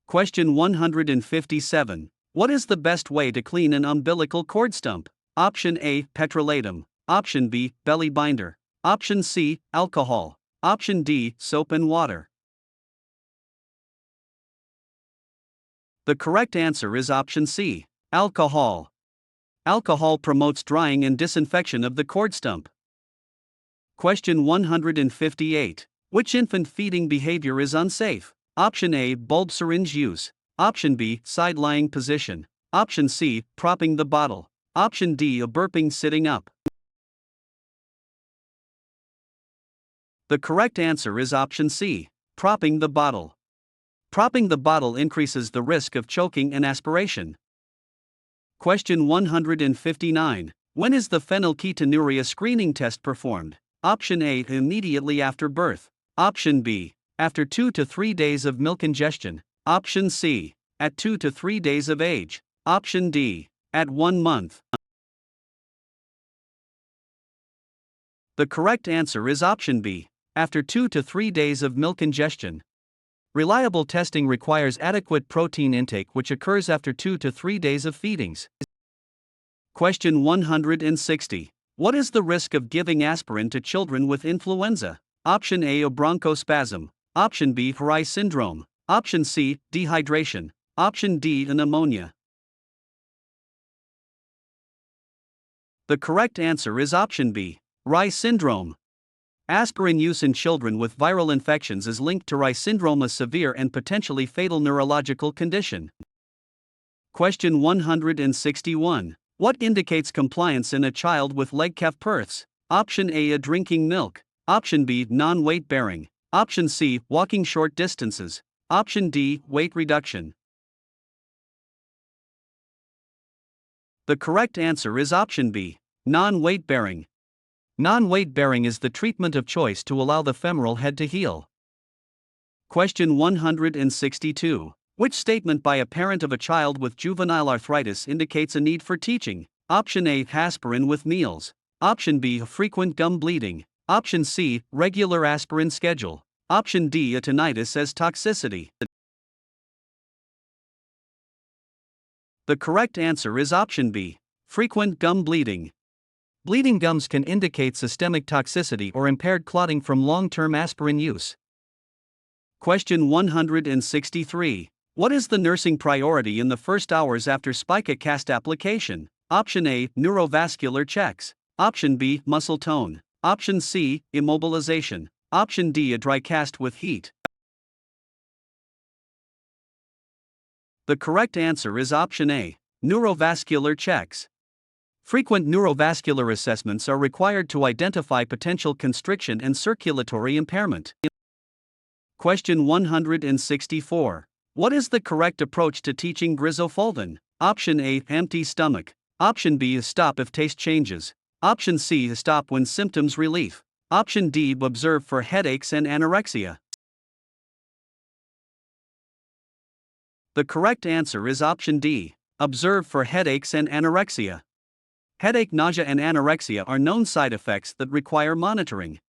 Speaker 1: Question 157. What is the best way to clean an umbilical cord stump? Option A, petrolatum. Option B, belly binder. Option C, alcohol. Option D, soap and water. The correct answer is option C, alcohol. Alcohol promotes drying and disinfection of the cord stump. Question 158. Which infant feeding behavior is unsafe? Option A, bulb syringe use. Option B, side-lying position. Option C, propping the bottle. Option D, a burping sitting up. The correct answer is option C, propping the bottle. Propping the bottle increases the risk of choking and aspiration. Question 159. When is the phenylketonuria screening test performed? Option A, immediately after birth. Option B, after 2 to 3 days of milk ingestion. Option C, at 2 to 3 days of age. Option D, at 1 month. The correct answer is option B, after 2 to 3 days of milk ingestion. Reliable testing requires adequate protein intake, which occurs after 2 to 3 days of feedings. Question 160. What is the risk of giving aspirin to children with influenza? Option A, a bronchospasm. Option B, Reye syndrome. Option C, dehydration. Option D, pneumonia. The correct answer is option B, Reye syndrome. Aspirin use in children with viral infections is linked to Reye syndrome, a severe and potentially fatal neurological condition. Question 161. What indicates compliance in a child with leg calf births? Option A, a drinking milk. Option B, non-weight bearing. Option C, walking short distances. Option D, weight reduction. The correct answer is option B, non-weight bearing. Non-weight bearing is the treatment of choice to allow the femoral head to heal. Question 162. Which statement by a parent of a child with juvenile arthritis indicates a need for teaching? Option A, aspirin with meals. Option B, frequent gum bleeding. Option C, regular aspirin schedule. Option D, a tinnitus as toxicity. The correct answer is option B, frequent gum bleeding. Bleeding gums can indicate systemic toxicity or impaired clotting from long-term aspirin use. Question 163. What is the nursing priority in the first hours after spica cast application? Option A, neurovascular checks. Option B, muscle tone. Option C, immobilization. Option D, a dry cast with heat. The correct answer is option A, neurovascular checks. Frequent neurovascular assessments are required to identify potential constriction and circulatory impairment. Question 164. What is the correct approach to teaching griselfulvin? Option A, empty stomach. Option B, stop if taste changes. Option C, stop when symptoms relief. Option D, observe for headaches and anorexia. The correct answer is option D, observe for headaches and anorexia. Headache, nausea, and anorexia are known side effects that require monitoring.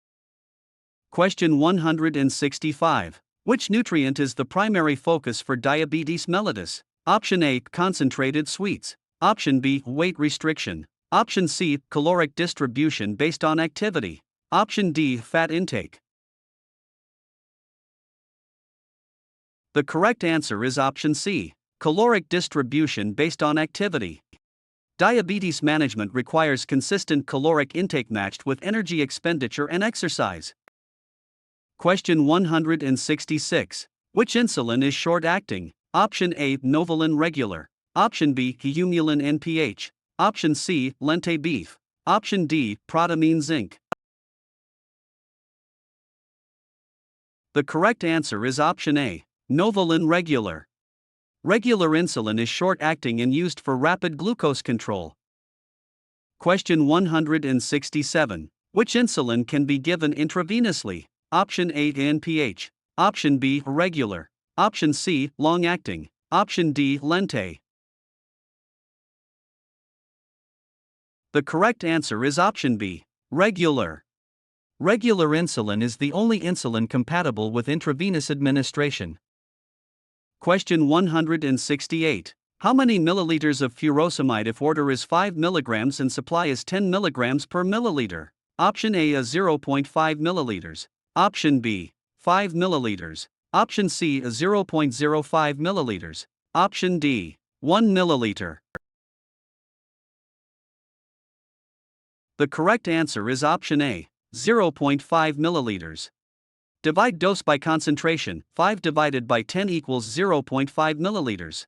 Speaker 1: Question 165. Which nutrient is the primary focus for diabetes mellitus? Option A, concentrated sweets. Option B, weight restriction. Option C, caloric distribution based on activity. Option D, fat intake. The correct answer is option C, caloric distribution based on activity. Diabetes management requires consistent caloric intake matched with energy expenditure and exercise. Question 166. Which insulin is short-acting? Option A, Novolin regular. Option B, Humulin NPH. Option C, Lente beef. Option D, Protamine zinc. The correct answer is option A, Novolin regular. Regular insulin is short-acting and used for rapid glucose control. Question 167. Which insulin can be given intravenously? Option A, NPH. Option B, regular. Option C, long-acting. Option D, Lente. The correct answer is option B, regular. Regular insulin is the only insulin compatible with intravenous administration. Question 168. How many milliliters of furosemide if order is 5 mg and supply is 10 mg per milliliter? Option A, 0.5 milliliters. Option B, 5 milliliters. Option C, 0.05 milliliters. Option D, 1 milliliter. The correct answer is option A, 0.5 milliliters. Divide dose by concentration, 5 divided by 10 equals 0.5 milliliters.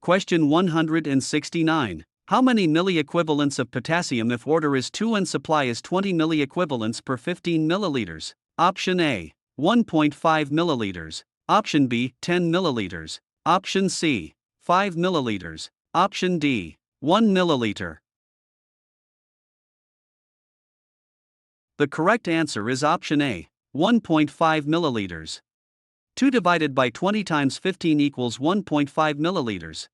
Speaker 1: Question 169. How many milliequivalents of potassium if order is 2 and supply is 20 milliequivalents per 15 milliliters? Option A, 1.5 milliliters. Option B, 10 milliliters. Option C, 5 milliliters. Option D. 1 milliliter. The correct answer is option A. 1.5 milliliters. 2 divided by 20 times 15 equals 1.5 milliliters.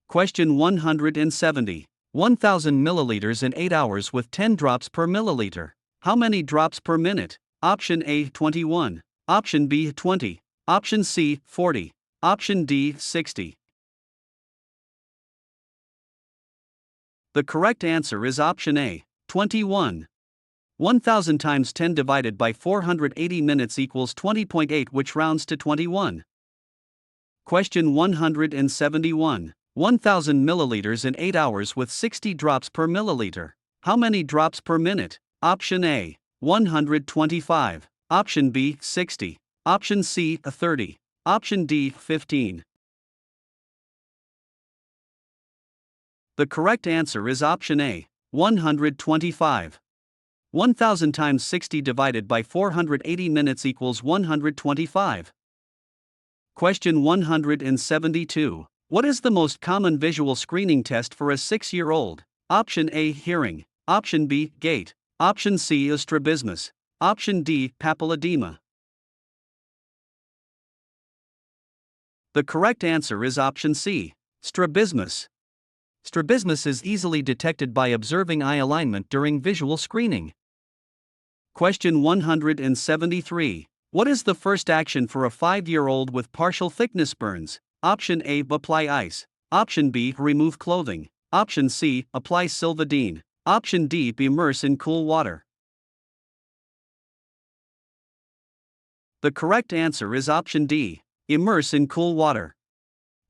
Speaker 1: Question 170. 1000 milliliters in 8 hours with 10 drops per milliliter. How many drops per minute? Option A 21. Option B 20. Option C 40. Option D 60. The correct answer is option A 21. 1000 times 10 divided by 480 minutes equals 20.8, which rounds to 21. Question 171. 1000 milliliters in 8 hours with 60 drops per milliliter. How many drops per minute? Option A 125. Option B 60. Option C 30. Option D 15. The correct answer is option A 125. 1000 times 60 divided by 480 minutes equals 125. Question 172. What is the most common visual screening test for a 6-year-old? Option A hearing. Option B gait. Option C strabismus. Option D papilledema. The correct answer is option C, strabismus. Strabismus is easily detected by observing eye alignment during visual screening. Question 173. What is the first action for a 5-year-old with partial thickness burns? Option A apply ice. Option B remove clothing. Option C apply Silvadene. Option D immerse in cool water. The correct answer is option D, immerse in cool water.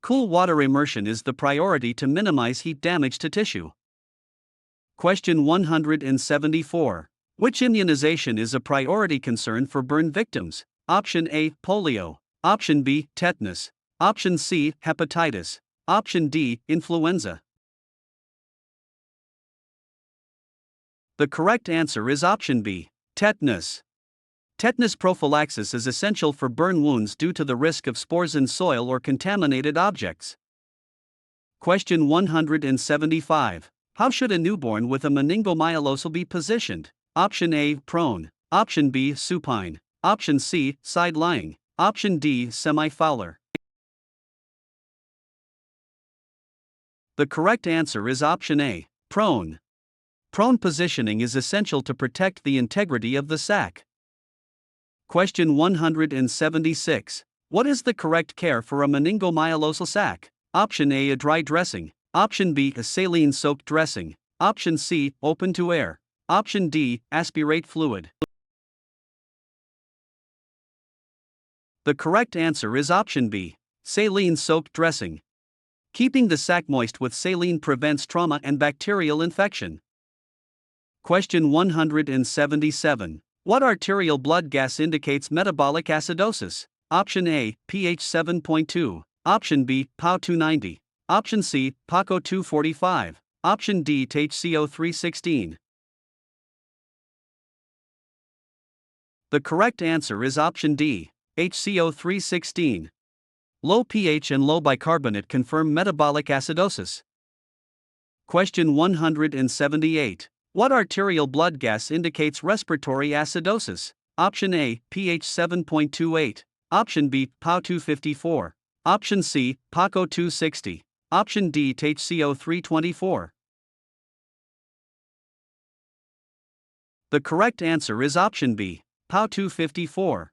Speaker 1: Cool water immersion is the priority to minimize heat damage to tissue. Question 174. Which immunization is a priority concern for burn victims? Option A polio. Option B tetanus. Option C hepatitis. Option D influenza. The correct answer is option B, tetanus. Tetanus prophylaxis is essential for burn wounds due to the risk of spores in soil or contaminated objects. Question 175. How should a newborn with a meningomyelocele be positioned? Option A prone. Option B supine. Option C side lying. Option D semi-fowler. The correct answer is option A, prone. Prone positioning is essential to protect the integrity of the sac. Question 176. What is the correct care for a meningomyelocele sac? Option A dry dressing. Option B saline-soaked dressing. Option C open to air. Option D aspirate fluid. The correct answer is option B, saline-soaked dressing. Keeping the sac moist with saline prevents trauma and bacterial infection. Question 177. What arterial blood gas indicates metabolic acidosis? Option A, pH 7.2. Option B, PaO 290. Option C, PaCO 245. Option D, HCO 316. The correct answer is option D, HCO 316. Low pH and low bicarbonate confirm metabolic acidosis. Question 178. What arterial blood gas indicates respiratory acidosis? Option A, pH 7.28. Option B, PaO 254. Option C, PaCO 260. Option D, HCO 324. The correct answer is option B, PaO 254.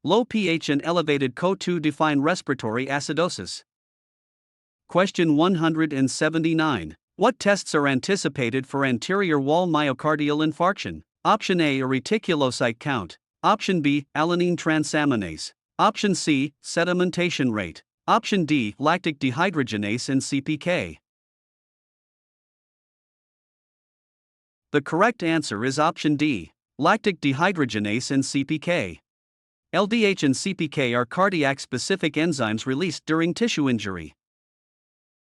Speaker 1: Low pH and elevated CO2 define respiratory acidosis. Question 179. What tests are anticipated for anterior wall myocardial infarction? Option A, a reticulocyte count. Option B, alanine transaminase. Option C, sedimentation rate. Option D, lactic dehydrogenase and CPK. The correct answer is option D, lactic dehydrogenase and CPK. LDH and CPK are cardiac-specific enzymes released during tissue injury.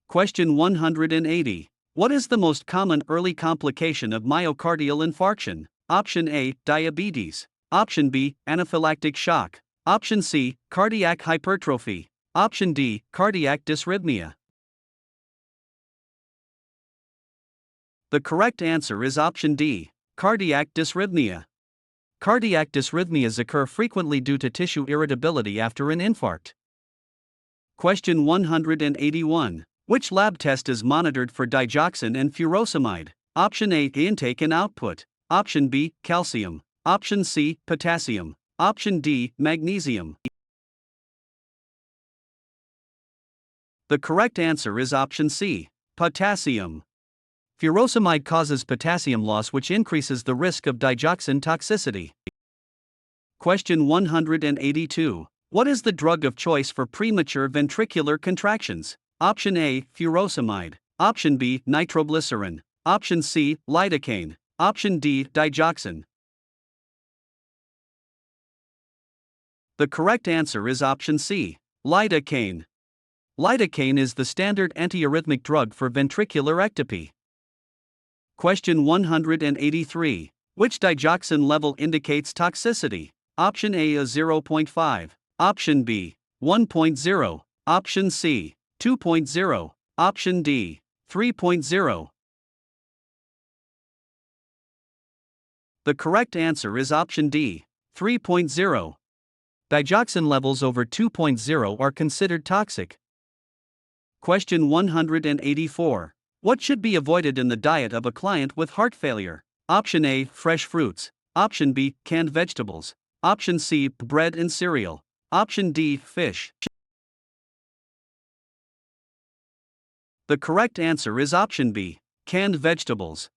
Speaker 1: Question 180. What is the most common early complication of myocardial infarction? Option A, diabetes. Option B, anaphylactic shock. Option C, cardiac hypertrophy. Option D, cardiac dysrhythmia. The correct answer is option D, cardiac dysrhythmia. Cardiac dysrhythmias occur frequently due to tissue irritability after an infarct. Question 181. Which lab test is monitored for digoxin and furosemide? Option A, intake and output. Option B, calcium. Option C, potassium. Option D, magnesium. The correct answer is option C, potassium. Furosemide causes potassium loss, which increases the risk of digoxin toxicity. Question 182. What is the drug of choice for premature ventricular contractions? Option A, furosemide. Option B, nitroglycerin. Option C, lidocaine. Option D, digoxin. The correct answer is option C, lidocaine. Lidocaine is the standard antiarrhythmic drug for ventricular ectopy. Question 183. Which digoxin level indicates toxicity? Option A is 0.5. Option B, 1.0. Option C, 2.0. Option D, 3.0. The correct answer is option D, 3.0. Digoxin levels over 2.0 are considered toxic. Question 184. What should be avoided in the diet of a client with heart failure? Option A, fresh fruits. Option B, canned vegetables. Option C, bread and cereal. Option D, fish. The correct answer is option B, canned vegetables.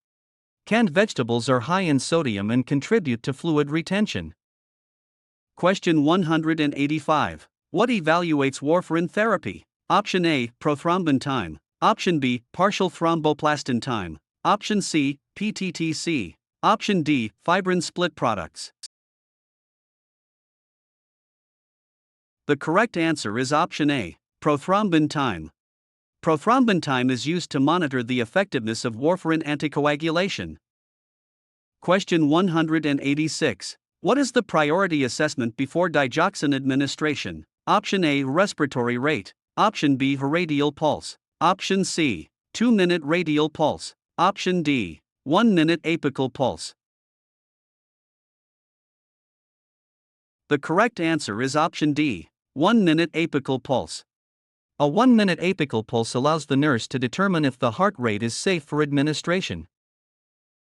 Speaker 1: Canned vegetables are high in sodium and contribute to fluid retention. Question 185. What evaluates warfarin therapy? Option A, prothrombin time. Option B, partial thromboplastin time. Option C, PTTC. Option D, fibrin split products. The correct answer is option A, prothrombin time. Prothrombin time is used to monitor the effectiveness of warfarin anticoagulation. Question 186. What is the priority assessment before digoxin administration? Option A, respiratory rate. Option B, radial pulse. Option C, 2-minute radial pulse. Option D, 1-minute apical pulse. The correct answer is option D, 1-minute apical pulse. A 1-minute apical pulse allows the nurse to determine if the heart rate is safe for administration.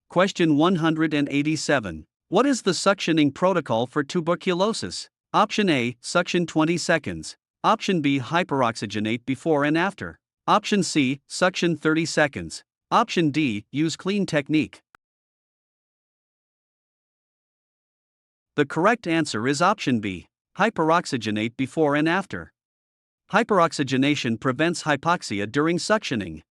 Speaker 1: Question 187. What is the suctioning protocol for tuberculosis? Option A, suction 20 seconds. Option B, hyperoxygenate before and after. Option C, suction 30 seconds. Option D, use clean technique. The correct answer is option B, hyperoxygenate before and after. Hyperoxygenation prevents hypoxia during suctioning.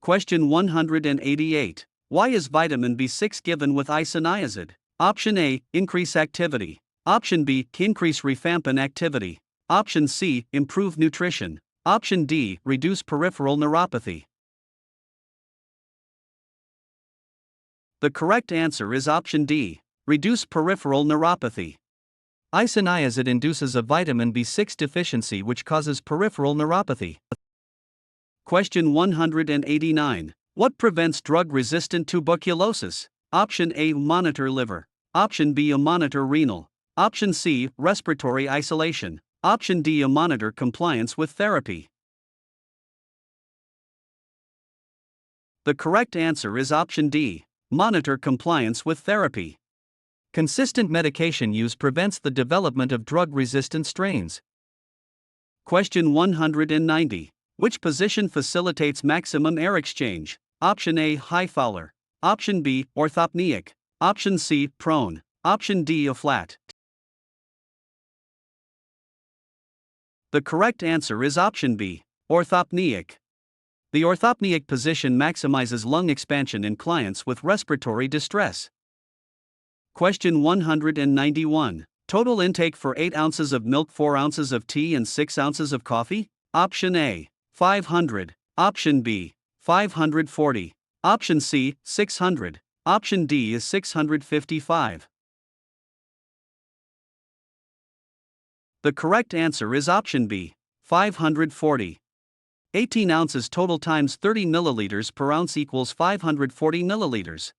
Speaker 1: Question 188. Why is vitamin B6 given with isoniazid? Option A, increase activity. Option B, increase rifampin activity. Option C, improve nutrition. Option D, reduce peripheral neuropathy. The correct answer is option D, reduce peripheral neuropathy. Isoniazid induces a vitamin B6 deficiency which causes peripheral neuropathy. Question 189. What prevents drug-resistant tuberculosis? Option A, monitor liver. Option B, monitor renal. Option C, respiratory isolation. Option D, monitor compliance with therapy. The correct answer is option D, monitor compliance with therapy. Consistent medication use prevents the development of drug-resistant strains. Question 190. Which position facilitates maximum air exchange? Option A, high Fowler. Option B, orthopneic. Option C, prone. Option D, a flat. The correct answer is option B, orthopneic. The orthopneic position maximizes lung expansion in clients with respiratory distress. Question 191. Total intake for 8 ounces of milk, 4 ounces of tea, and 6 ounces of coffee? Option A, 500. Option B, 540. Option C, 600. Option D is 655. The correct answer is option B, 540. 18 ounces total times 30 milliliters per ounce equals 540 milliliters.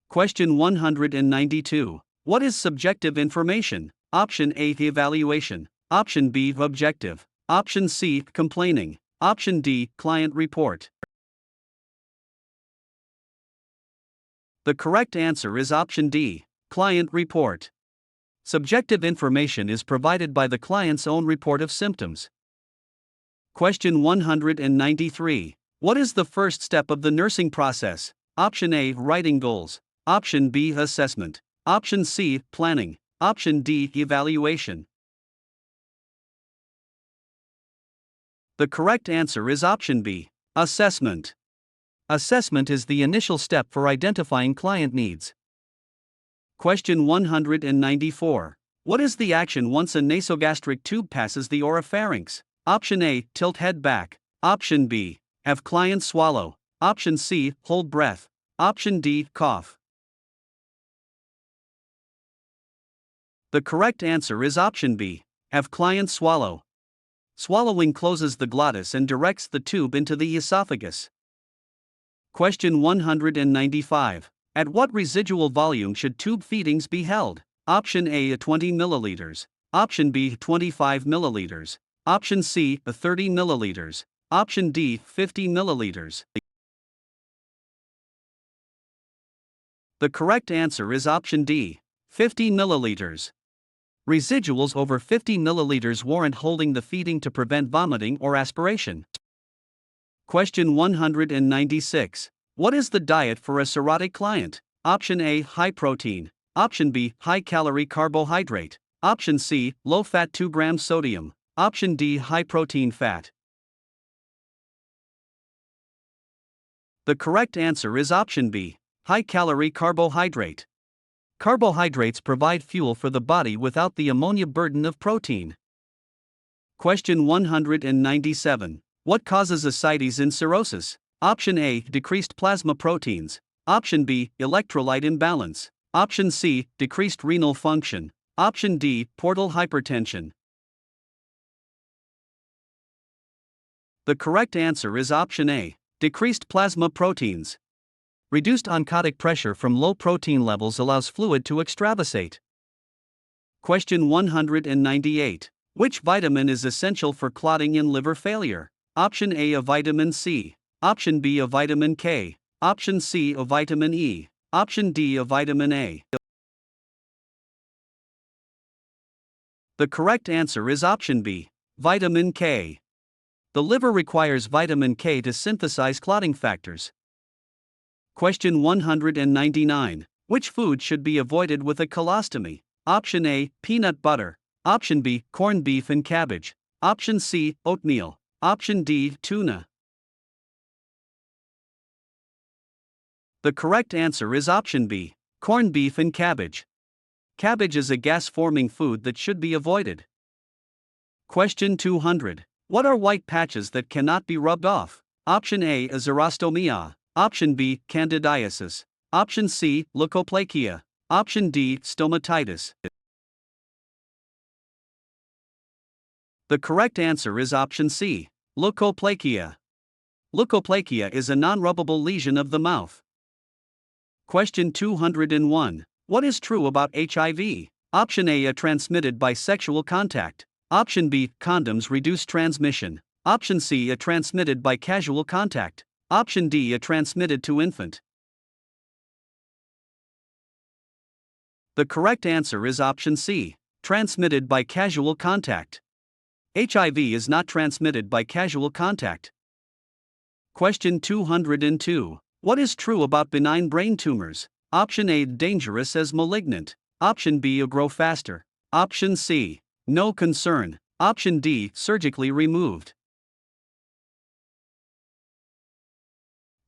Speaker 1: Question 192. What is subjective information? Option A, evaluation. Option B, objective. Option C, complaining. Option D, client report. The correct answer is option D, client report. Subjective information is provided by the client's own report of symptoms. Question 193. What is the first step of the nursing process? Option A, writing goals. Option B, assessment. Option C, planning. Option D, evaluation. The correct answer is option B, assessment. Assessment is the initial step for identifying client needs. Question 194. What is the action once a nasogastric tube passes the oropharynx? Option A, tilt head back. Option B, have client swallow. Option C, hold breath. Option D, cough. The correct answer is option B, have client swallow. Swallowing closes the glottis and directs the tube into the esophagus. Question 195. At what residual volume should tube feedings be held? Option A, 20 milliliters. Option B, 25 milliliters. Option C, 30 milliliters. Option D, 50 milliliters. The correct answer is option D, 50 milliliters. Residuals over 50 milliliters warrant holding the feeding to prevent vomiting or aspiration. Question 196. What is the diet for a cirrhotic client? Option A, high protein. Option B, high calorie carbohydrate. Option C, low fat 2 grams sodium. Option D, high protein fat. The correct answer is option B, high calorie carbohydrate. Carbohydrates provide fuel for the body without the ammonia burden of protein. Question 197. What causes ascites in cirrhosis? Option A, decreased plasma proteins. Option B, electrolyte imbalance. Option C, decreased renal function. Option D, portal hypertension. The correct answer is option A, decreased plasma proteins. Reduced oncotic pressure from low protein levels allows fluid to extravasate. Question 198. Which vitamin is essential for clotting in liver failure? Option A, a vitamin C. Option B, a vitamin K. Option C, a vitamin E. Option D, a vitamin A. The correct answer is option B, vitamin K. The liver requires vitamin K to synthesize clotting factors. Question 199. Which food should be avoided with a colostomy? Option A, peanut butter. Option B, corned beef and cabbage. Option C, oatmeal. Option D, tuna. The correct answer is option B, corned beef and cabbage. Cabbage is a gas-forming food that should be avoided. Question 200. What are white patches that cannot be rubbed off? Option A, xerostomia. Option B, candidiasis. Option C, leukoplakia. Option D, stomatitis. The correct answer is option C, leukoplakia. Leukoplakia is a non-rubbable lesion of the mouth. Question 201. What is true about HIV? Option A, transmitted by sexual contact. Option B, condoms reduce transmission. Option C, transmitted by casual contact. Option D, transmitted to infant. The correct answer is option C, transmitted by casual contact. HIV is not transmitted by casual contact. Question 202. What is true about benign brain tumors? Option A, dangerous as malignant. Option B, grow faster. Option C, no concern. Option D, surgically removed.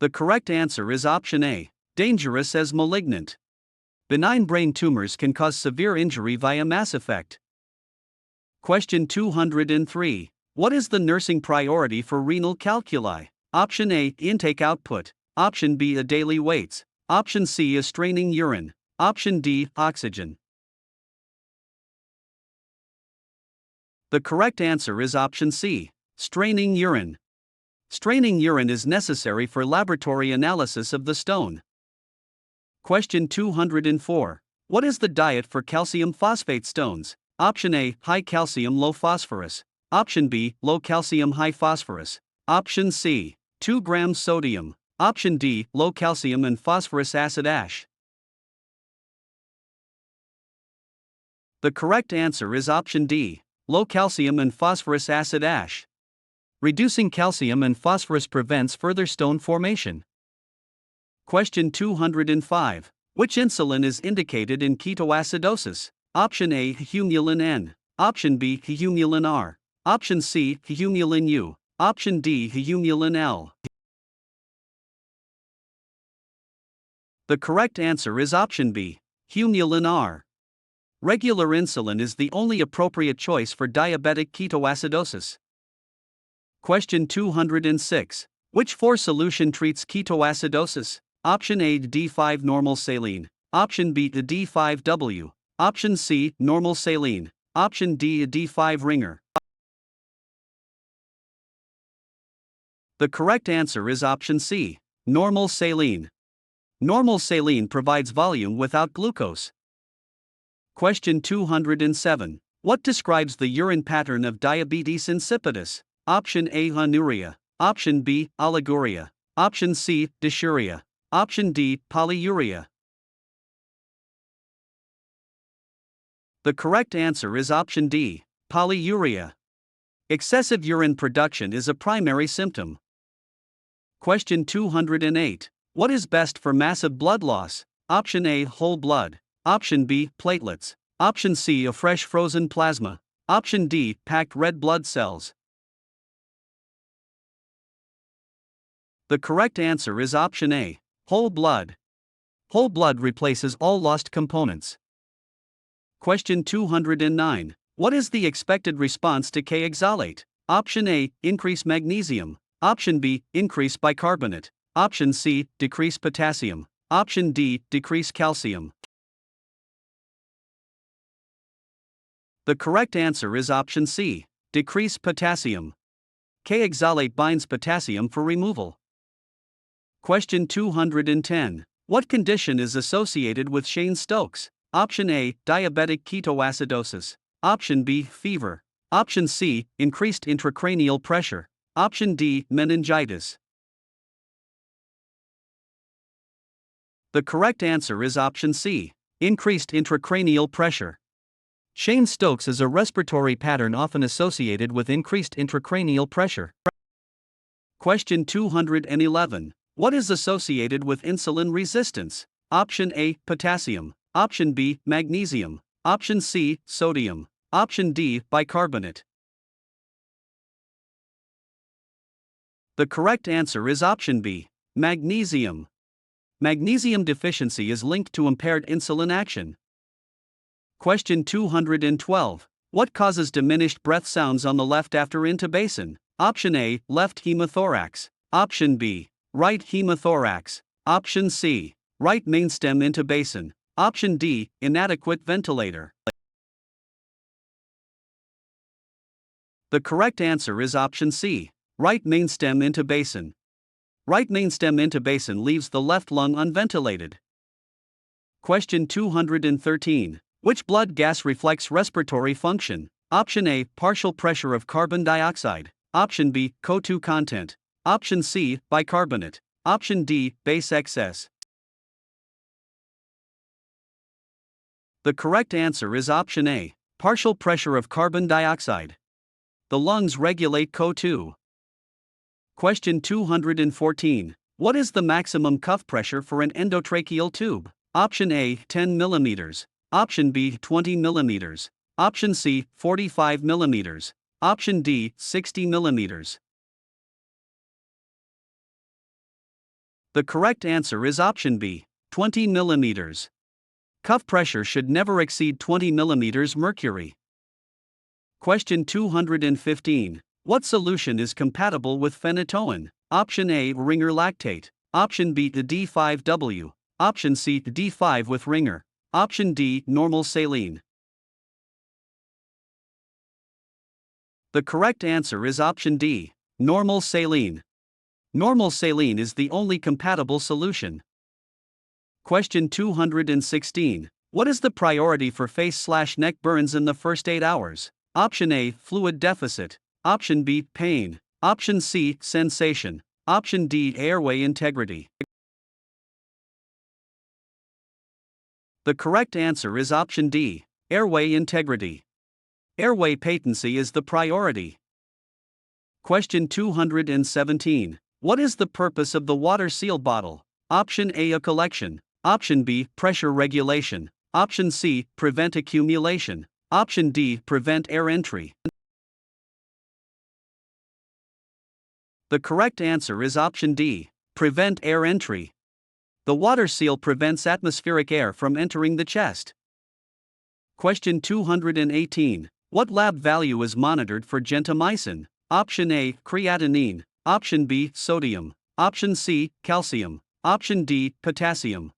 Speaker 1: The correct answer is option A, dangerous as malignant. Benign brain tumors can cause severe injury via mass effect. Question 203. What is the nursing priority for renal calculi? Option A, intake output. Option B, daily weights. Option C, straining urine. Option D, oxygen. The correct answer is option C, straining urine. Straining urine is necessary for laboratory analysis of the stone. Question 204. What is the diet for calcium phosphate stones? Option A, high calcium, low phosphorus. Option B, low calcium, high phosphorus. Option C, 2 grams sodium. Option D, low calcium and phosphorus acid ash. The correct answer is option D, low calcium and phosphorus acid ash. Reducing calcium and phosphorus prevents further stone formation. Question 205. Which insulin is indicated in ketoacidosis? Option A, humulin N. Option B, humulin R. Option C, humulin U. Option D, humulin L. The correct answer is option B, humulin R. Regular insulin is the only appropriate choice for diabetic ketoacidosis. Question 206. Which 4 solution treats ketoacidosis? Option A, D5 normal saline. Option B, the D5W. Option C, normal saline. Option D, D5 ringer. The correct answer is option C, normal saline. Normal saline provides volume without glucose. Question 207. What describes the urine pattern of diabetes insipidus? Option A, anuria. Option B, oliguria. Option C, dysuria. Option D, polyuria. The correct answer is option D, polyuria. Excessive urine production is a primary symptom. Question 208. What is best for massive blood loss? Option A, whole blood. Option B, platelets. Option C, a fresh frozen plasma. Option D, packed red blood cells. The correct answer is option A, whole blood. Whole blood replaces all lost components. Question 209. What is the expected response to K-oxalate? Option A, increase magnesium. Option B, increase bicarbonate. Option C, decrease potassium. Option D, decrease calcium. The correct answer is option C, decrease potassium. K-oxalate binds potassium for removal. Question 210. What condition is associated with Cheyne-Stokes? Option A, diabetic ketoacidosis. Option B, fever. Option C, increased intracranial pressure. Option D, meningitis. The correct answer is option C, increased intracranial pressure. Cheyne-Stokes is a respiratory pattern often associated with increased intracranial pressure. Question 211. What is associated with insulin resistance? Option A, potassium. Option B, magnesium. Option C, sodium. Option D, bicarbonate. The correct answer is option B, magnesium. Magnesium deficiency is linked to impaired insulin action. Question 212. What causes diminished breath sounds on the left after intubation? Option A, left hemothorax. Option B, right hemothorax. Option C, right mainstem intubation. Option D, inadequate ventilator. The correct answer is option C, right mainstem intubation. Right mainstem intubation leaves the left lung unventilated. Question 213. Which blood gas reflects respiratory function? Option A, partial pressure of carbon dioxide. Option B, CO2 content. Option C, bicarbonate. Option D, base excess. The correct answer is option A, partial pressure of carbon dioxide. The lungs regulate CO2. Question 214. What is the maximum cuff pressure for an endotracheal tube? Option A, 10 mm. Option B, 20 mm. Option C, 45 mm. Option D, 60 mm. The correct answer is option B, 20 mm. Cuff pressure should never exceed 20 mm mercury. Question 215. What solution is compatible with phenytoin? Option A, ringer lactate. Option B, the D5W. Option C, the D5 with ringer. Option D, normal saline. The correct answer is option D, normal saline. Normal saline is the only compatible solution. Question 216. What is the priority for face/neck burns in the first 8 hours? Option A, fluid deficit. Option B, pain. Option C, sensation. Option D, airway integrity. The correct answer is option D, airway integrity. Airway patency is the priority. Question 217. What is the purpose of the water seal bottle? Option A, a collection. Option B, pressure regulation. Option C, prevent accumulation. Option D, prevent air entry. The correct answer is option D, prevent air entry. The water seal prevents atmospheric air from entering the chest. Question 218. What lab value is monitored for gentamicin? Option A, creatinine. Option B, sodium. Option C, calcium. Option D, potassium.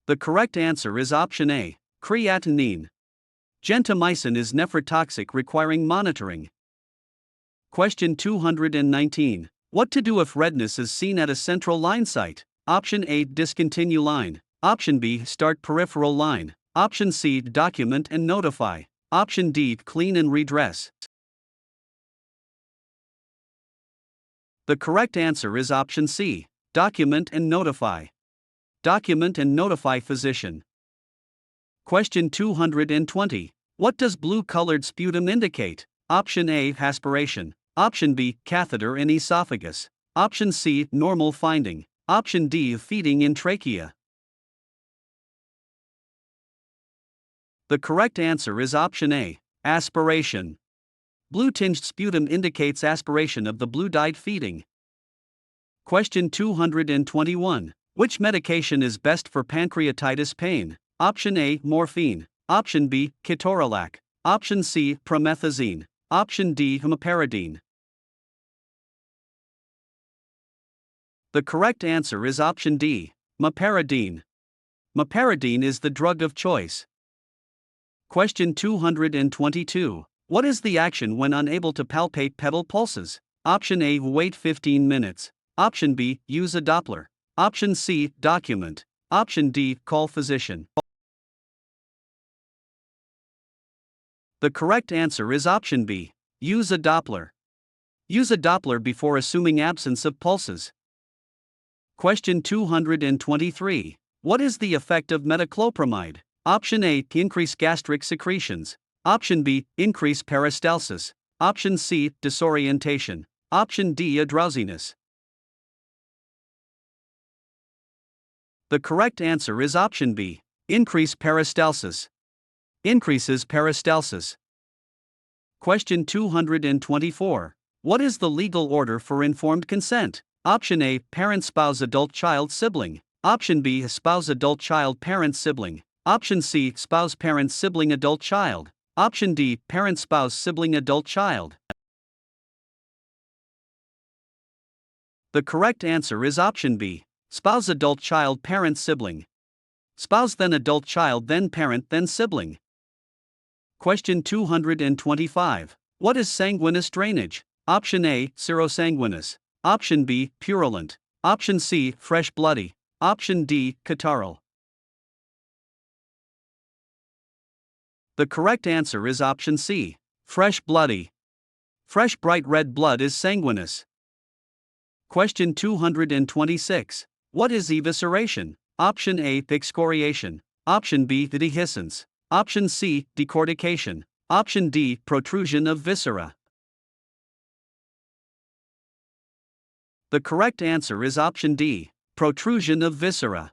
Speaker 1: The correct answer is option A, creatinine. Gentamicin is nephrotoxic, requiring monitoring. Question 219. What to do if redness is seen at a central line site? Option A, discontinue line. Option B, start peripheral line. Option C, document and notify. Option D, clean and redress. The correct answer is option C, document and notify. Document and notify physician. Question 220. What does blue-colored sputum indicate? Option A, aspiration. Option B, catheter in esophagus. Option C, normal finding. Option D, feeding in trachea. The correct answer is option A, aspiration. Blue-tinged sputum indicates aspiration of the blue-dyed feeding. Question 221. Which medication is best for pancreatitis pain? Option A, morphine. Option B, ketorolac. Option C, promethazine. Option D, meperidine. The correct answer is option D, meperidine. Meperidine is the drug of choice. Question 222. What is the action when unable to palpate pedal pulses? Option A, wait 15 minutes. Option B, use a Doppler. Option C, document. Option D, call physician. The correct answer is option B, use a Doppler. Use a Doppler before assuming absence of pulses. Question 223. What is the effect of metoclopramide? Option A, increase gastric secretions. Option B, increase peristalsis. Option C, disorientation. Option D, drowsiness. The correct answer is option B, increase peristalsis. Increases peristalsis. Question 224. What is the legal order for informed consent? Option A, parent, spouse, adult, child, sibling. Option B, spouse, adult, child, parent, sibling. Option C, spouse, parent, sibling, adult, child. Option D, parent, spouse, sibling, adult, child. The correct answer is option B, spouse, adult, child, parent, sibling. Spouse, then adult, child, then parent, then sibling. Question 225. What is sanguineous drainage? Option A, serosanguinous. Option B, purulent. Option C, fresh bloody. Option D, catarrhal. The correct answer is option C, fresh bloody. Fresh bright red blood is sanguineous. Question 226. What is evisceration? Option A, excoriation. Option B, dehiscence. Option C, decortication. Option D, protrusion of viscera. The correct answer is option D, protrusion of viscera.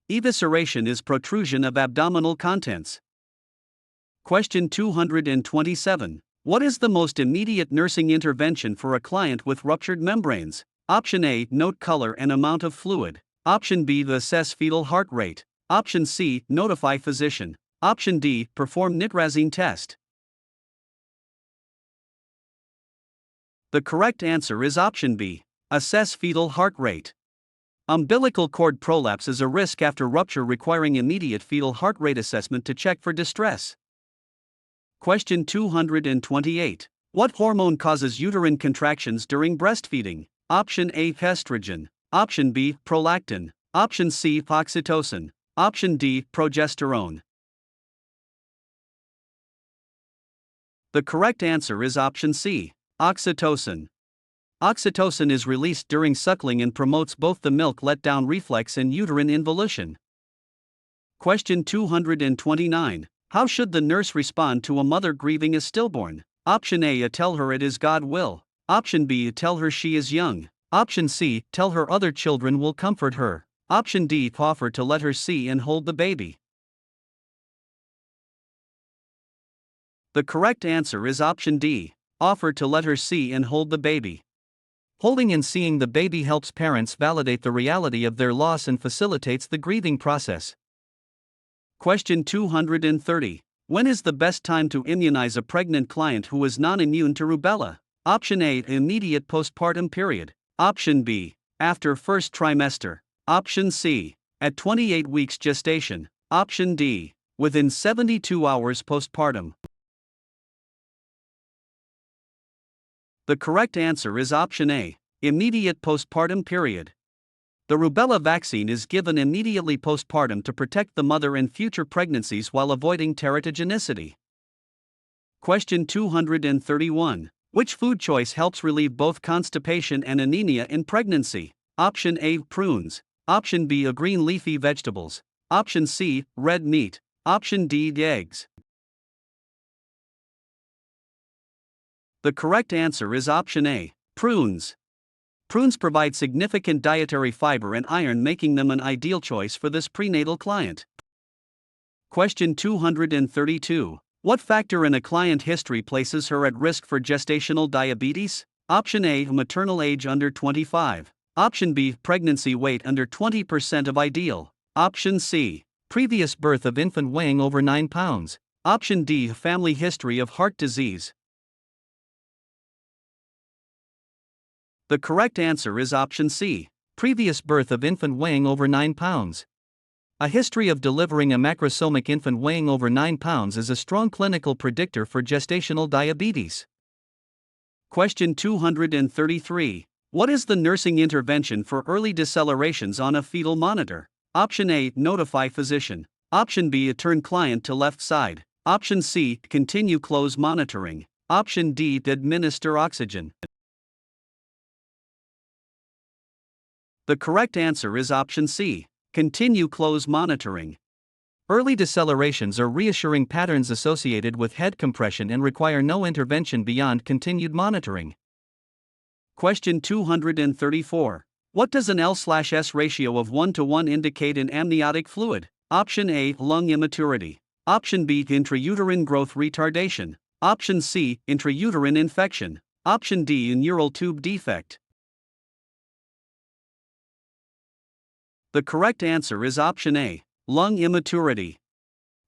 Speaker 1: Evisceration is protrusion of abdominal contents. Question 227. What is the most immediate nursing intervention for a client with ruptured membranes? Option A, note color and amount of fluid. Option B, assess fetal heart rate. Option C, notify physician. Option D, perform nitrazine test. The correct answer is option B, assess fetal heart rate. Umbilical cord prolapse is a risk after rupture requiring immediate fetal heart rate assessment to check for distress. Question 228. What hormone causes uterine contractions during breastfeeding? Option A, estrogen. Option B, prolactin. Option C, oxytocin. Option D, progesterone. The correct answer is option C, oxytocin. Oxytocin is released during suckling and promotes both the milk letdown reflex and uterine involution. Question 229. How should the nurse respond to a mother grieving a stillborn? Option A, tell her it is God will. Option B, tell her she is young. Option C, tell her other children will comfort her. Option D, offer to let her see and hold the baby. The correct answer is option D, offer to let her see and hold the baby. Holding and seeing the baby helps parents validate the reality of their loss and facilitates the grieving process. Question 230. When is the best time to immunize a pregnant client who is non-immune to rubella? Option A, immediate postpartum period. Option B, after first trimester. Option C, at 28 weeks gestation. Option D, within 72 hours postpartum. The correct answer is option A, immediate postpartum period. The rubella vaccine is given immediately postpartum to protect the mother in future pregnancies while avoiding teratogenicity. Question 231. Which food choice helps relieve both constipation and anemia in pregnancy? Option A, prunes. Option B, green leafy vegetables. Option C, red meat. Option D, eggs. The correct answer is option A, prunes. Prunes provide significant dietary fiber and iron, making them an ideal choice for this prenatal client. Question 232. What factor in a client history places her at risk for gestational diabetes? Option A, maternal age under 25. Option B, pregnancy weight under 20% of ideal. Option C, previous birth of infant weighing over 9 pounds. Option D, family history of heart disease. The correct answer is option C, previous birth of infant weighing over 9 pounds. A history of delivering a macrosomic infant weighing over 9 pounds is a strong clinical predictor for gestational diabetes. Question 233. What is the nursing intervention for early decelerations on a fetal monitor? Option A, notify physician. Option B, turn client to left side. Option C, continue close monitoring. Option D, administer oxygen. The correct answer is option C, continue close monitoring. Early decelerations are reassuring patterns associated with head compression and require no intervention beyond continued monitoring. Question 234. What does an L/S ratio of 1:1 indicate in amniotic fluid? Option A, lung immaturity. Option B, intrauterine growth retardation. Option C, intrauterine infection. Option D, neural tube defect. The correct answer is option A, lung immaturity.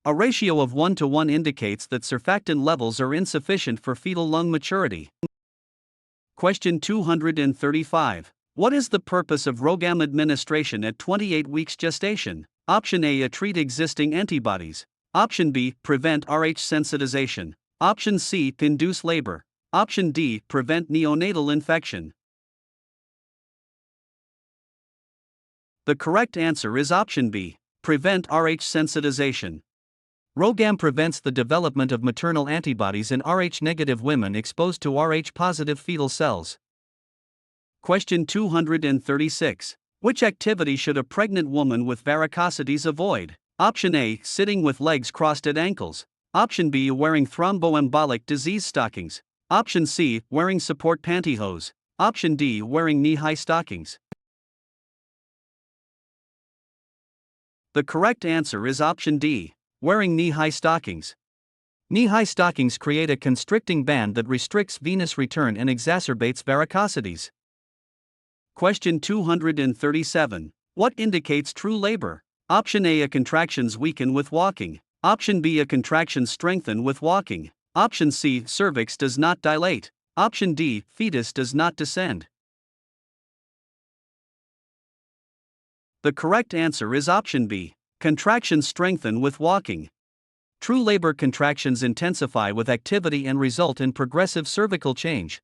Speaker 1: A ratio of 1:1 indicates that surfactant levels are insufficient for fetal lung maturity. Question 235. What is the purpose of RhoGAM administration at 28 weeks gestation? Option A, treat existing antibodies. Option B, prevent Rh sensitization. Option C, induce labor. Option D, prevent neonatal infection. The correct answer is option B, prevent Rh sensitization. RhoGAM prevents the development of maternal antibodies in Rh-negative women exposed to Rh-positive fetal cells. Question 236. Which activity should a pregnant woman with varicosities avoid? Option A, sitting with legs crossed at ankles. Option B, wearing thromboembolic disease stockings. Option C, wearing support pantyhose. Option D, wearing knee-high stockings. The correct answer is option D, wearing knee-high stockings. Knee-high stockings create a constricting band that restricts venous return and exacerbates varicosities. Question 237. What indicates true labor? Option A, contractions weaken with walking. Option B, contractions strengthen with walking. Option C, cervix does not dilate. Option D, fetus does not descend. The correct answer is option B, contractions strengthen with walking. True labor contractions intensify with activity and result in progressive cervical change.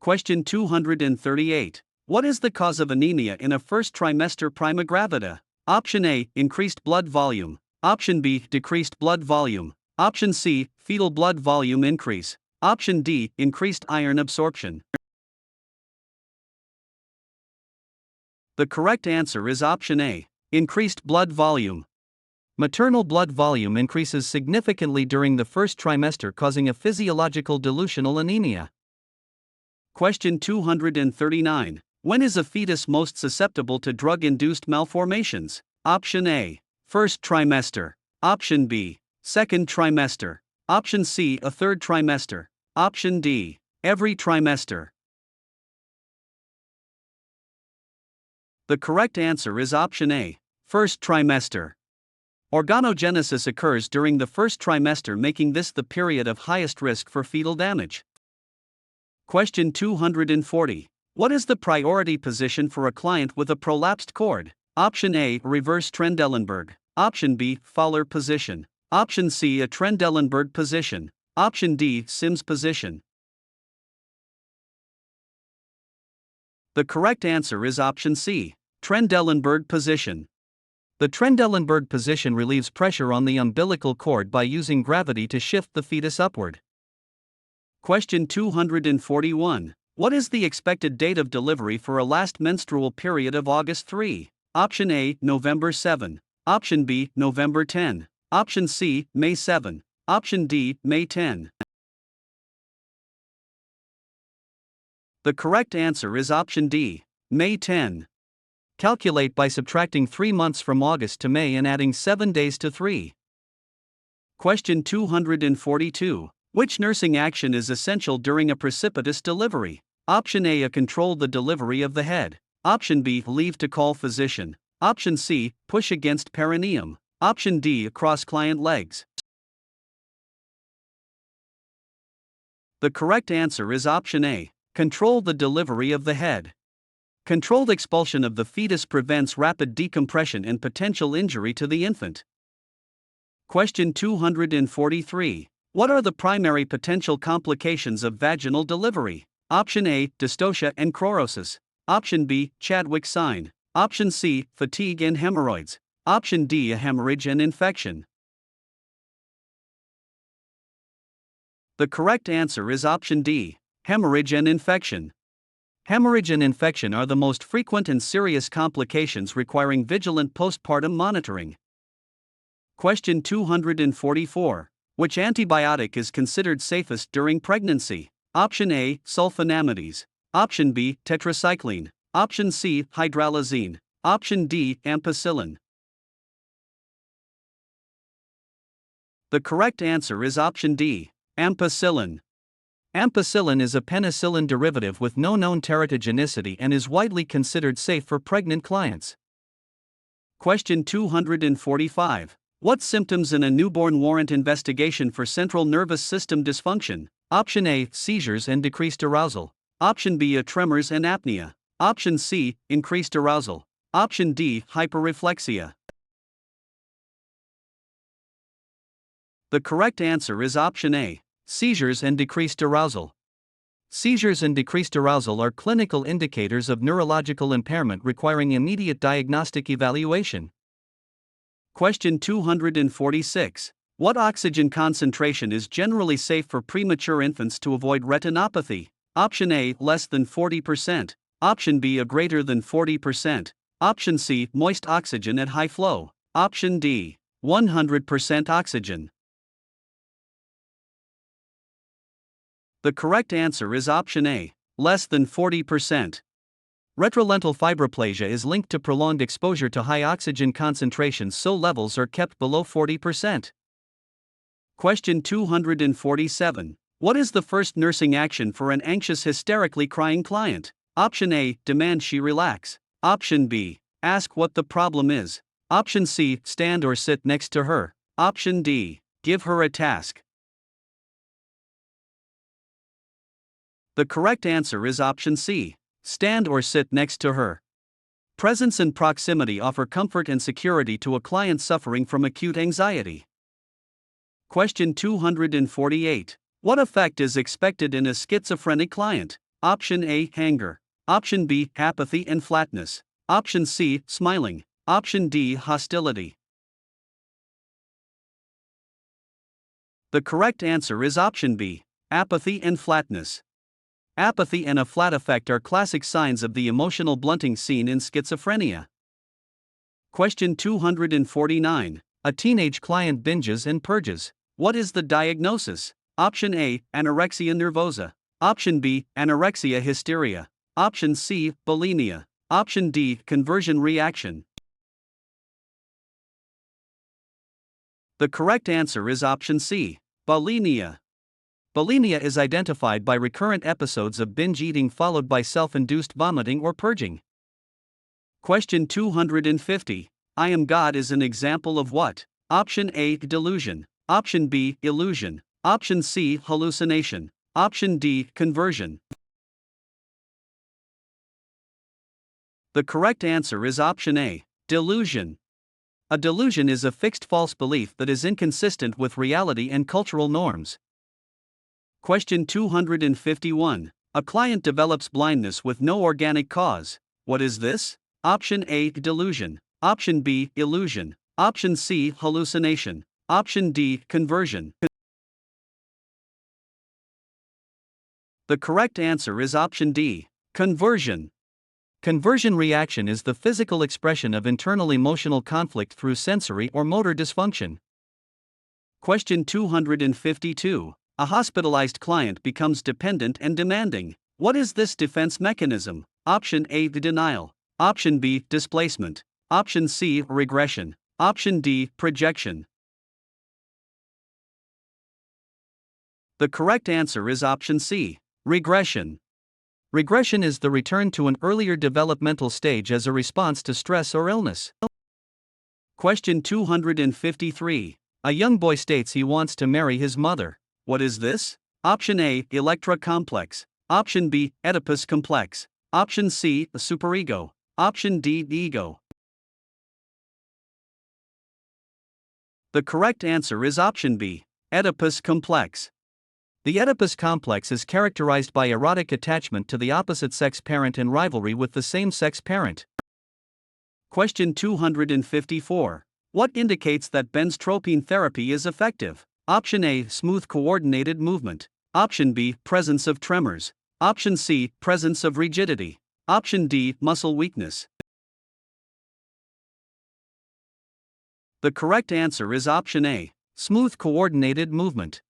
Speaker 1: Question 238. What is the cause of anemia in a first trimester prima gravida? Option A, increased blood volume. Option B, decreased blood volume. Option C, fetal blood volume increase. Option D, increased iron absorption. The correct answer is option A, increased blood volume. Maternal blood volume increases significantly during the first trimester, causing a physiological dilutional anemia. Question 239. When is a fetus most susceptible to drug-induced malformations? Option A, first trimester. Option B, second trimester. Option C, a third trimester. Option D, every trimester. The correct answer is option A, first trimester. Organogenesis occurs during the first trimester, making this the period of highest risk for fetal damage. Question 240. What is the priority position for a client with a prolapsed cord? Option A, reverse Trendelenburg. Option B, Fowler position. Option C, a Trendelenburg position. Option D, Sims position. The correct answer is option C, Trendelenburg position. The Trendelenburg position relieves pressure on the umbilical cord by using gravity to shift the fetus upward. Question 241. What is the expected date of delivery for a last menstrual period of August 3? Option A, November 7. Option B, November 10. Option C, May 7. Option D, May 10. The correct answer is option D, May 10. Calculate by subtracting 3 months from August to May and adding 7 days to 3. Question 242. Which nursing action is essential during a precipitous delivery? Option A, control the delivery of the head. Option B, leave to call physician. Option C, push against perineum. Option D, cross client legs. The correct answer is option A, control the delivery of the head. Controlled expulsion of the fetus prevents rapid decompression and potential injury to the infant. Question 243. What are the primary potential complications of vaginal delivery? Option A, dystocia and chlorosis. Option B, Chadwick sign. Option C, fatigue and hemorrhoids. Option D, a hemorrhage and infection. The correct answer is option D, hemorrhage and infection. Hemorrhage and infection are the most frequent and serious complications requiring vigilant postpartum monitoring. Question 244. Which antibiotic is considered safest during pregnancy? Option A, sulfonamides. Option B, tetracycline. Option C, hydralazine. Option D, ampicillin. The correct answer is option D, ampicillin. Ampicillin is a penicillin derivative with no known teratogenicity and is widely considered safe for pregnant clients. Question 245. What symptoms in a newborn warrant investigation for central nervous system dysfunction? Option A, seizures and decreased arousal. Option B, tremors and apnea. Option C, increased arousal. Option D, hyperreflexia. The correct answer is option A, seizures and decreased arousal. Seizures and decreased arousal are clinical indicators of neurological impairment requiring immediate diagnostic evaluation. Question 246. What oxygen concentration is generally safe for premature infants to avoid retinopathy? Option A, less than 40%. Option B, a greater than 40%. Option C, moist oxygen at high flow. Option D, 100% oxygen. The correct answer is option A, less than 40%. Retrolental fibroplasia is linked to prolonged exposure to high oxygen concentrations, so levels are kept below 40%. Question 247. What is the first nursing action for an anxious, hysterically crying client? Option A, demand she relax. Option B, ask what the problem is. Option C, stand or sit next to her. Option D, give her a task. The correct answer is option C, stand or sit next to her. Presence and proximity offer comfort and security to a client suffering from acute anxiety. Question 248. What effect is expected in a schizophrenic client? Option A, anger. Option B, apathy and flatness. Option C, smiling. Option D, hostility. The correct answer is option B, apathy and flatness. Apathy and a flat affect are classic signs of the emotional blunting seen in schizophrenia. Question 249. A teenage client binges and purges. What is the diagnosis? Option A, anorexia nervosa. Option B, anorexia hysteria. Option C, bulimia. Option D, conversion reaction. The correct answer is option C, bulimia. Bulimia is identified by recurrent episodes of binge eating followed by self-induced vomiting or purging. Question 250. I am God is an example of what? Option A, delusion. Option B, illusion. Option C, hallucination. Option D, conversion. The correct answer is option A, delusion. A delusion is a fixed false belief that is inconsistent with reality and cultural norms. Question 251. A client develops blindness with no organic cause. What is this? Option A, delusion. Option B, illusion. Option C, hallucination. Option D, conversion. The correct answer is option D, conversion. Conversion reaction is the physical expression of internal emotional conflict through sensory or motor dysfunction. Question 252. A hospitalized client becomes dependent and demanding. What is this defense mechanism? Option A, denial. Option B, displacement. Option C, regression. Option D, projection. The correct answer is option C, regression. Regression is the return to an earlier developmental stage as a response to stress or illness. Question 253. A young boy states he wants to marry his mother. What is this? Option A, Electra complex. Option B, Oedipus complex. Option C, superego. Option D, ego. The correct answer is option B, Oedipus complex. The Oedipus complex is characterized by erotic attachment to the opposite sex parent and rivalry with the same sex parent. Question 254. What indicates that benztropine therapy is effective? Option A, smooth coordinated movement. Option B, presence of tremors. Option C, presence of rigidity. Option D, muscle weakness. The correct answer is option A, smooth coordinated movement.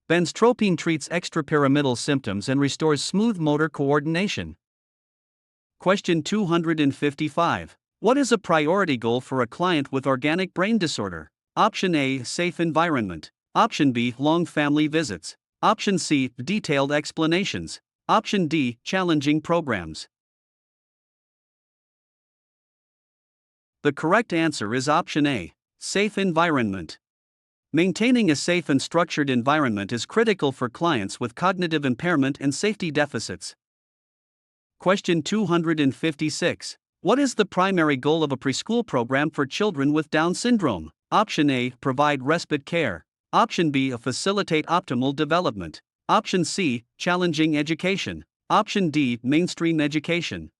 Speaker 1: Benztropine treats extrapyramidal symptoms and restores smooth motor coordination. Question 255. What is a priority goal for a client with organic brain disorder? Option A, safe environment. Option B, long family visits. Option C, detailed explanations. Option D, challenging programs. The correct answer is option A, safe environment. Maintaining a safe and structured environment is critical for clients with cognitive impairment and safety deficits. Question 256. What is the primary goal of a preschool program for children with Down syndrome? Option A, provide respite care. Option B, facilitate optimal development. Option C, challenging education. Option D, mainstream education.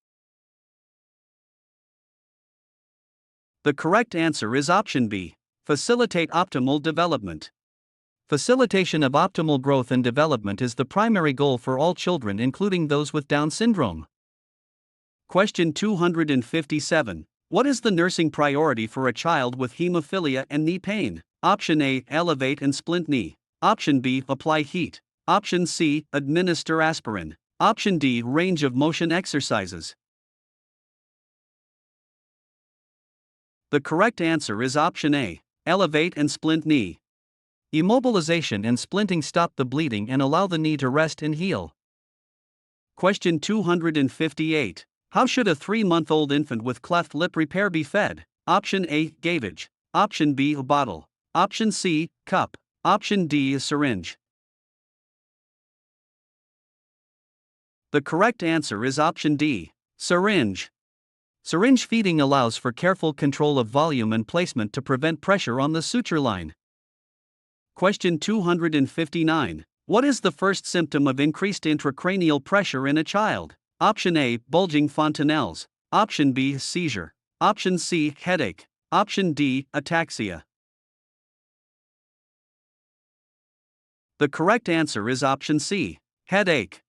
Speaker 1: The correct answer is option B, facilitate optimal development. Facilitation of optimal growth and development is the primary goal for all children, including those with Down syndrome. Question 257. What is the nursing priority for a child with hemophilia and knee pain? Option A, elevate and splint knee. Option B, apply heat. Option C, administer aspirin. Option D, range of motion exercises. The correct answer is option A, elevate and splint knee. Immobilization and splinting stop the bleeding and allow the knee to rest and heal. Question 258. How should a 3-month-old infant with cleft lip repair be fed? Option A, gavage. Option B, bottle. Option C, cup. Option D, syringe. The correct answer is option D, syringe. Syringe feeding allows for careful control of volume and placement to prevent pressure on the suture line. Question 259. What is the first symptom of increased intracranial pressure in a child? Option A, bulging fontanelles. Option B, seizure. Option C, headache. Option D, ataxia. The correct answer is option C, headache.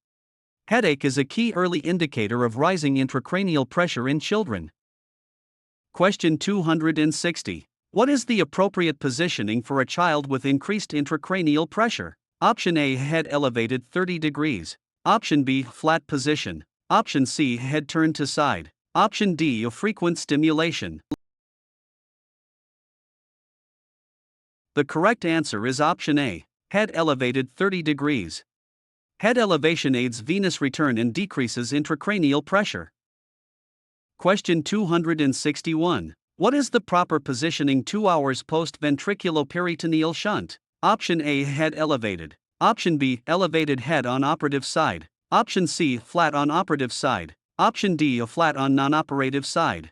Speaker 1: Headache is a key early indicator of rising intracranial pressure in children. Question 260. What is the appropriate positioning for a child with increased intracranial pressure? Option A, head elevated 30 degrees. Option B, flat position. Option C, head turned to side. Option D, a frequent stimulation. The correct answer is option A, head elevated 30 degrees. Head elevation aids venous return and decreases intracranial pressure. Question 261. What is the proper positioning 2 hours post-ventriculoperitoneal shunt? Option A, head elevated. Option B, elevated head on operative side. Option C, flat on operative side. Option D, a flat on non-operative side.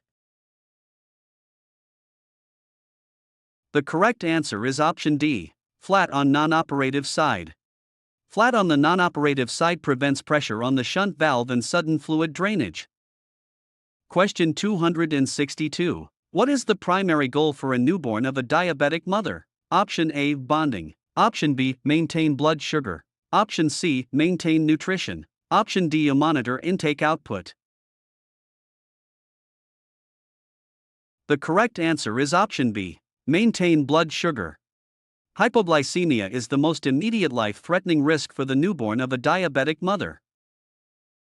Speaker 1: The correct answer is option D, flat on non-operative side. Flat on the non-operative side prevents pressure on the shunt valve and sudden fluid drainage. Question 262. What is the primary goal for a newborn of a diabetic mother? Option A, bonding. Option B, maintain blood sugar. Option C, maintain nutrition. Option D, monitor intake output. The correct answer is option B, maintain blood sugar. Hypoglycemia is the most immediate life-threatening risk for the newborn of a diabetic mother.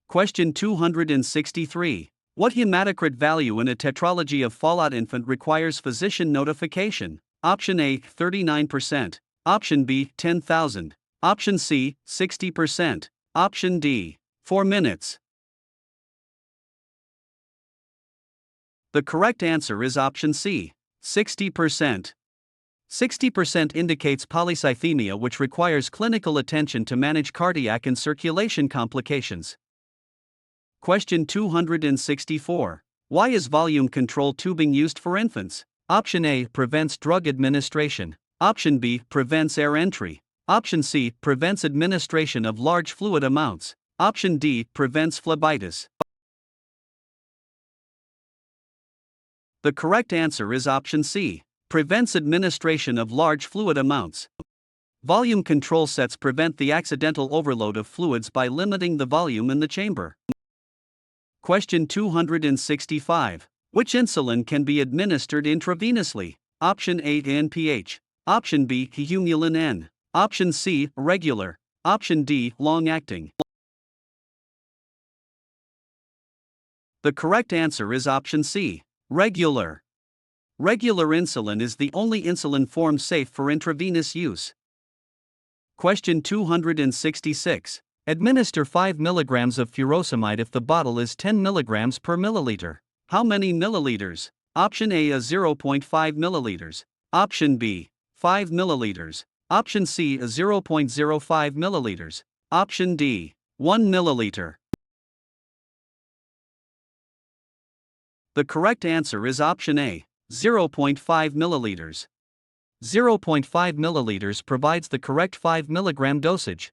Speaker 1: Question 263. What hematocrit value in a tetralogy of fallout infant requires physician notification? Option A, 39%. Option B, 10,000. Option C, 60%. Option D, 4 minutes. The correct answer is option C, 60%. 60% indicates polycythemia, which requires clinical attention to manage cardiac and circulation complications. Question 264. Why is volume control tubing used for infants? Option A, prevents drug administration. Option B, prevents air entry. Option C, prevents administration of large fluid amounts. Option D, prevents phlebitis. The correct answer is option C, prevents administration of large fluid amounts. Volume control sets prevent the accidental overload of fluids by limiting the volume in the chamber. Question 265. Which insulin can be administered intravenously? Option A, NPH. Option B, Humulin N. Option C, regular. Option D, long-acting. The correct answer is option C, regular. Regular insulin is the only insulin form safe for intravenous use. Question 266. Administer 5 mg of furosemide if the bottle is 10 mg per milliliter. How many milliliters? Option A, 0.5 milliliters. Option B, 5 milliliters. Option C, 0.05 milliliters. Option D, 1 milliliter. The correct answer is option A, 0.5 milliliters. 0.5 milliliters provides the correct 5 mg dosage.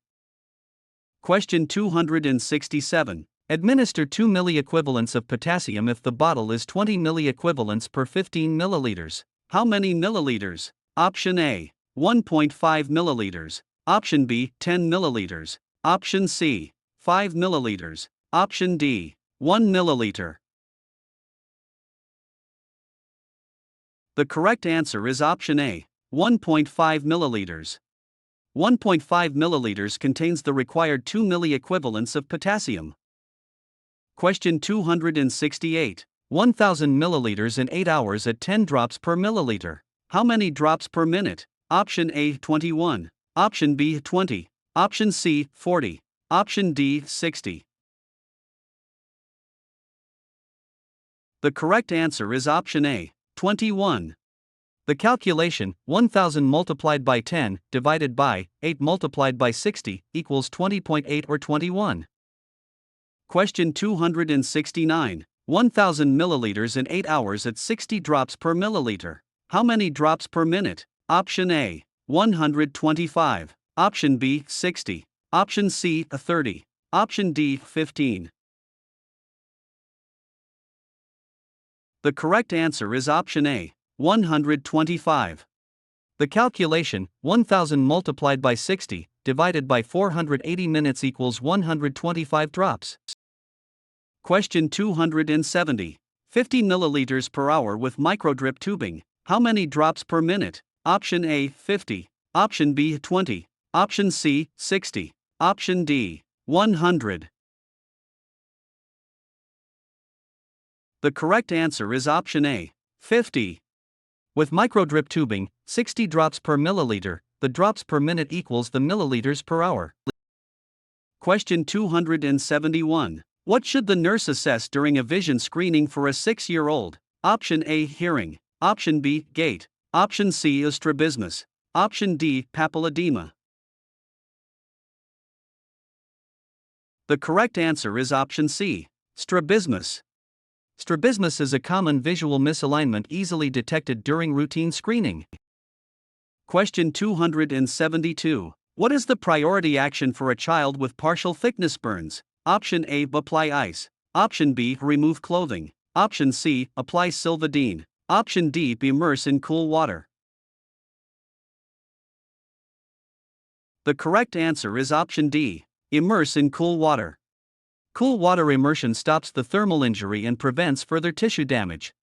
Speaker 1: Question 267. Administer 2 milliequivalents of potassium if the bottle is 20 milliequivalents per 15 milliliters. How many milliliters? Option A, 1.5 milliliters. Option B, 10 milliliters. Option C, 5 milliliters. Option D, 1 milliliter. The correct answer is option A, 1.5 milliliters. 1.5 milliliters contains the required 2 milliequivalents of potassium. Question 268. 1000 milliliters in 8 hours at 10 drops per milliliter. How many drops per minute? Option A, 21. Option B, 20. Option C, 40. Option D, 60. The correct answer is option A, 21. The calculation, 1000 multiplied by 10 divided by 8 multiplied by 60 equals 20.8 or 21. Question 269. 1000 milliliters in 8 hours at 60 drops per milliliter. How many drops per minute? Option A, 125. Option B, 60. Option C, 30. Option D, 15. The correct answer is option A, 125. The calculation, 1000 multiplied by 60, divided by 480 minutes equals 125 drops. Question 270. 50 milliliters per hour with microdrip tubing. How many drops per minute? Option A, 50. Option B, 20. Option C, 60. Option D, 100. The correct answer is option A, 50. With microdrip tubing, 60 drops per milliliter, the drops per minute equals the milliliters per hour. Question 271. What should the nurse assess during a vision screening for a 6-year-old? Option A, hearing. Option B, gait. Option C, strabismus. Option D, papilledema. The correct answer is option C, strabismus. Strabismus is a common visual misalignment easily detected during routine screening. Question 272. What is the priority action for a child with partial thickness burns? Option A, apply ice. Option B, remove clothing. Option C, apply Silvadene. Option D, immerse in cool water. The correct answer is option D, immerse in cool water. Cool water immersion stops the thermal injury and prevents further tissue damage.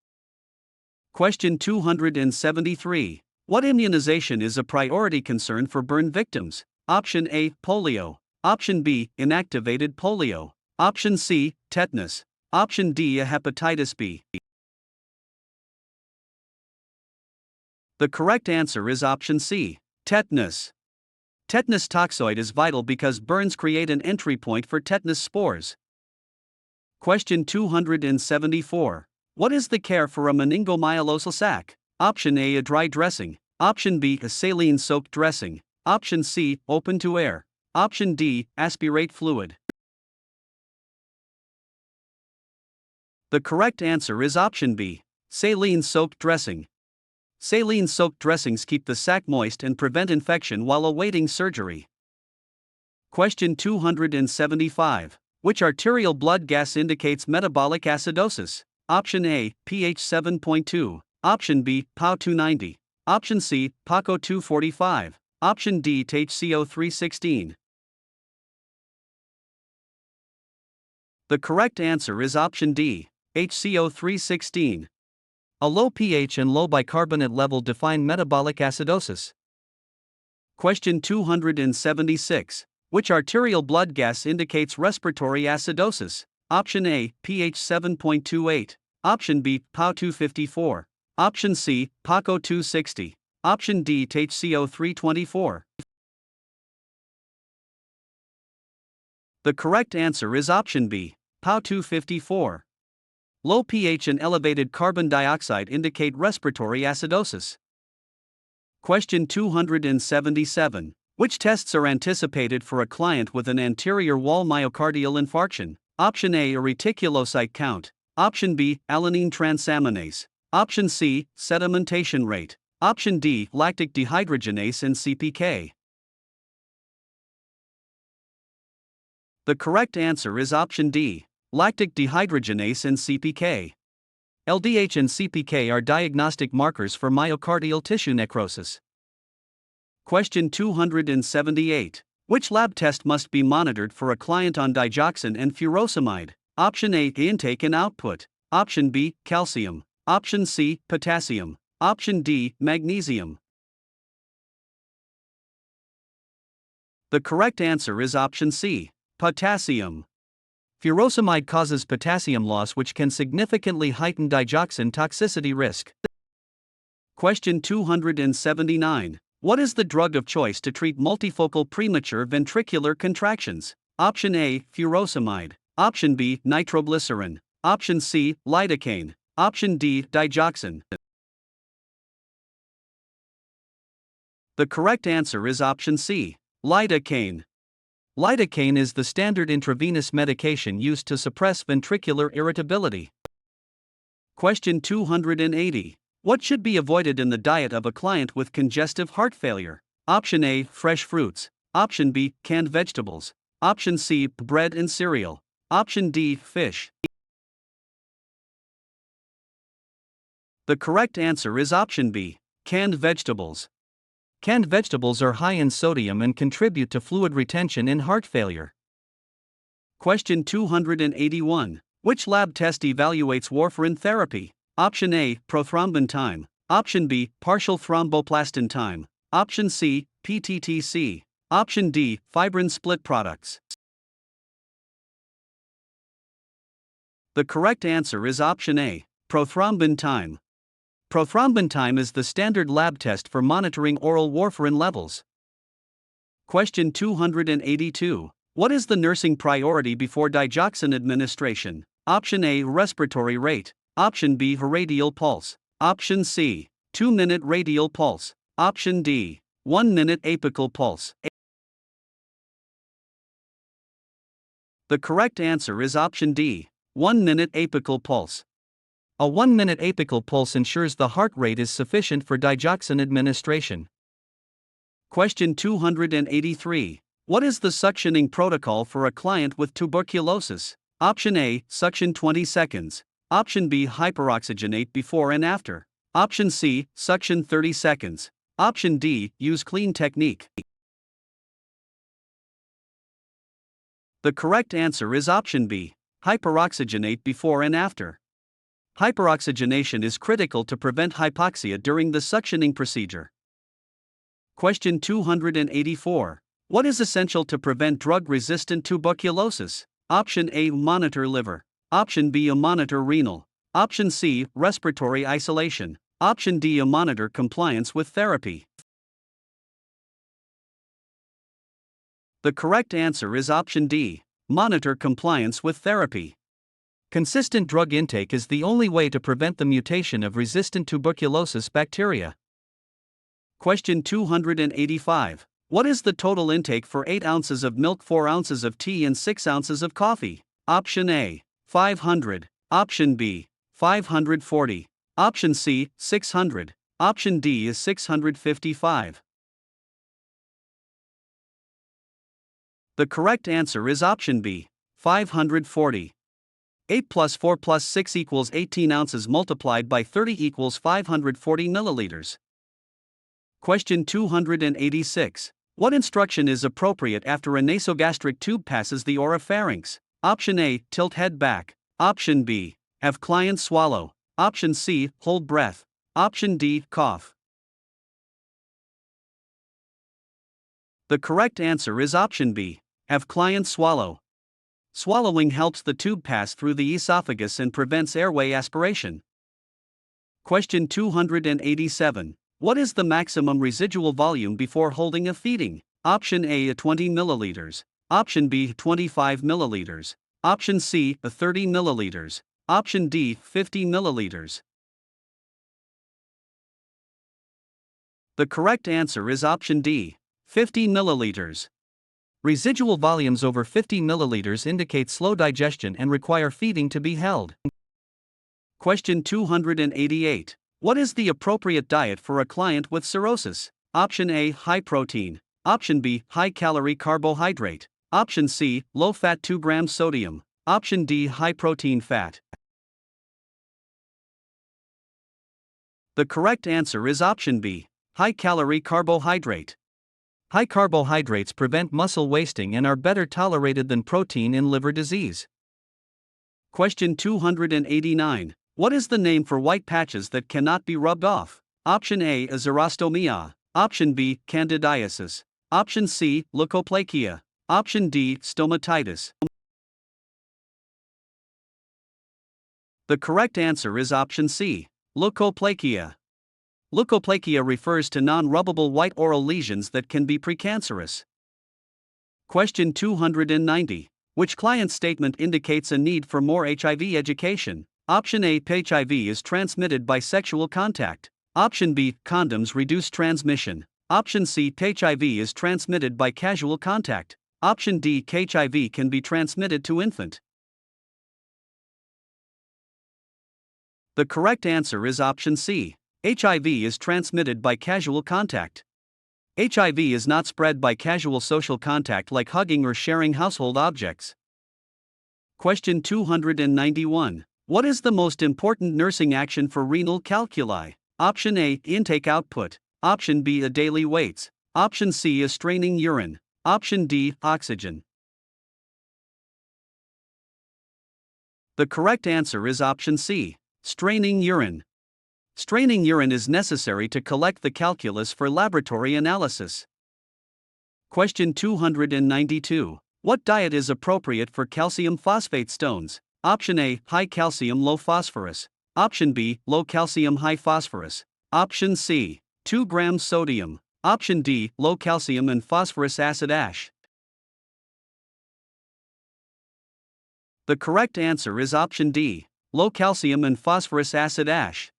Speaker 1: Question 273. What immunization is a priority concern for burn victims? Option A, polio. Option B, inactivated polio. Option C, tetanus. Option D, hepatitis B. The correct answer is option C, tetanus. Tetanus toxoid is vital because burns create an entry point for tetanus spores. Question 274. What is the care for a meningomyelosal sac? Option A, a dry dressing. Option B, a saline-soaked dressing. Option C, open to air. Option D, aspirate fluid. The correct answer is option B, saline-soaked dressing. Saline-soaked dressings keep the sac moist and prevent infection while awaiting surgery. Question 275. Which arterial blood gas indicates metabolic acidosis? Option A, pH 7.2. Option B, PaO 290. Option C, PaCO 245. Option D, HCO 316. The correct answer is option D, HCO 316. A low pH and low bicarbonate level define metabolic acidosis. Question 276. Which arterial blood gas indicates respiratory acidosis? Option A, pH 7.28. Option B, PaO 254. Option C, PaCO 260. Option D, HCO 324. The correct answer is option B, PaO 254. Low pH and elevated carbon dioxide indicate respiratory acidosis. Question 277. Which tests are anticipated for a client with an anterior wall myocardial infarction? Option A, a reticulocyte count. Option B, alanine transaminase. Option C, sedimentation rate. Option D, lactic dehydrogenase and CPK. The correct answer is option D, lactic dehydrogenase and CPK. LDH and CPK are diagnostic markers for myocardial tissue necrosis. Question 278. Which lab test must be monitored for a client on digoxin and furosemide? Option A, intake and output. Option B, calcium. Option C, potassium. Option D, magnesium. The correct answer is option C, potassium. Furosemide causes potassium loss, which can significantly heighten digoxin toxicity risk. Question 279. What is the drug of choice to treat multifocal premature ventricular contractions? Option A, furosemide. Option B, nitroglycerin. Option C, lidocaine. Option D, digoxin. The correct answer is option C, lidocaine. Lidocaine is the standard intravenous medication used to suppress ventricular irritability. Question 280. What should be avoided in the diet of a client with congestive heart failure? Option A, fresh fruits. Option B, canned vegetables. Option C, bread and cereal. Option D, fish. The correct answer is option B, canned vegetables. Canned vegetables are high in sodium and contribute to fluid retention in heart failure. Question 281. Which lab test evaluates warfarin therapy? Option A, prothrombin time. Option B, partial thromboplastin time. Option C, PTTC. Option D, fibrin split products. The correct answer is option A, prothrombin time. Prothrombin time is the standard lab test for monitoring oral warfarin levels. Question 282. What is the nursing priority before digoxin administration? Option A, respiratory rate. Option B, radial pulse. Option C, 2-minute radial pulse. Option D, 1-minute apical pulse. The correct answer is option D, 1-minute apical pulse. A 1-minute apical pulse ensures the heart rate is sufficient for digoxin administration. Question 283. What is the suctioning protocol for a client with tuberculosis? Option A, suction 20 seconds. Option B, hyperoxygenate before and after. Option C, suction 30 seconds. Option D, use clean technique. The correct answer is option B, hyperoxygenate before and after. Hyperoxygenation is critical to prevent hypoxia during the suctioning procedure. Question 284. What is essential to prevent drug-resistant tuberculosis? Option A, monitor liver. Option B, monitor renal. Option C, respiratory isolation. Option D, monitor compliance with therapy. The correct answer is option D, monitor compliance with therapy. Consistent drug intake is the only way to prevent the mutation of resistant tuberculosis bacteria. Question 285. What is the total intake for 8 ounces of milk, 4 ounces of tea, and 6 ounces of coffee? Option A, 500. Option B, 540. Option C, 600. Option D is 655. The correct answer is option B, 540. 8 plus 4 plus 6 equals 18 ounces multiplied by 30 equals 540 milliliters. Question 286. What instruction is appropriate after a nasogastric tube passes the oropharynx? Option A, tilt head back. Option B, have client swallow. Option C, hold breath. Option D, cough. The correct answer is option B, have client swallow. Swallowing helps the tube pass through the esophagus and prevents airway aspiration. Question 287. What is the maximum residual volume before holding a feeding? Option A, 20 milliliters. Option B, 25 milliliters. Option C, 30 milliliters. Option D, 50 milliliters. The correct answer is option D, 50 milliliters. Residual volumes over 50 milliliters indicate slow digestion and require feeding to be held. Question 288. What is the appropriate diet for a client with cirrhosis? Option A, high protein. Option B, high calorie carbohydrate. Option C, low fat 2 grams sodium. Option D, high protein fat. The correct answer is option B, high calorie carbohydrate. High carbohydrates prevent muscle wasting and are better tolerated than protein in liver disease. Question 289. What is the name for white patches that cannot be rubbed off? Option A, xerostomia. Option B, candidiasis. Option C, leukoplakia. Option D, stomatitis. The correct answer is option C, leukoplakia. Leukoplakia refers to non-rubbable white oral lesions that can be precancerous. Question 290. Which client statement indicates a need for more HIV education? Option A, HIV is transmitted by sexual contact. Option B, condoms reduce transmission. Option C, HIV is transmitted by casual contact. Option D, HIV can be transmitted to infant. The correct answer is option C. HIV is transmitted by casual contact. HIV is not spread by casual social contact like hugging or sharing household objects. Question 291. What is the most important nursing action for renal calculi? Option A, intake-output. Option B, a daily weights. Option C, a straining urine. Option D, oxygen. The correct answer is option C, straining urine. Straining urine is necessary to collect the calculus for laboratory analysis. Question 292. What diet is appropriate for calcium phosphate stones? Option A, high calcium low phosphorus. Option B, low calcium high phosphorus. Option C, 2 grams sodium. Option D, low calcium and phosphorus acid ash. The correct answer is option D, low calcium and phosphorus acid ash.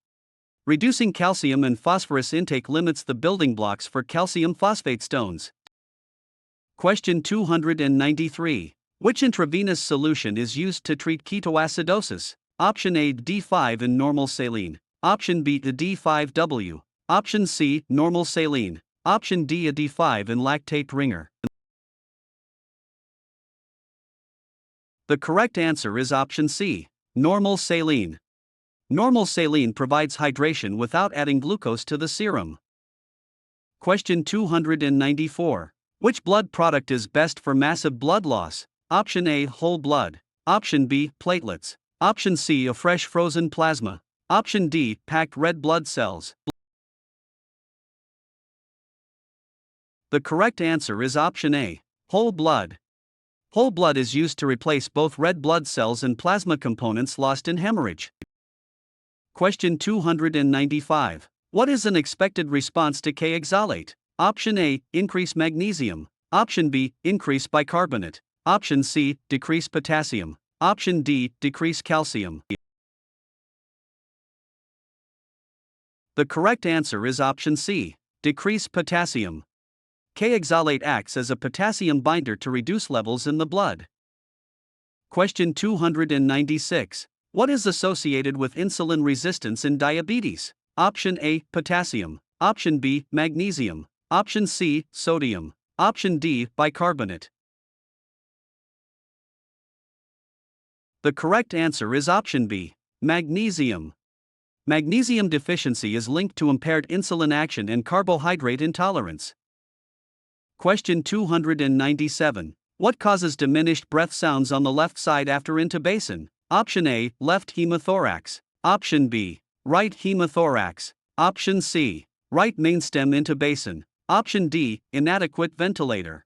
Speaker 1: Reducing calcium and phosphorus intake limits the building blocks for calcium phosphate stones. Question 293. Which intravenous solution is used to treat ketoacidosis? Option A, D5 in normal saline. Option B, the D5W. Option C, normal saline. Option D, a D5 in lactate ringer. The correct answer is option C, normal saline. Normal saline provides hydration without adding glucose to the serum. Question 294. Which blood product is best for massive blood loss? Option A, whole blood. Option B, platelets. Option C, a fresh frozen plasma. Option D, packed red blood cells. The correct answer is option A, whole blood. Whole blood is used to replace both red blood cells and plasma components lost in hemorrhage. Question 295. What is an expected response to K-oxalate? Option A, increase magnesium. Option B, increase bicarbonate. Option C, decrease potassium. Option D, decrease calcium. The correct answer is option C, decrease potassium. K-oxalate acts as a potassium binder to reduce levels in the blood. Question 296. What is associated with insulin resistance in diabetes? Option A, potassium. Option B, magnesium. Option C, sodium. Option D, bicarbonate. The correct answer is option B, magnesium. Magnesium deficiency is linked to impaired insulin action and carbohydrate intolerance. Question 297. What causes diminished breath sounds on the left side after intubation? Option A, left hemothorax. Option B, right hemothorax. Option C, right mainstem intubation. Option D, inadequate ventilator.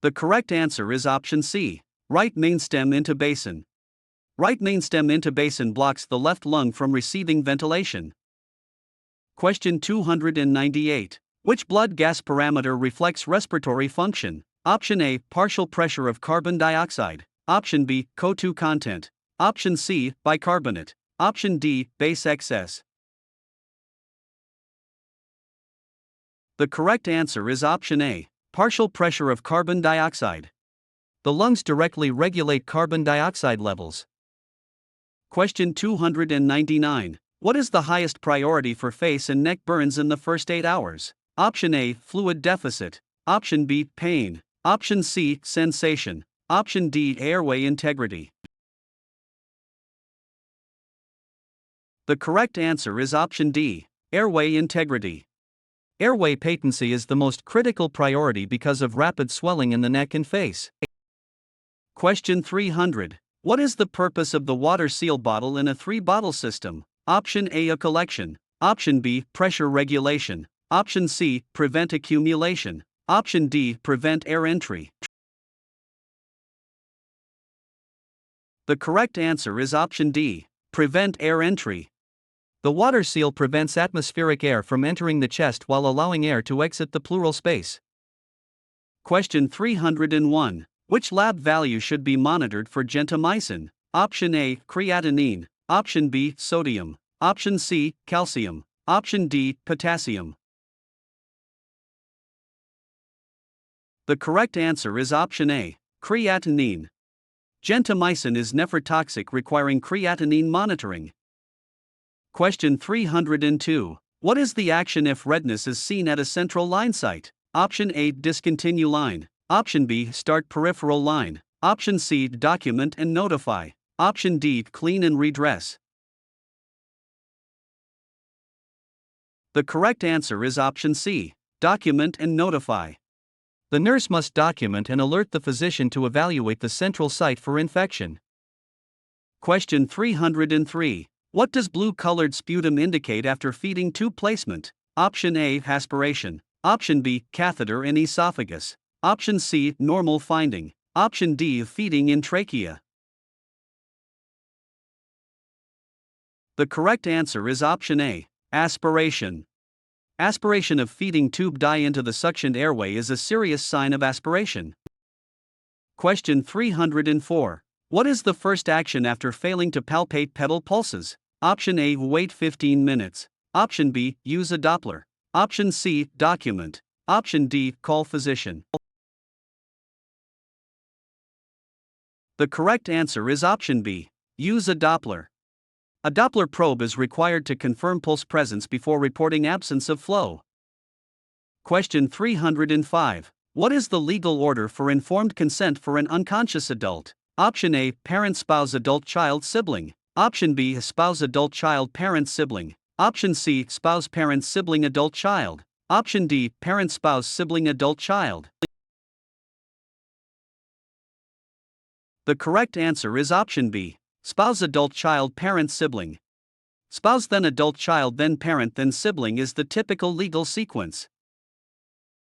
Speaker 1: The correct answer is option C, right mainstem intubation. Right mainstem intubation blocks the left lung from receiving ventilation. Question 298. Which blood gas parameter reflects respiratory function? Option A, partial pressure of carbon dioxide. Option B, CO2 content. Option C, bicarbonate. Option D, base excess. The correct answer is option A, partial pressure of carbon dioxide. The lungs directly regulate carbon dioxide levels. Question 299. What is the highest priority for face and neck burns in the first 8 hours? Option A, fluid deficit. Option B, pain. Option C, sensation. Option D, airway integrity. The correct answer is option D, airway integrity. Airway patency is the most critical priority because of rapid swelling in the neck and face. Question 300. What is the purpose of the water seal bottle in a 3-bottle system? Option A, a collection. Option B, pressure regulation. Option C, prevent accumulation. Option D, prevent air entry. The correct answer is option D, prevent air entry. The water seal prevents atmospheric air from entering the chest while allowing air to exit the pleural space. Question 301. Which lab value should be monitored for gentamicin? Option A, creatinine. Option B, sodium. Option C, calcium. Option D, potassium. The correct answer is option A, creatinine. Gentamicin is nephrotoxic, requiring creatinine monitoring. Question 302. What is the action if redness is seen at a central line site? Option A, discontinue line. Option B, start peripheral line. Option C, document and notify. Option D, clean and redress. The correct answer is option C, document and notify. The nurse must document and alert the physician to evaluate the central site for infection. Question 303. What does blue-colored sputum indicate after feeding tube placement? Option A, aspiration. Option B, catheter in esophagus. Option C, normal finding. Option D, feeding in trachea. The correct answer is option A, aspiration. Aspiration of feeding tube dye into the suctioned airway is a serious sign of aspiration. Question 304. What is the first action after failing to palpate pedal pulses? Option A, wait 15 minutes. Option B, use a Doppler. Option C, document. Option D, call physician. The correct answer is option B, use a Doppler. A Doppler probe is required to confirm pulse presence before reporting absence of flow. Question 305. What is the legal order for informed consent for an unconscious adult? Option A, parent, spouse, adult, child, sibling. Option B, spouse, adult, child, parent, sibling. Option C, spouse, parent, sibling, adult, child. Option D, parent, spouse, sibling, adult, child. The correct answer is option B, spouse, adult, child, parent, sibling. Spouse, then adult, child, then parent, then sibling is the typical legal sequence.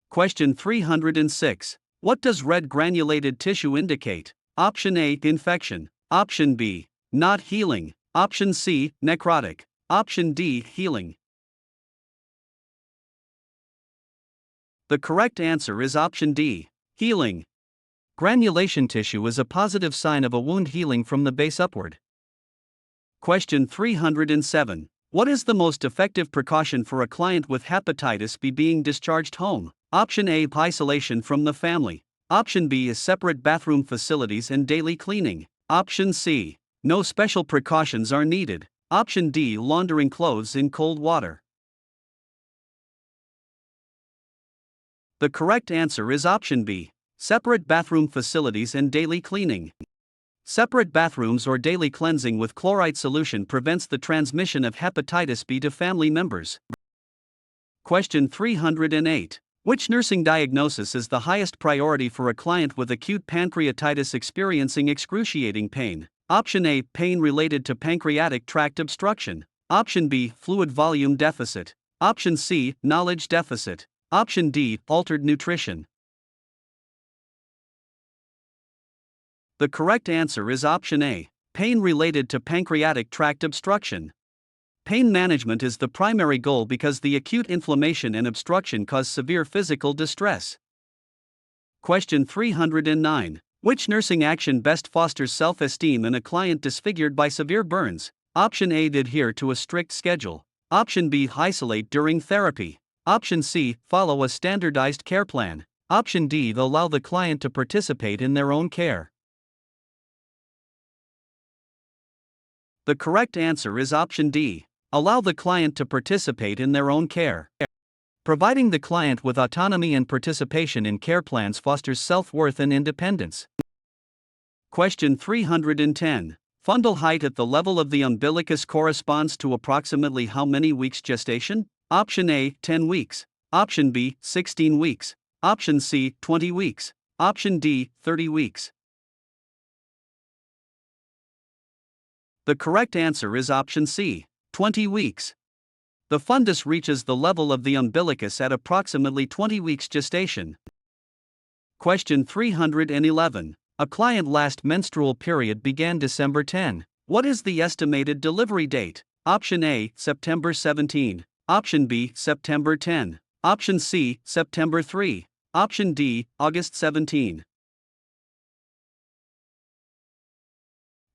Speaker 1: Question 306. What does red granulated tissue indicate? Option A, infection. Option B, not healing. Option C, necrotic. Option D, healing. The correct answer is option D, healing. Granulation tissue is a positive sign of a wound healing from the base upward. Question 307. What is the most effective precaution for a client with hepatitis B being discharged home? Option A, isolation from the family. Option B is separate bathroom facilities and daily cleaning. Option C, no special precautions are needed. Option D, laundering clothes in cold water. The correct answer is option B, separate bathroom facilities and daily cleaning. Separate bathrooms or daily cleansing with chloride solution prevents the transmission of hepatitis B to family members. Question 308. Which nursing diagnosis is the highest priority for a client with acute pancreatitis experiencing excruciating pain? Option A, pain related to pancreatic tract obstruction. Option B, fluid volume deficit. Option C, knowledge deficit. Option D, altered nutrition. The correct answer is option A, pain related to pancreatic tract obstruction. Pain management is the primary goal because the acute inflammation and obstruction cause severe physical distress. Question 309. Which nursing action best fosters self-esteem in a client disfigured by severe burns? Option A, adhere to a strict schedule. Option B, isolate during therapy. Option C, follow a standardized care plan. Option D, allow the client to participate in their own care. The correct answer is option D, allow the client to participate in their own care. Providing the client with autonomy and participation in care plans fosters self-worth and independence. Question 310. Fundal height at the level of the umbilicus corresponds to approximately how many weeks gestation? Option A, 10 weeks. Option B, 16 weeks. Option C, 20 weeks. Option D, 30 weeks. The correct answer is option C, 20 weeks. The fundus reaches the level of the umbilicus at approximately 20 weeks gestation. Question 311. A client last menstrual period began December 10. What is the estimated delivery date? Option A, September 17. Option B, September 10. Option C, September 3. Option D, August 17.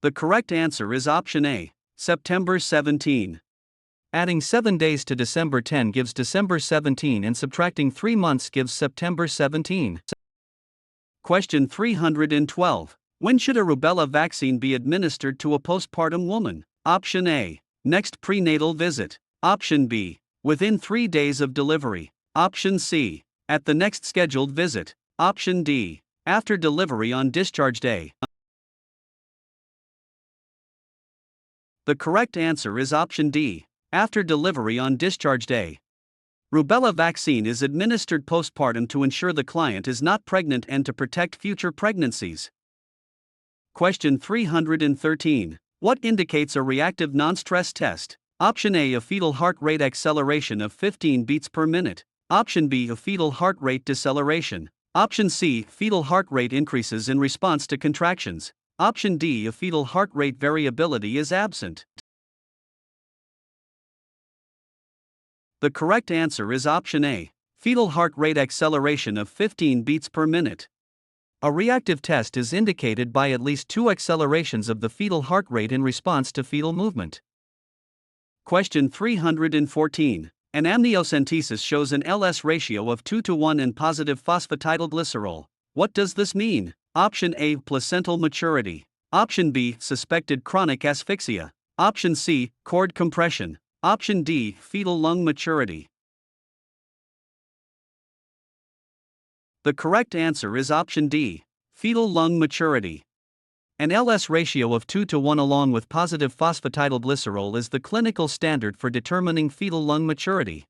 Speaker 1: The correct answer is option A, September 17. Adding 7 days to December 10 gives December 17 and subtracting 3 months gives September 17. Question 312. When should a rubella vaccine be administered to a postpartum woman? Option A, next prenatal visit. Option B, Within 3 days of delivery. Option C. At the next scheduled visit. Option D. After delivery on discharge day. The correct answer is option D. After delivery on discharge day. Rubella vaccine is administered postpartum to ensure the client is not pregnant and to protect future pregnancies. Question 313. What indicates a reactive non-stress test? Option A, a fetal heart rate acceleration of 15 beats per minute. Option B, a fetal heart rate deceleration. Option C, fetal heart rate increases in response to contractions. Option D, a fetal heart rate variability is absent. The correct answer is option A, fetal heart rate acceleration of 15 beats per minute. A reactive test is indicated by at least 2 accelerations of the fetal heart rate in response to fetal movement. Question 314. An amniocentesis shows an LS ratio of 2:1 in positive phosphatidylglycerol. What does this mean? Option A, placental maturity. Option B, suspected chronic asphyxia. Option C, cord compression. Option D, fetal lung maturity. The correct answer is option D, fetal lung maturity. An LS ratio of 2:1 along with positive phosphatidylglycerol is the clinical standard for determining fetal lung maturity.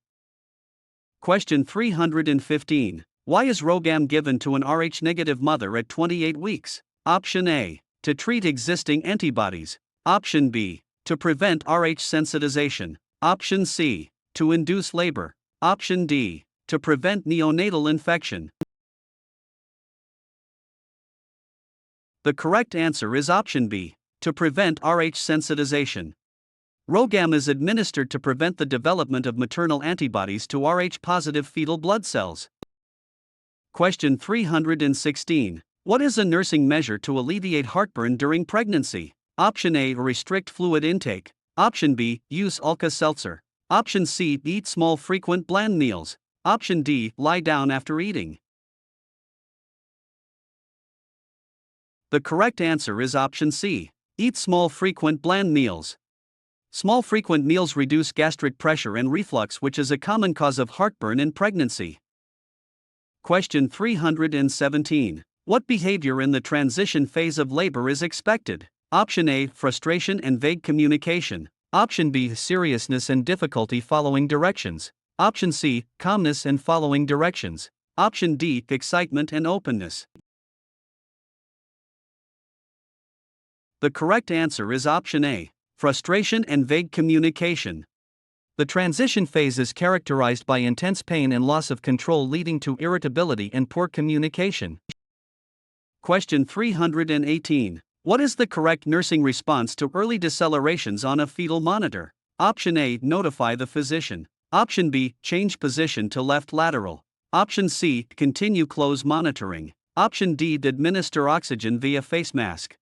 Speaker 1: Question 315. Why is RhoGAM given to an Rh-negative mother at 28 weeks? Option A. To treat existing antibodies. Option B. To prevent Rh sensitization. Option C. To induce labor. Option D. To prevent neonatal infection. The correct answer is option B. To prevent Rh sensitization. RhoGAM is administered to prevent the development of maternal antibodies to Rh-positive fetal blood cells. Question 316. What is a nursing measure to alleviate heartburn during pregnancy? Option A, restrict fluid intake. Option B, use Alka-Seltzer. Option C, eat small frequent bland meals. Option D, lie down after eating. The correct answer is option C, eat small frequent bland meals. Small frequent meals reduce gastric pressure and reflux, which is a common cause of heartburn in pregnancy. Question 317. What behavior in the transition phase of labor is expected? Option A, frustration and vague communication. Option B, seriousness and difficulty following directions. Option C, calmness and following directions. Option D, excitement and openness. The correct answer is option A, frustration and vague communication. The transition phase is characterized by intense pain and loss of control leading to irritability and poor communication. Question 318. What is the correct nursing response to early decelerations on a fetal monitor? Option A, notify the physician. Option B, change position to left lateral. Option C, continue close monitoring. Option D, administer oxygen via face mask.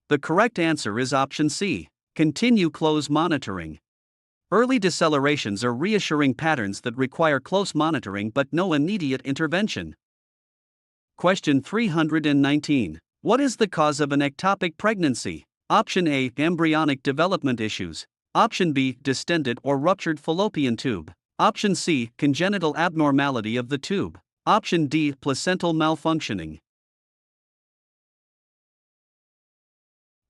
Speaker 1: The correct answer is option C, continue close monitoring. Early decelerations are reassuring patterns that require close monitoring but no immediate intervention. Question 319. What is the cause of an ectopic pregnancy? Option A, embryonic development issues. Option B, distended or ruptured fallopian tube. Option C, congenital abnormality of the tube. Option D, placental malfunctioning.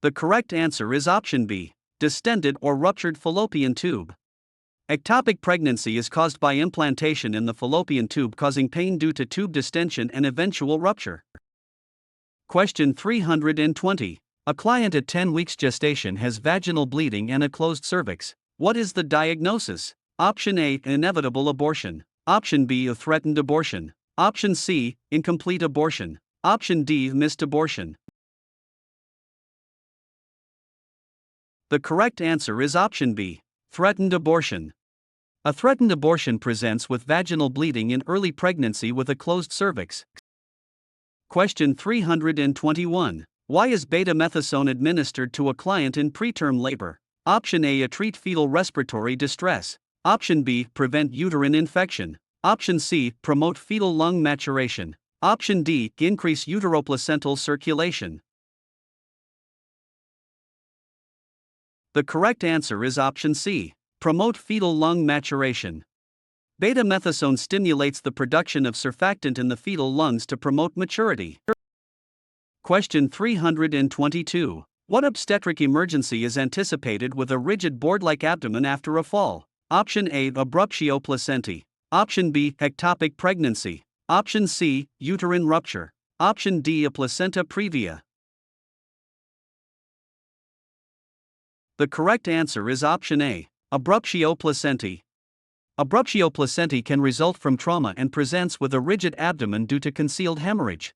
Speaker 1: The correct answer is option B, distended or ruptured fallopian tube. Ectopic pregnancy is caused by implantation in the fallopian tube causing pain due to tube distension and eventual rupture. Question 320. A client at 10 weeks gestation has vaginal bleeding and a closed cervix. What is the diagnosis? Option A, inevitable abortion. Option B, a threatened abortion. Option C, incomplete abortion. Option D, missed abortion. The correct answer is option B, threatened abortion. A threatened abortion presents with vaginal bleeding in early pregnancy with a closed cervix. Question 321. Why is betamethasone administered to a client in preterm labor? Option A, treat fetal respiratory distress. Option B, prevent uterine infection. Option C, promote fetal lung maturation. Option D, increase uteroplacental circulation. The correct answer is option C. Promote fetal lung maturation. Beta-methasone stimulates the production of surfactant in the fetal lungs to promote maturity. Question 322. What obstetric emergency is anticipated with a rigid board-like abdomen after a fall? Option A. Abruptio placentae. Option B. Ectopic pregnancy. Option C. Uterine rupture. Option D. A placenta previa. The correct answer is option A. Abruptio placentae. Abruptio placentae can result from trauma and presents with a rigid abdomen due to concealed hemorrhage.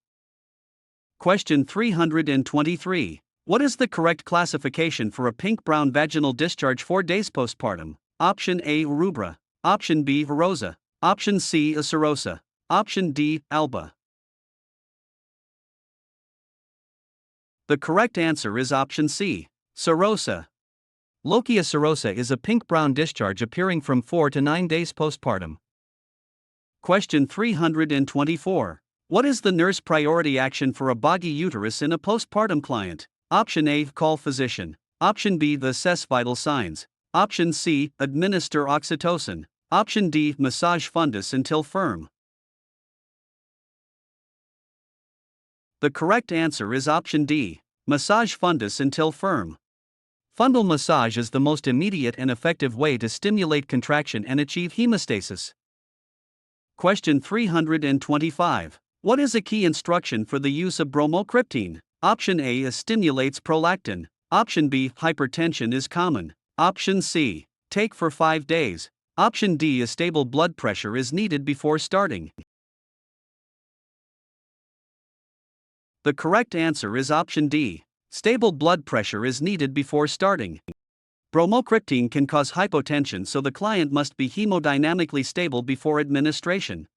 Speaker 1: Question 323. What is the correct classification for a pink-brown vaginal discharge 4 days postpartum? Option A. Rubra. Option B. Rosa. Option C. Serosa. Option D. Alba. The correct answer is option C. Serosa. Lochia serosa is a pink-brown discharge appearing from 4 to 9 days postpartum. Question 324. What is the nurse priority action for a boggy uterus in a postpartum client? Option A. Call physician. Option B. Assess vital signs. Option C. Administer oxytocin. Option D. Massage fundus until firm. The correct answer is option D. Massage fundus until firm. Fundal massage is the most immediate and effective way to stimulate contraction and achieve hemostasis. Question 325. What is a key instruction for the use of bromocriptine? Option A. Stimulates prolactin. Option B. Hypertension is common. Option C. Take for 5 days. Option D. A stable blood pressure is needed before starting. The correct answer is option D. Stable blood pressure is needed before starting. Bromocriptine can cause hypotension, so the client must be hemodynamically stable before administration.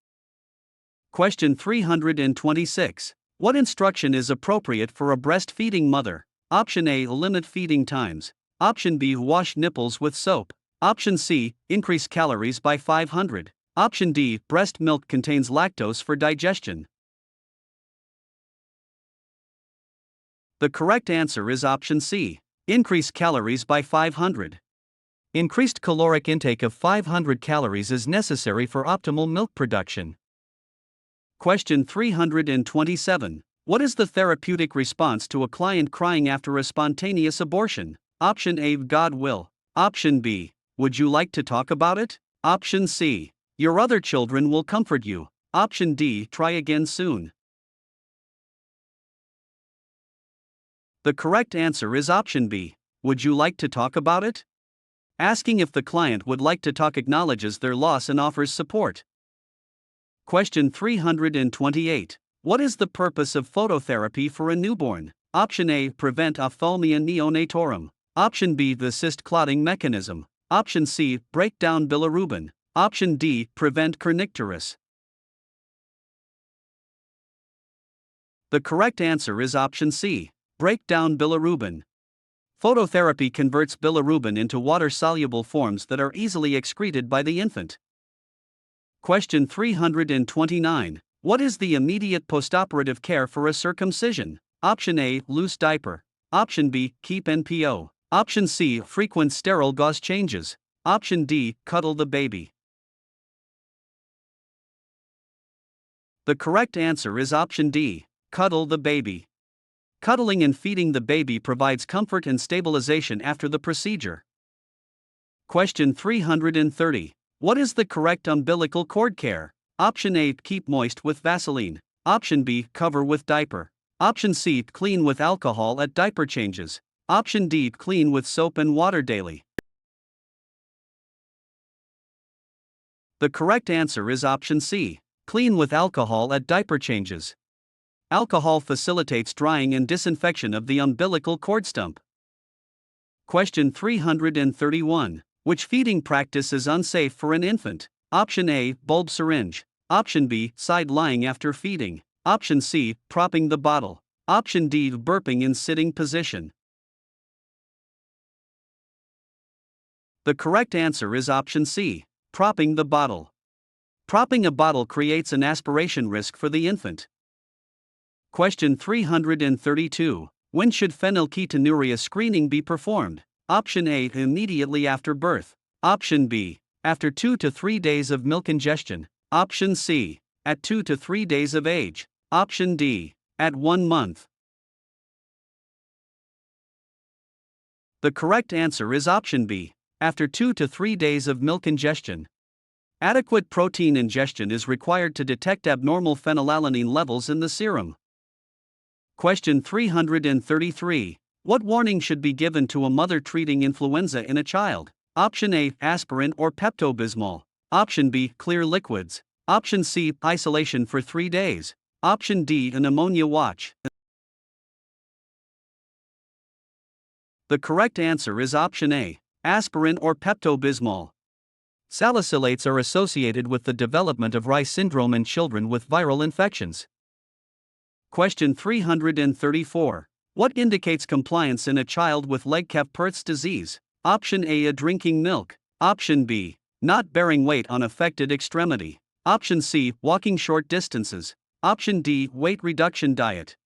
Speaker 1: Question 326. What instruction is appropriate for a breastfeeding mother? Option A. Limit feeding times. Option B. Wash nipples with soap. Option C. Increase calories by 500. Option D. Breast milk contains lactose for digestion. The correct answer is option C. Increase calories by 500. Increased caloric intake of 500 calories is necessary for optimal milk production. Question 327. What is the therapeutic response to a client crying after a spontaneous abortion? Option A. God will. Option B. Would you like to talk about it? Option C. Your other children will comfort you. Option D. Try again soon. The correct answer is option B. Would you like to talk about it? Asking if the client would like to talk acknowledges their loss and offers support. Question 328. What is the purpose of phototherapy for a newborn? Option A. Prevent ophthalmia neonatorum. Option B. The cyst clotting mechanism. Option C. Break down bilirubin. Option D. Prevent kernicterus. The correct answer is option C. Break down bilirubin. Phototherapy converts bilirubin into water-soluble forms that are easily excreted by the infant. Question 329. What is the immediate postoperative care for a circumcision? Option A. Loose diaper. Option B. Keep NPO. Option C. Frequent sterile gauze changes. Option D. Cuddle the baby. The correct answer is option D. Cuddle the baby. Cuddling and feeding the baby provides comfort and stabilization after the procedure. Question 330. What is the correct umbilical cord care? Option A. Keep moist with Vaseline. Option B. Cover with diaper. Option C. Clean with alcohol at diaper changes. Option D. Clean with soap and water daily. The correct answer is option C. Clean with alcohol at diaper changes. Alcohol facilitates drying and disinfection of the umbilical cord stump. Question 331. Which feeding practice is unsafe for an infant? Option A. Bulb syringe. Option B. Side lying after feeding. Option C. Propping the bottle. Option D. Burping in sitting position. The correct answer is option C. Propping the bottle. Propping a bottle creates an aspiration risk for the infant. Question 332. When should phenylketonuria screening be performed? Option A, immediately after birth. Option B, after 2 to 3 days of milk ingestion. Option C, at 2 to 3 days of age. Option D, at 1 month. The correct answer is option B, after 2 to 3 days of milk ingestion. Adequate protein ingestion is required to detect abnormal phenylalanine levels in the serum. Question 333. What warning should be given to a mother treating influenza in a child? Option A, aspirin or Pepto-Bismol. Option B, clear liquids. Option C, isolation for 3 days. Option D, an ammonia watch. The correct answer is option A, aspirin or Pepto-Bismol. Salicylates are associated with the development of Reye syndrome in children with viral infections. Question 334. What indicates compliance in a child with Legg-Calvé-Perthes disease? Option A, drinking milk. Option B, not bearing weight on affected extremity. Option C, walking short distances. Option D, weight reduction diet.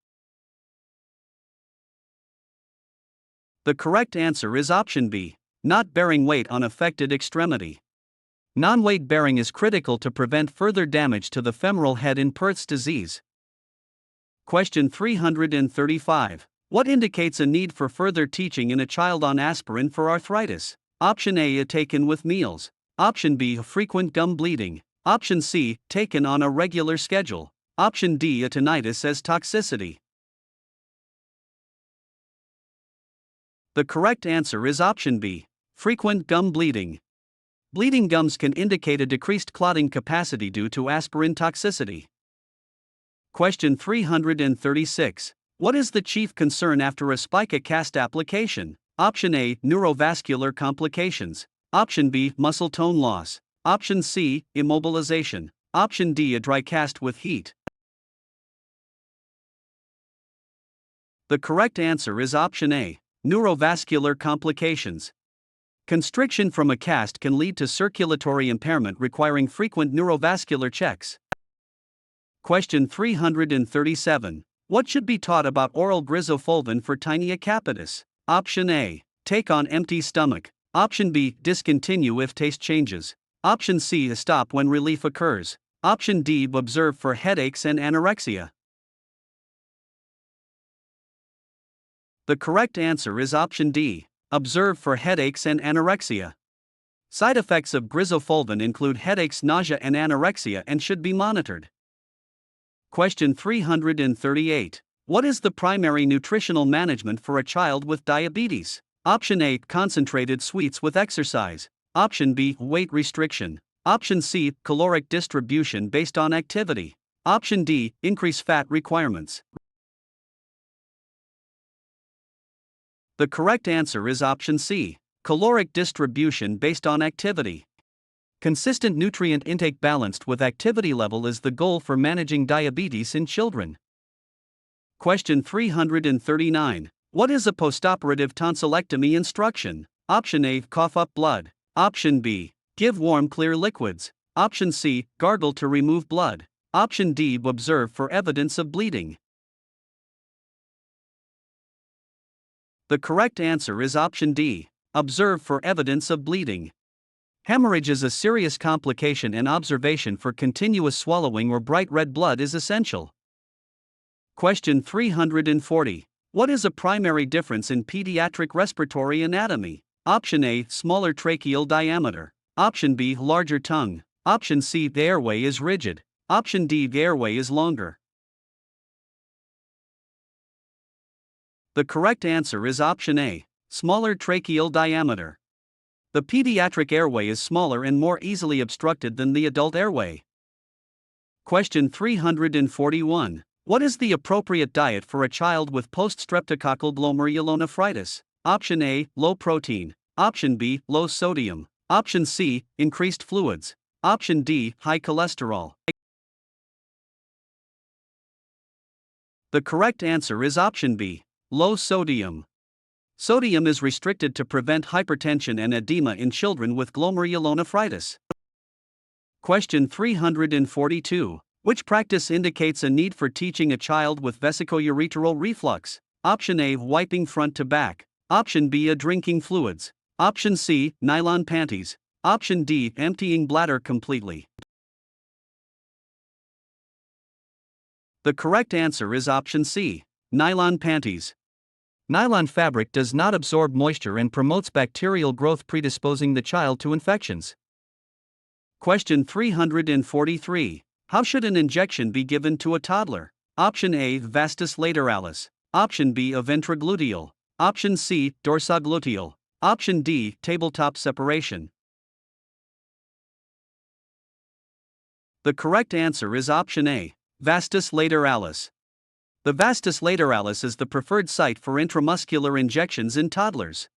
Speaker 1: The correct answer is option B, not bearing weight on affected extremity. Non-weight bearing is critical to prevent further damage to the femoral head in Perthes disease. Question 335. What indicates a need for further teaching in a child on aspirin for arthritis? Option A, taken with meals. Option B, frequent gum bleeding. Option C, taken on a regular schedule. Option D, tinnitus as toxicity. The correct answer is option B, frequent gum bleeding. Bleeding gums can indicate a decreased clotting capacity due to aspirin toxicity. Question 336. What is the chief concern after a spica cast application? Option A, neurovascular complications. Option B, muscle tone loss. Option C, immobilization. Option D, a dry cast with heat. The correct answer is option A, neurovascular complications. Constriction from a cast can lead to circulatory impairment requiring frequent neurovascular checks. Question 337. What should be taught about oral griseofulvin for tinea capitis? Option A, take on empty stomach. Option B, discontinue if taste changes. Option C, stop when relief occurs. Option D, observe for headaches and anorexia. The correct answer is option D, observe for headaches and anorexia. Side effects of griseofulvin include headaches, nausea, and anorexia and should be monitored. Question 338. What is the primary nutritional management for a child with diabetes? Option A, concentrated sweets with exercise. Option B, weight restriction. Option C, caloric distribution based on activity. Option D, increase fat requirements. The correct answer is option C, caloric distribution based on activity. Consistent nutrient intake balanced with activity level is the goal for managing diabetes in children. Question 339. What is a postoperative tonsillectomy instruction? Option A, cough up blood. Option B, give warm clear liquids. Option C, gargle to remove blood. Option D, observe for evidence of bleeding. The correct answer is option D, observe for evidence of bleeding. Hemorrhage is a serious complication and observation for continuous swallowing or bright red blood is essential. Question 340. What is a primary difference in pediatric respiratory anatomy? Option A, smaller tracheal diameter. Option B, larger tongue. Option C, the airway is rigid. Option D, the airway is longer. The correct answer is option A, smaller tracheal diameter. The pediatric airway is smaller and more easily obstructed than the adult airway. Question 341. What is the appropriate diet for a child with post-streptococcal glomerulonephritis? Option A, low protein. Option B, low sodium. Option C, increased fluids. Option D, high cholesterol. The correct answer is option B, low sodium. Sodium is restricted to prevent hypertension and edema in children with glomerulonephritis. Question 342. Which practice indicates a need for teaching a child with vesicoureteral reflux? Option A, wiping front to back. Option B, a drinking fluids. Option C, nylon panties. Option D, emptying bladder completely. The correct answer is option C, nylon panties. Nylon fabric does not absorb moisture and promotes bacterial growth, predisposing the child to infections. Question 343. How should an injection be given to a toddler? Option A, vastus lateralis. Option B, a ventrogluteal. Option C, dorsogluteal. Option D, tabletop separation. The correct answer is option A, vastus lateralis. The vastus lateralis is the preferred site for intramuscular injections in toddlers.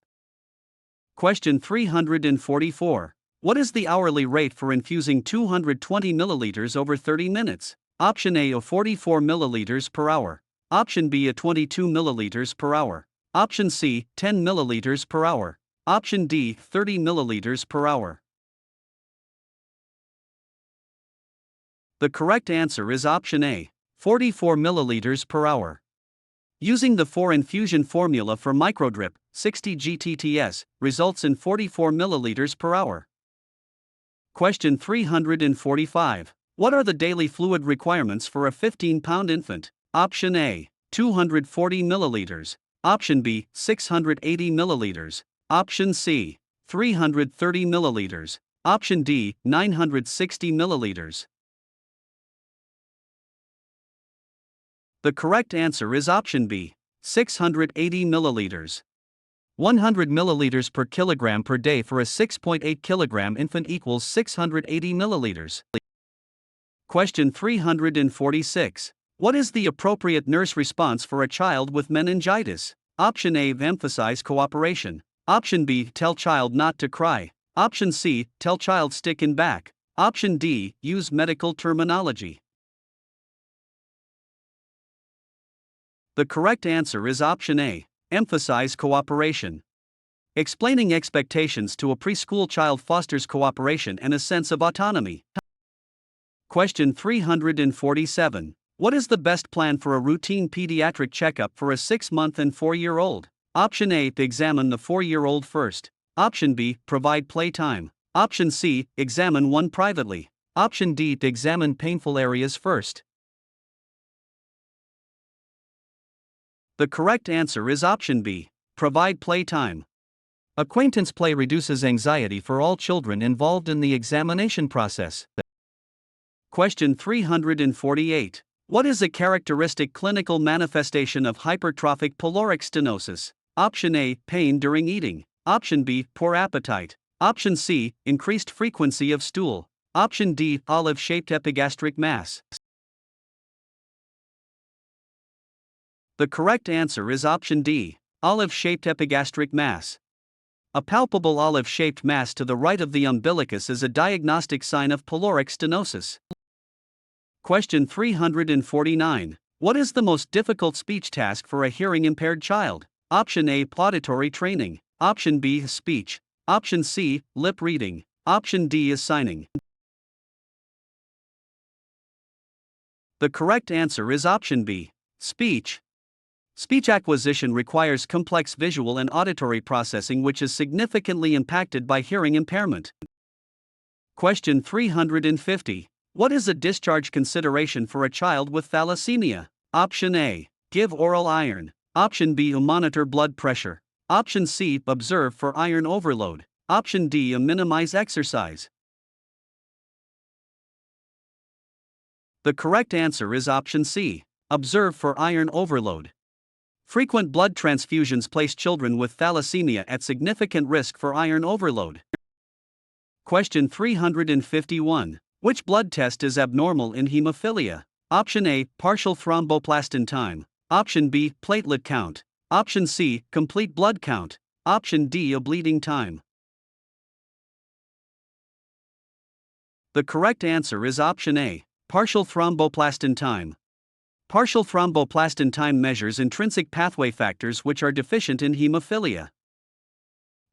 Speaker 1: Question 344. What is the hourly rate for infusing 220 milliliters over 30 minutes? Option A, of 44 milliliters per hour. Option B, of 22 milliliters per hour. Option C, 10 milliliters per hour. Option D, 30 milliliters per hour. The correct answer is option A, 44 milliliters per hour. Using the 4-infusion formula for microdrip, 60 GTTS, results in 44 milliliters per hour. Question 345. What are the daily fluid requirements for a 15-pound infant? Option A, 240 milliliters. Option B, 680 milliliters. Option C, 330 milliliters. Option D, 960 milliliters. The correct answer is option B, 680 milliliters. 100 milliliters per kilogram per day for a 6.8 kilogram infant equals 680 milliliters. Question 346. What is the appropriate nurse response for a child with meningitis? Option A, emphasize cooperation. Option B, tell child not to cry. Option C, tell child stick in back. Option D, use medical terminology. The correct answer is option A, emphasize cooperation. Explaining expectations to a preschool child fosters cooperation and a sense of autonomy. Question 347. What is the best plan for a routine pediatric checkup for a 6-month and 4-year-old? Option A, examine the 4-year-old first. Option B, provide playtime. Option C, examine one privately. Option D, examine painful areas first. The correct answer is option B, provide playtime. Acquaintance play reduces anxiety for all children involved in the examination process. Question 348. What is a characteristic clinical manifestation of hypertrophic pyloric stenosis? Option A, pain during eating. Option B, poor appetite. Option C, increased frequency of stool. Option D, olive-shaped epigastric mass. The correct answer is option D, olive-shaped epigastric mass. A palpable olive-shaped mass to the right of the umbilicus is a diagnostic sign of pyloric stenosis. Question 349. What is the most difficult speech task for a hearing-impaired child? Option A, auditory training. Option B, speech. Option C, lip reading. Option D is signing. The correct answer is option B, speech. Speech acquisition requires complex visual and auditory processing, which is significantly impacted by hearing impairment. Question 350. What is a discharge consideration for a child with thalassemia? Option A, give oral iron. Option B, monitor blood pressure. Option C, observe for iron overload. Option D, minimize exercise. The correct answer is option C, observe for iron overload. Frequent blood transfusions place children with thalassemia at significant risk for iron overload. Question 351. Which blood test is abnormal in hemophilia? Option A, partial thromboplastin time. Option B, platelet count. Option C, complete blood count. Option D, a bleeding time. The correct answer is option A, partial thromboplastin time. Partial thromboplastin time measures intrinsic pathway factors which are deficient in hemophilia.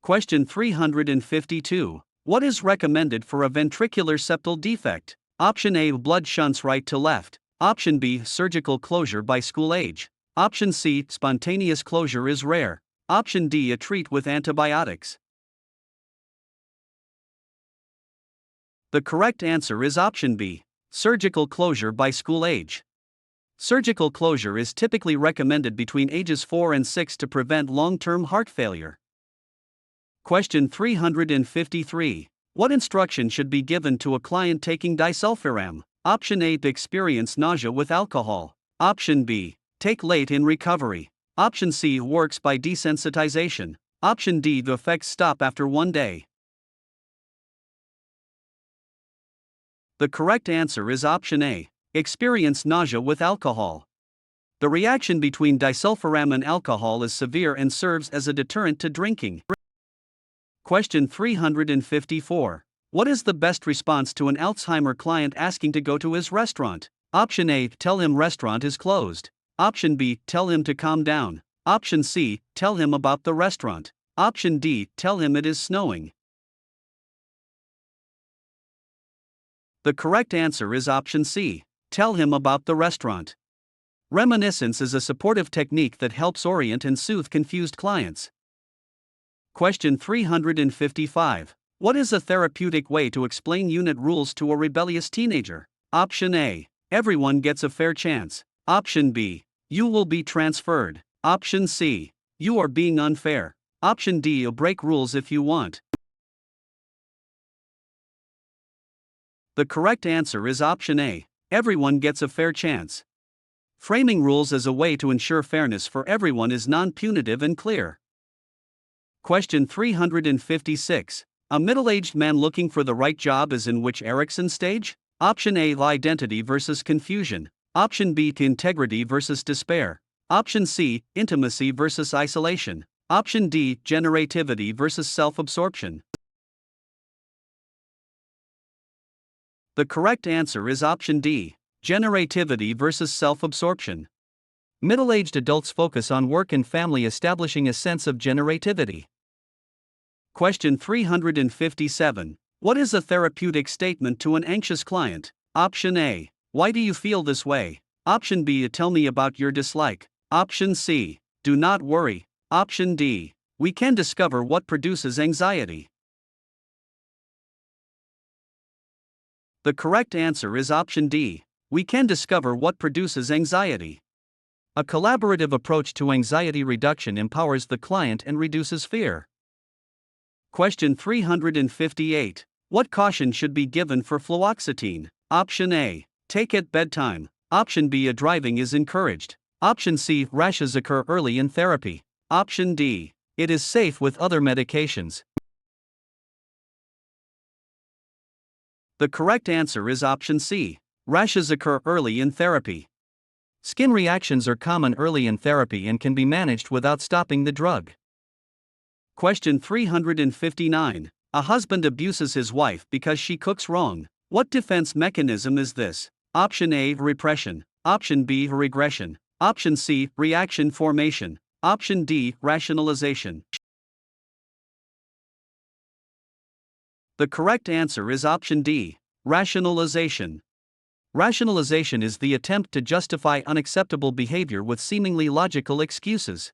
Speaker 1: Question 352. What is recommended for a ventricular septal defect? Option A, blood shunts right to left. Option B, surgical closure by school age. Option C, spontaneous closure is rare. Option D, a treat with antibiotics. The correct answer is option B, surgical closure by school age. Surgical closure is typically recommended between ages 4 and 6 to prevent long-term heart failure. Question 353. What instruction should be given to a client taking disulfiram? Option A, experience nausea with alcohol. Option B, take late in recovery. Option C, works by desensitization. Option D, the effects stop after 1 day. The correct answer is option A, experience nausea with alcohol. The reaction between disulfiram and alcohol is severe and serves as a deterrent to drinking. Question 354. What is the best response to an Alzheimer client asking to go to his restaurant? Option A, tell him restaurant is closed. Option B, tell him to calm down. Option C, tell him about the restaurant. Option D, tell him it is snowing. The correct answer is option C, tell him about the restaurant. Reminiscence is a supportive technique that helps orient and soothe confused clients. Question 355. What is a therapeutic way to explain unit rules to a rebellious teenager? Option A, everyone gets a fair chance. Option B, you will be transferred. Option C, you are being unfair. Option D, you'll break rules if you want. The correct answer is option A, everyone gets a fair chance. Framing rules as a way to ensure fairness for everyone is non-punitive and clear. Question 356. A middle-aged man looking for the right job is in which Erickson stage? Option A, identity versus confusion. Option B, integrity versus despair. Option C, intimacy versus isolation. Option D, generativity versus self-absorption. The correct answer is option D, generativity versus self-absorption. Middle-aged adults focus on work and family, establishing a sense of generativity. Question 357. What is a therapeutic statement to an anxious client? Option A, why do you feel this way? Option B, tell me about your dislike. Option C, do not worry. Option D, we can discover what produces anxiety. The correct answer is option D, we can discover what produces anxiety. A collaborative approach to anxiety reduction empowers the client and reduces fear. Question 358. What caution should be given for fluoxetine? Option A, take at bedtime. Option B, driving is encouraged. Option C, rashes occur early in therapy. Option D, it is safe with other medications. The correct answer is option C, rashes occur early in therapy. Skin reactions are common early in therapy and can be managed without stopping the drug. Question 359. A husband abuses his wife because she cooks wrong. What defense mechanism is this? Option A, repression. Option B, regression. Option C, reaction formation. Option D, rationalization. The correct answer is option D, rationalization. Rationalization is the attempt to justify unacceptable behavior with seemingly logical excuses.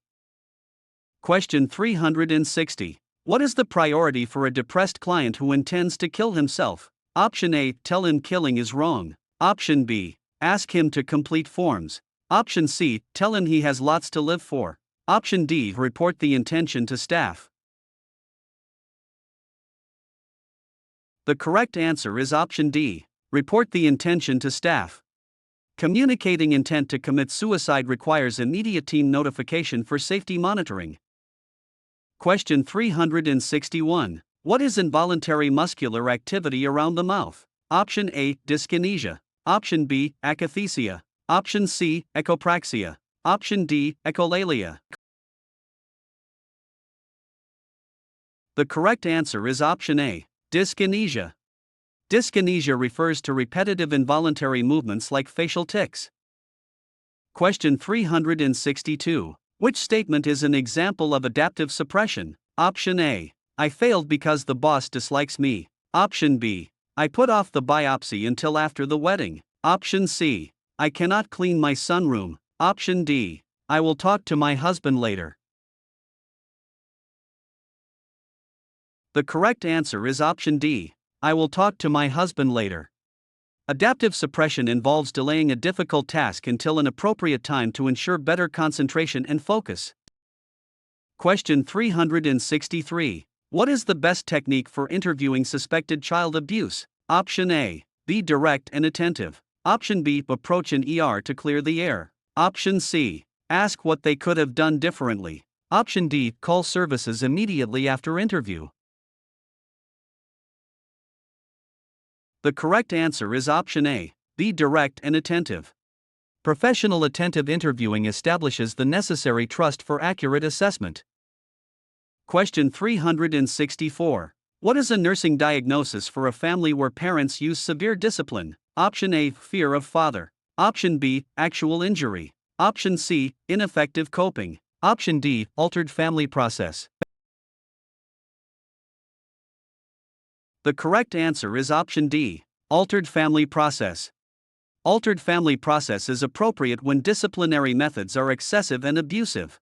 Speaker 1: Question 360. What is the priority for a depressed client who intends to kill himself? Option A, tell him killing is wrong. Option B, ask him to complete forms. Option C, tell him he has lots to live for. Option D, report the intention to staff. The correct answer is option D, report the intention to staff. Communicating intent to commit suicide requires immediate team notification for safety monitoring. Question 361. What is involuntary muscular activity around the mouth? Option A, dyskinesia. Option B, akathisia. Option C, echopraxia. Option D, echolalia. The correct answer is option A, dyskinesia. Dyskinesia refers to repetitive involuntary movements like facial tics. Question 362. Which statement is an example of adaptive suppression? Option A, I failed because the boss dislikes me. Option B, I put off the biopsy until after the wedding. Option C, I cannot clean my sunroom. Option D, I will talk to my husband later. The correct answer is option D. I will talk to my husband later. Adaptive suppression involves delaying a difficult task until an appropriate time to ensure better concentration and focus. Question 363. What is the best technique for interviewing suspected child abuse? Option A. Be direct and attentive. Option B. Approach an ER to clear the air. Option C. Ask what they could have done differently. Option D. Call services immediately after interview. The correct answer is option A. Be direct and attentive. Professional attentive interviewing establishes the necessary trust for accurate assessment. Question 364. What is a nursing diagnosis for a family where parents use severe discipline? Option A. Fear of father. Option B. Actual injury. Option C. Ineffective coping. Option D. Altered family process. The correct answer is option D. Altered family process. Altered family process is appropriate when disciplinary methods are excessive and abusive.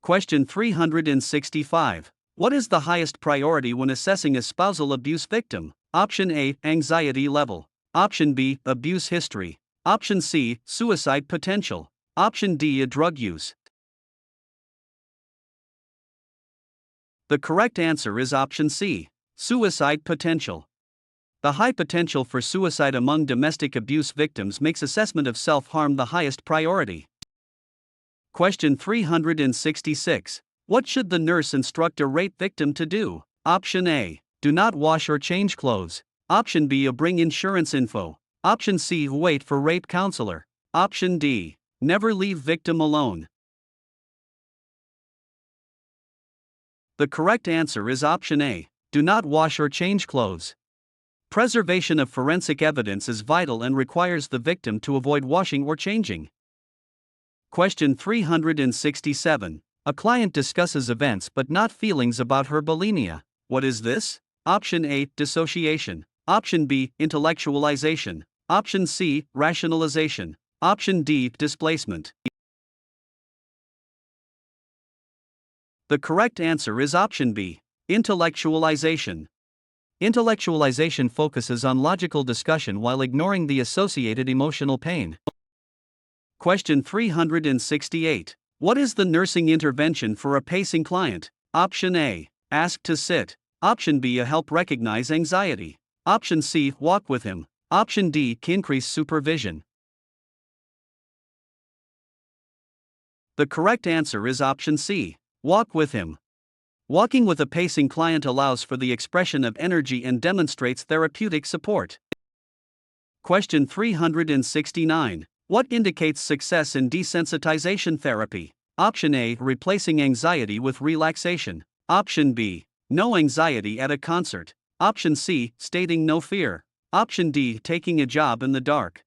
Speaker 1: Question 365. What is the highest priority when assessing a spousal abuse victim? Option A. Anxiety level. Option B. Abuse history. Option C. Suicide potential. Option D. Drug use. The correct answer is option C. Suicide potential. The high potential for suicide among domestic abuse victims makes assessment of self-harm the highest priority. Question 366. What should the nurse instruct a rape victim to do? Option A. Do not wash or change clothes. Option B. Bring insurance info. Option C. Wait for rape counselor. Option D. Never leave victim alone. The correct answer is option A. Do not wash or change clothes. Preservation of forensic evidence is vital and requires the victim to avoid washing or changing. Question 367. A client discusses events but not feelings about her bulimia. What is this? Option A. Dissociation. Option B. Intellectualization. Option C. Rationalization. Option D. Displacement. The correct answer is option B. Intellectualization. Intellectualization focuses on logical discussion while ignoring the associated emotional pain. Question 368. What is the nursing intervention for a pacing client? Option A. Ask to sit. Option B. Help recognize anxiety. Option C. Walk with him. Option D. Increase supervision. The correct answer is option C. Walk with him. Walking with a pacing client allows for the expression of energy and demonstrates therapeutic support. Question 369. What indicates success in desensitization therapy? Option A. Replacing anxiety with relaxation. Option B. No anxiety at a concert. Option C. Stating no fear. Option D. Taking a job in the dark.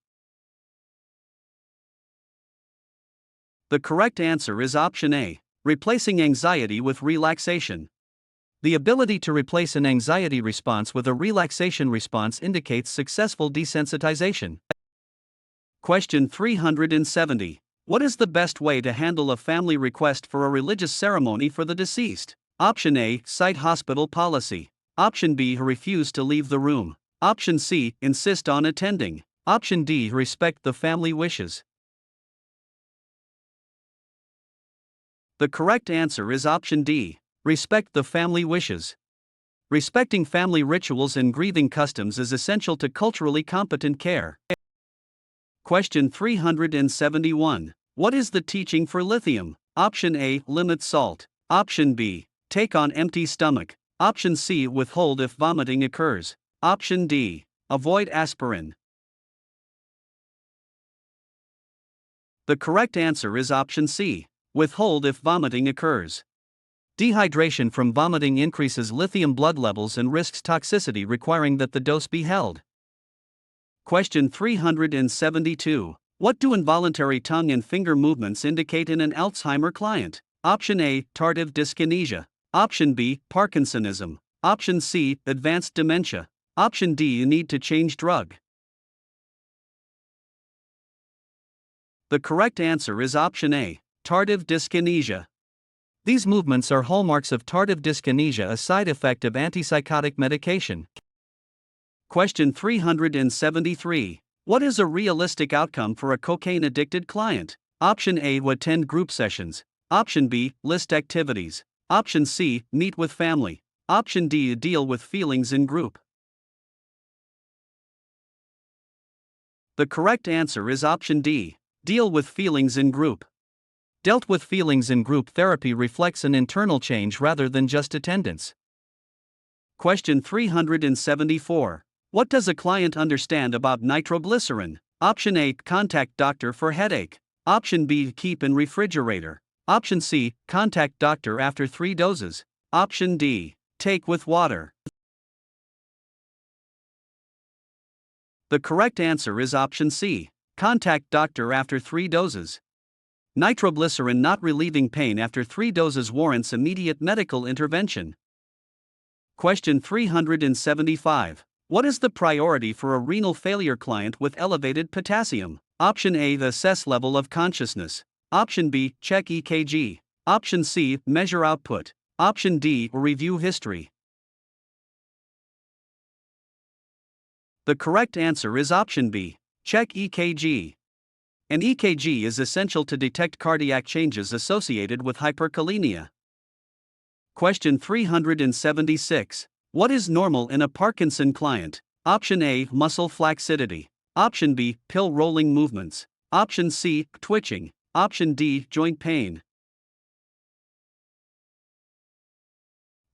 Speaker 1: The correct answer is option A. Replacing anxiety with relaxation. The ability to replace an anxiety response with a relaxation response indicates successful desensitization. Question 370. What is the best way to handle a family request for a religious ceremony for the deceased? Option A. Cite hospital policy. Option B. Refuse to leave the room. Option C. Insist on attending. Option D. Respect the family wishes. The correct answer is option D. Respect the family wishes. Respecting family rituals and grieving customs is essential to culturally competent care. Question 371. What is the teaching for lithium? Option A. Limit salt. Option B. Take on empty stomach. Option C. Withhold if vomiting occurs. Option D. Avoid aspirin. The correct answer is option C. Withhold if vomiting occurs. Dehydration from vomiting increases lithium blood levels and risks toxicity, requiring that the dose be held. Question 372. What do involuntary tongue and finger movements indicate in an Alzheimer client? Option A. Tardive dyskinesia. Option B. Parkinsonism. Option C. Advanced dementia. Option D. Need to change drug. The correct answer is option A. Tardive dyskinesia. These movements are hallmarks of tardive dyskinesia, a side effect of antipsychotic medication. Question 373. What is a realistic outcome for a cocaine-addicted client? Option A. Attend group sessions. Option B. List activities. Option C. Meet with family. Option D. Deal with feelings in group. The correct answer is option D. Deal with feelings in group. Dealt with feelings in group therapy reflects an internal change rather than just attendance. Question 374. What does a client understand about nitroglycerin? Option A. Contact doctor for headache. Option B. Keep in refrigerator. Option C. Contact doctor after 3 doses. Option D. Take with water. The correct answer is option C. Contact doctor after 3 doses. Nitroglycerin not relieving pain after 3 doses warrants immediate medical intervention. Question 375. What is the priority for a renal failure client with elevated potassium? Option A. Assess level of consciousness. Option B. Check EKG. Option C. Measure output. Option D. Review history. The correct answer is option B. Check EKG. An EKG is essential to detect cardiac changes associated with hyperkalemia. Question 376. What is normal in a Parkinson client? Option A. Muscle flaccidity. Option B. Pill rolling movements. Option C. Twitching. Option D. Joint pain.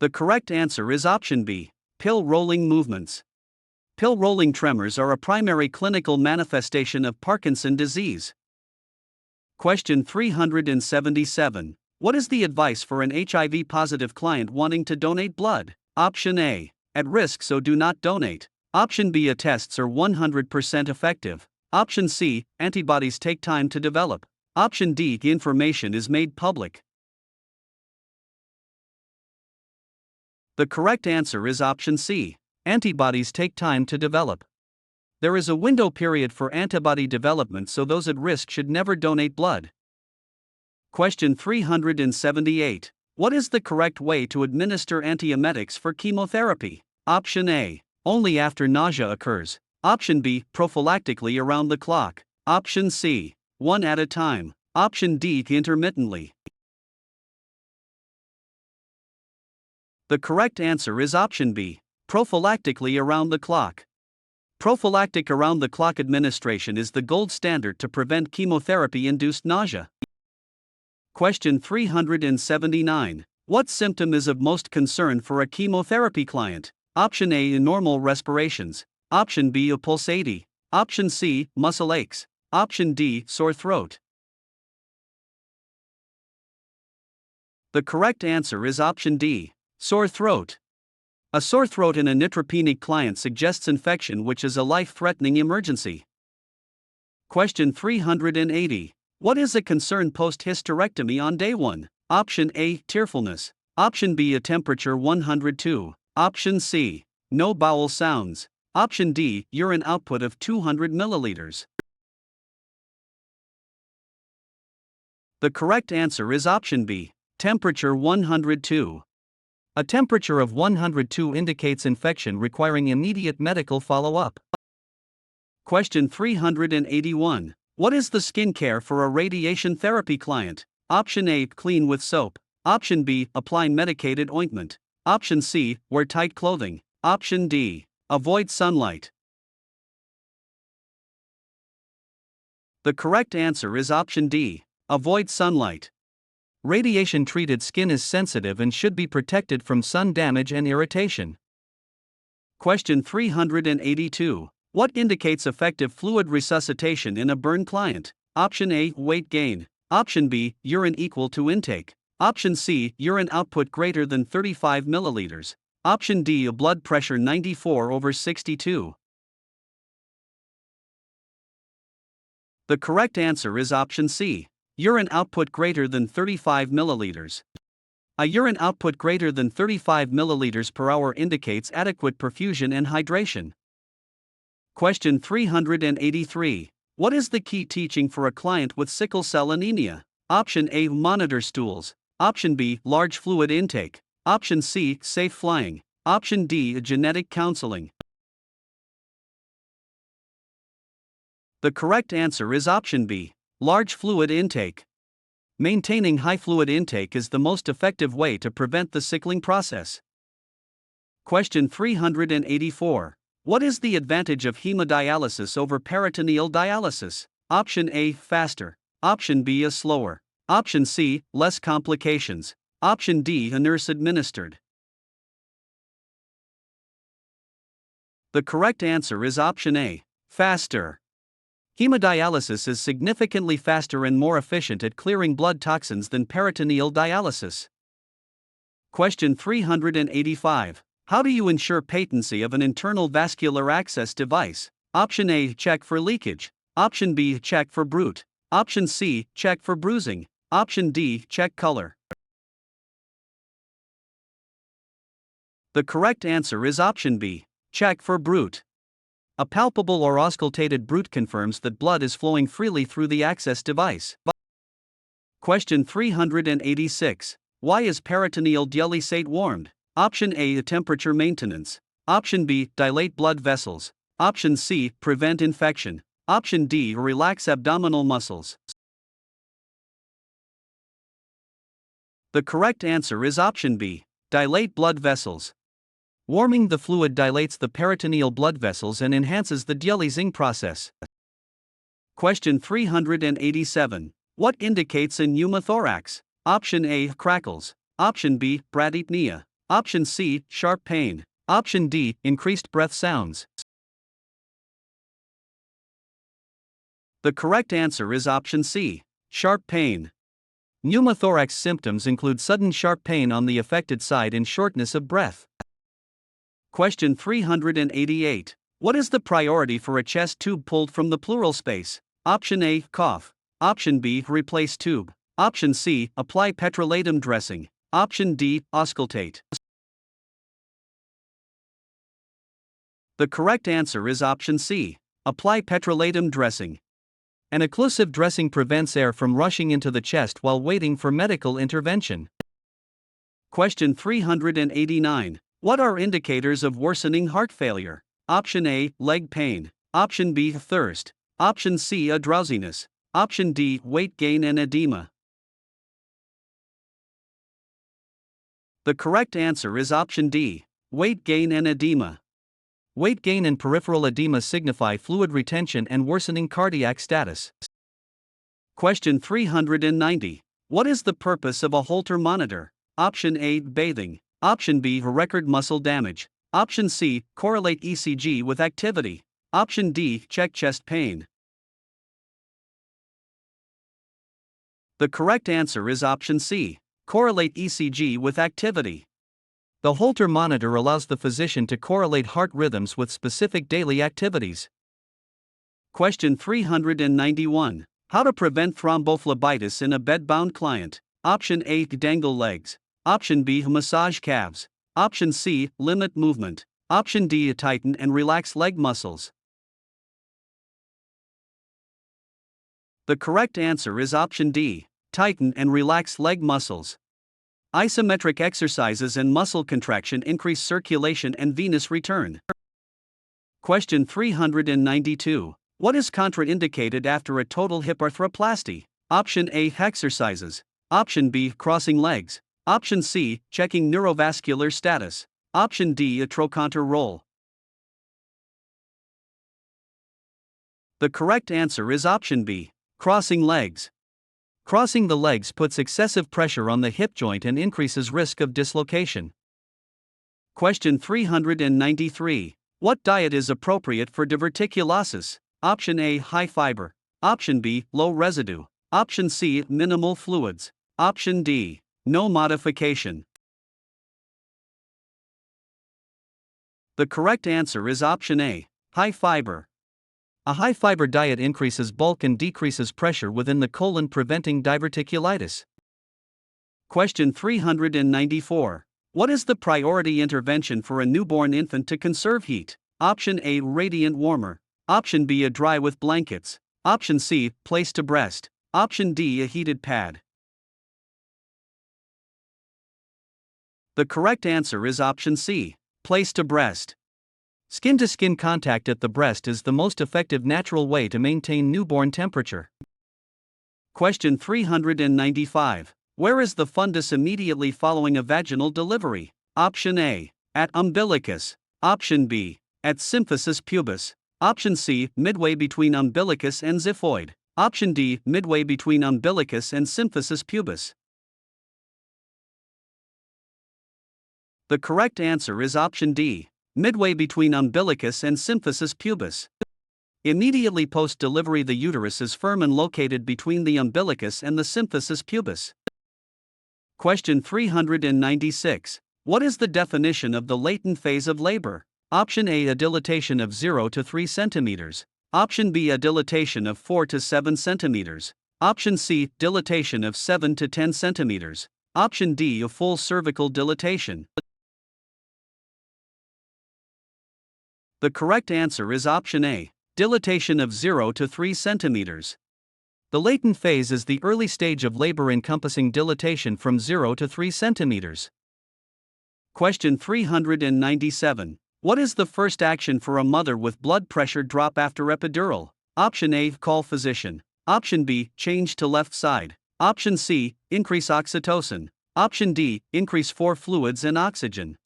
Speaker 1: The correct answer is option B. Pill rolling movements. Pill rolling tremors are a primary clinical manifestation of Parkinson's disease. Question 377. What is the advice for an HIV-positive client wanting to donate blood? Option A. At risk, so do not donate. Option B. Tests are 100% effective. Option C. Antibodies take time to develop. Option D. Information is made public. The correct answer is option C. Antibodies take time to develop. There is a window period for antibody development, so those at risk should never donate blood. Question 378. What is the correct way to administer antiemetics for chemotherapy? Option A. Only after nausea occurs. Option B. Prophylactically around the clock. Option C. One at a time. Option D. Intermittently. The correct answer is option B. Prophylactically around the clock. Prophylactic around the clock administration is the gold standard to prevent chemotherapy-induced nausea. Question 379. What symptom is of most concern for a chemotherapy client? Option A. Normal respirations. Option B. Pulsatile. Option C. Muscle aches. Option D. Sore throat. The correct answer is option D. Sore throat. A sore throat in a neutropenic client suggests infection, which is a life-threatening emergency. Question 380. What is a concern post-hysterectomy on day 1? Option A. Tearfulness. Option B. A temperature 102. Option C. No bowel sounds. Option D. Urine output of 200 milliliters. The correct answer is option B. Temperature 102. A temperature of 102 indicates infection requiring immediate medical follow-up. Question 381. What is the skin care for a radiation therapy client? Option A. Clean with soap. Option B. Apply medicated ointment. Option C. Wear tight clothing. Option D. Avoid sunlight. The correct answer is option D. Avoid sunlight. Radiation-treated skin is sensitive and should be protected from sun damage and irritation. Question 382. What indicates effective fluid resuscitation in a burn client? Option A. Weight gain. Option B. Urine equal to intake. Option C. Urine output greater than 35 milliliters. Option D. Blood pressure 94/62. The correct answer is option C. Urine output greater than 35 milliliters. A urine output greater than 35 milliliters per hour indicates adequate perfusion and hydration. Question 383. What is the key teaching for a client with sickle cell anemia? Option A. Monitor stools. Option B, large fluid intake. Option C, safe flying. Option D, genetic counseling. The correct answer is option B, large fluid intake. Maintaining high fluid intake is the most effective way to prevent the sickling process. Question 384. What is the advantage of hemodialysis over peritoneal dialysis? Option A, faster. Option B, slower. Option C, less complications. Option D, a nurse administered. The correct answer is option A, faster. Hemodialysis is significantly faster and more efficient at clearing blood toxins than peritoneal dialysis. Question 385. How do you ensure patency of an internal vascular access device? Option A, check for leakage. Option B, check for bruit. Option C, check for bruising. Option D, check color. The correct answer is option B, check for bruit. A palpable or auscultated bruit confirms that blood is flowing freely through the access device. Question 386. Why is peritoneal dialysate warmed? Option A, temperature maintenance. Option B, dilate blood vessels. Option C, prevent infection. Option D, relax abdominal muscles. The correct answer is option B, dilate blood vessels. Warming the fluid dilates the peritoneal blood vessels and enhances the dialysing process. Question 387. What indicates a pneumothorax? Option A, crackles. Option B, bradypnea. Option C, sharp pain. Option D, increased breath sounds. The correct answer is option C, sharp pain. Pneumothorax symptoms include sudden sharp pain on the affected side and shortness of breath. Question 388. What is the priority for a chest tube pulled from the pleural space? Option A, cough. Option B, replace tube. Option C, apply petrolatum dressing. Option D, auscultate. The correct answer is option C, apply petrolatum dressing. An occlusive dressing prevents air from rushing into the chest while waiting for medical intervention. Question 389. What are indicators of worsening heart failure? Option A, leg pain. Option B, thirst. Option C, drowsiness. Option D, weight gain and edema. The correct answer is option D, weight gain and edema. Weight gain and peripheral edema signify fluid retention and worsening cardiac status. Question 390. What is the purpose of a Holter monitor? Option A, bathing. Option B, record muscle damage. Option C, correlate ECG with activity. Option D, check chest pain. The correct answer is option C, correlate ECG with activity. The Holter monitor allows the physician to correlate heart rhythms with specific daily activities. Question 391. How to prevent thrombophlebitis in a bedbound client? Option A, dangle legs. Option B, massage calves. Option C, limit movement. Option D, tighten and relax leg muscles. The correct answer is option D, tighten and relax leg muscles. Isometric exercises and muscle contraction increase circulation and venous return. Question 392. What is contraindicated after a total hip arthroplasty? Option A, exercises. Option B, crossing legs. Option C, checking neurovascular status. Option D, a trochanter roll. The correct answer is option B, crossing legs. Crossing the legs puts excessive pressure on the hip joint and increases risk of dislocation. Question 393. What diet is appropriate for diverticulosis? Option A, high fiber. Option B, low residue. Option C, minimal fluids. Option D, no modification. The correct answer is option A, high fiber. A high fiber diet increases bulk and decreases pressure within the colon, preventing diverticulitis. Question 394. What is the priority intervention for a newborn infant to conserve heat? Option A, radiant warmer. Option B, a dry with blankets. Option C, place to breast. Option D, a heated pad. The correct answer is option C. Place to breast. Skin-to-skin contact at the breast is the most effective natural way to maintain newborn temperature. Question 395. Where is the fundus immediately following a vaginal delivery? Option A. At umbilicus. Option B. At symphysis pubis. Option C. Midway between umbilicus and xiphoid. Option D. Midway between umbilicus and symphysis pubis. The correct answer is option D. Midway between umbilicus and symphysis pubis. Immediately post-delivery, the uterus is firm and located between the umbilicus and the symphysis pubis. Question 396. What is the definition of the latent phase of labor? Option A. A dilatation of 0 to 3 centimeters. Option B. A dilatation of 4 to 7 centimeters. Option C. Dilatation of 7 to 10 centimeters. Option D. A full cervical dilatation. The correct answer is option A. Dilatation of 0 to 3 centimeters. The latent phase is the early stage of labor encompassing dilatation from 0 to 3 centimeters. Question 397. What is the first action for a mother with blood pressure drop after epidural? Option A. Call physician. Option B. Change to left side. Option C. Increase oxytocin. Option D. Increase 4 fluids and oxygen.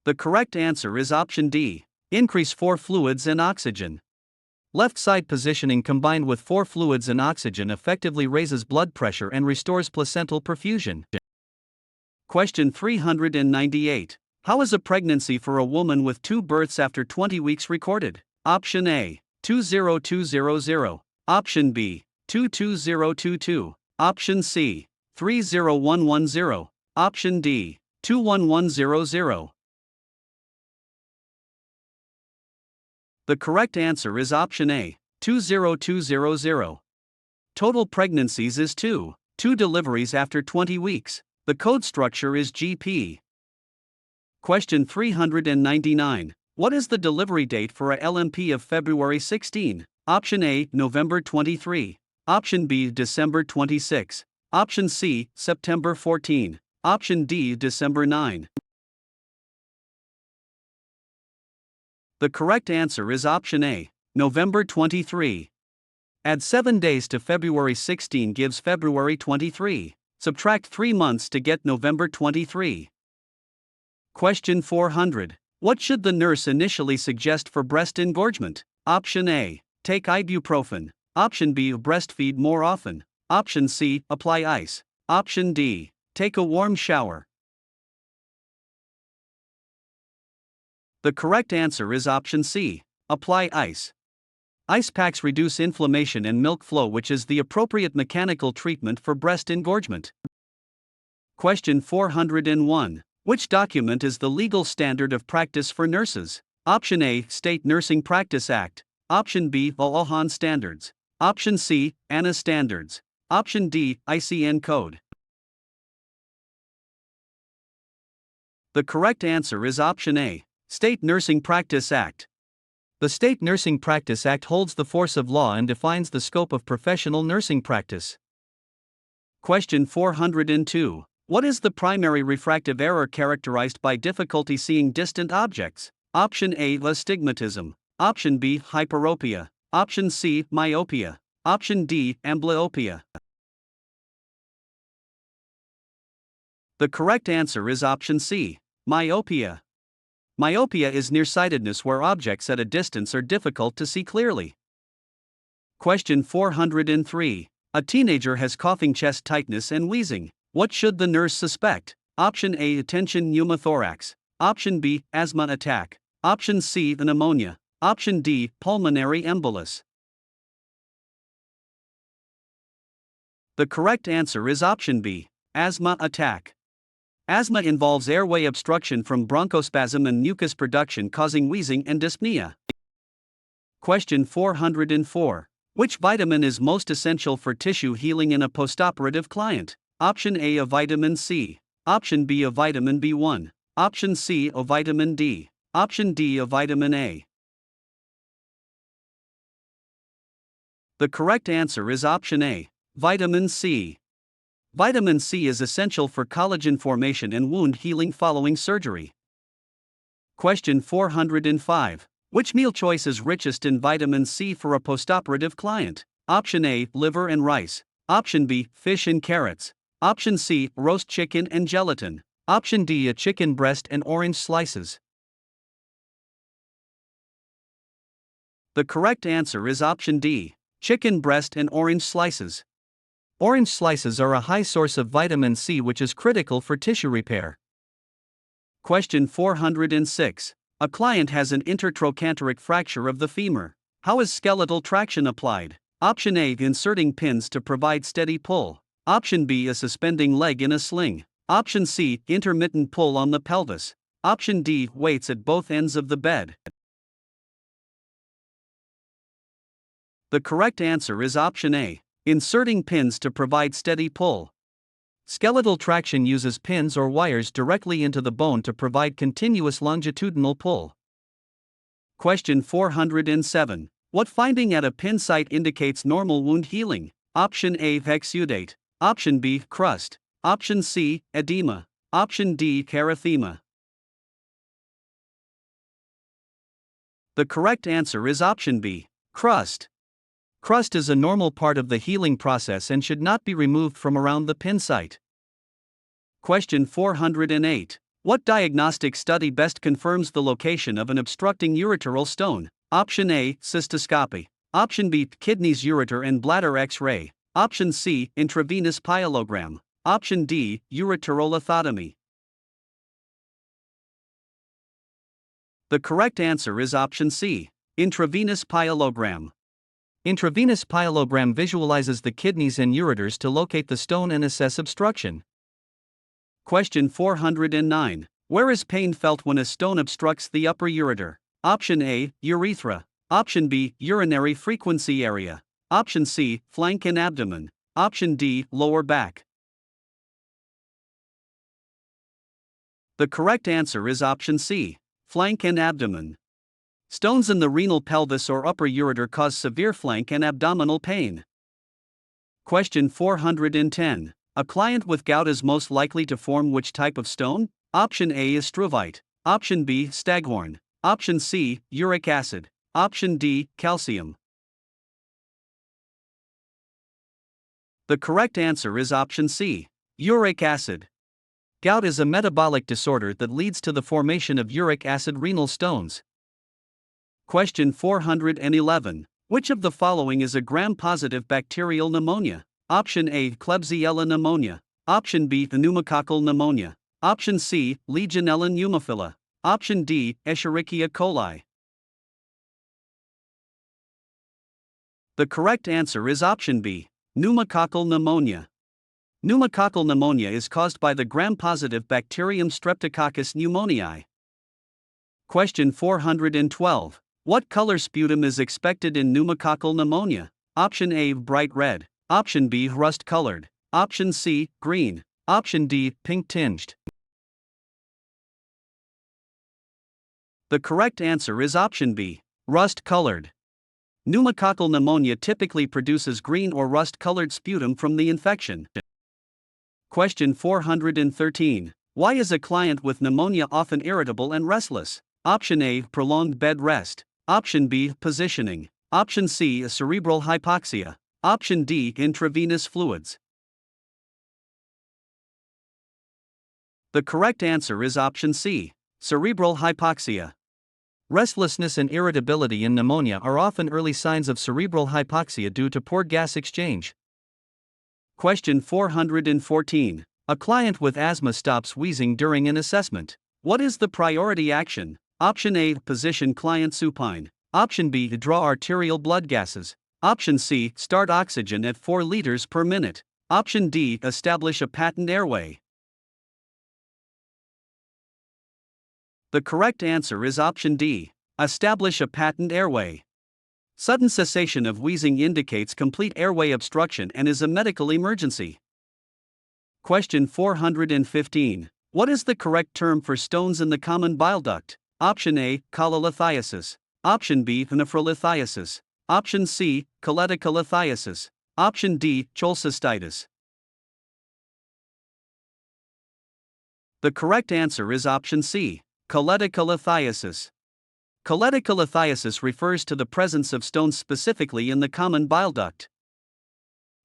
Speaker 1: The correct answer is option D. Increase 4 fluids and oxygen. Left side positioning combined with 4 fluids and oxygen effectively raises blood pressure and restores placental perfusion. Question 398. How is a pregnancy for a woman with 2 births after 20 weeks recorded? Option A. 20200. Option B. 22022. Option C. 30110. Option D. 21100. The correct answer is option A. 20200. Total pregnancies is 2 deliveries after 20 weeks. The code structure is GP. Question 399. What is the delivery date for a LMP of February 16? Option A. November 23. Option B. December 26. Option C. September 14. Option D. December 9. The correct answer is option A. November 23. Add 7 days to February 16 gives February 23. Subtract 3 months to get November 23. Question 400. What should the nurse initially suggest for breast engorgement? Option A. Take ibuprofen. Option B. Breastfeed more often. Option C. Apply ice. Option D. Take a warm shower. The correct answer is option C. Apply ice. Ice packs reduce inflammation and milk flow, which is the appropriate mechanical treatment for breast engorgement. Question 401. Which document is the legal standard of practice for nurses? Option A. State Nursing Practice Act. Option B. OHAN Standards. Option C. ANA Standards. Option D. ICN Code. The correct answer is option A. State Nursing Practice Act. The State Nursing Practice Act holds the force of law and defines the scope of professional nursing practice. Question 402. What is the primary refractive error characterized by difficulty seeing distant objects? Option A. Astigmatism. Option B. Hyperopia. Option C. Myopia. Option D. Amblyopia. The correct answer is option C. Myopia. Myopia is nearsightedness where objects at a distance are difficult to see clearly. Question 403. A teenager has coughing, chest tightness, and wheezing. What should the nurse suspect? Option A. Tension pneumothorax. Option B. Asthma attack. Option C. Pneumonia. Option D. Pulmonary embolus. The correct answer is option B. Asthma attack. Asthma involves airway obstruction from bronchospasm and mucus production causing wheezing and dyspnea. Question 404. Which vitamin is most essential for tissue healing in a postoperative client? Option A. A vitamin C. Option B. A vitamin B1. Option C. A vitamin D. Option D. A vitamin A. The correct answer is option A. Vitamin C. Vitamin C is essential for collagen formation and wound healing following surgery. Question 405. Which meal choice is richest in vitamin C for a postoperative client? Option A, liver and rice. Option B, fish and carrots. Option C, roast chicken and gelatin. Option D, a chicken breast and orange slices. The correct answer is option D, chicken breast and orange slices. Orange slices are a high source of vitamin C, which is critical for tissue repair. Question 406. A client has an intertrochanteric fracture of the femur. How is skeletal traction applied? Option A, inserting pins to provide steady pull. Option B, a suspending leg in a sling. Option C, intermittent pull on the pelvis. Option D, weights at both ends of the bed. The correct answer is option A, inserting pins to provide steady pull. Skeletal traction uses pins or wires directly into the bone to provide continuous longitudinal pull. Question 407. What finding at a pin site indicates normal wound healing? Option A, exudate. Option B, crust. Option C, edema. Option D, erythema. The correct answer is option B, crust. Crust is a normal part of the healing process and should not be removed from around the pin site. Question 408. What diagnostic study best confirms the location of an obstructing ureteral stone? Option A, cystoscopy. Option B, kidneys, ureter and bladder X-ray. Option C, intravenous pyelogram. Option D, ureteral lithotomy. The correct answer is option C, intravenous pyelogram. Intravenous pyelogram visualizes the kidneys and ureters to locate the stone and assess obstruction. Question 409. Where is pain felt when a stone obstructs the upper ureter? Option A, urethra. Option B, urinary frequency area. Option C, flank and abdomen. Option D, lower back. The correct answer is option C, flank and abdomen. Stones in the renal pelvis or upper ureter cause severe flank and abdominal pain. Question 410. A client with gout is most likely to form which type of stone? Option A is struvite. Option B, staghorn. Option C, uric acid. Option D, calcium. The correct answer is option C, uric acid. Gout is a metabolic disorder that leads to the formation of uric acid renal stones. Question 411. Which of the following is a gram-positive bacterial pneumonia? Option A, Klebsiella pneumonia. Option B, pneumococcal pneumonia. Option C, Legionella pneumophila. Option D, Escherichia coli. The correct answer is option B, pneumococcal pneumonia. Pneumococcal pneumonia is caused by the gram-positive bacterium Streptococcus pneumoniae. Question 412. What color sputum is expected in pneumococcal pneumonia? Option A, bright red. Option B, rust-colored. Option C, green. Option D, pink-tinged. The correct answer is option B, rust-colored. Pneumococcal pneumonia typically produces green or rust-colored sputum from the infection. Question 413. Why is a client with pneumonia often irritable and restless? Option A, prolonged bed rest. Option B, positioning. Option C, a cerebral hypoxia. Option D, intravenous fluids. The correct answer is option C, cerebral hypoxia. Restlessness and irritability in pneumonia are often early signs of cerebral hypoxia due to poor gas exchange. Question 414. A client with asthma stops wheezing during an assessment. What is the priority action? Option A, position client supine. Option B, draw arterial blood gases. Option C, start oxygen at 4 liters per minute. Option D, establish a patent airway. The correct answer is option D, establish a patent airway. Sudden cessation of wheezing indicates complete airway obstruction and is a medical emergency. Question 415. What is the correct term for stones in the common bile duct? Option A, cholelithiasis. Option B, nephrolithiasis. Option C, cholecystolithiasis. Option D, cholecystitis. The correct answer is option C, cholecystolithiasis. Cholecystolithiasis refers to the presence of stones specifically in the common bile duct.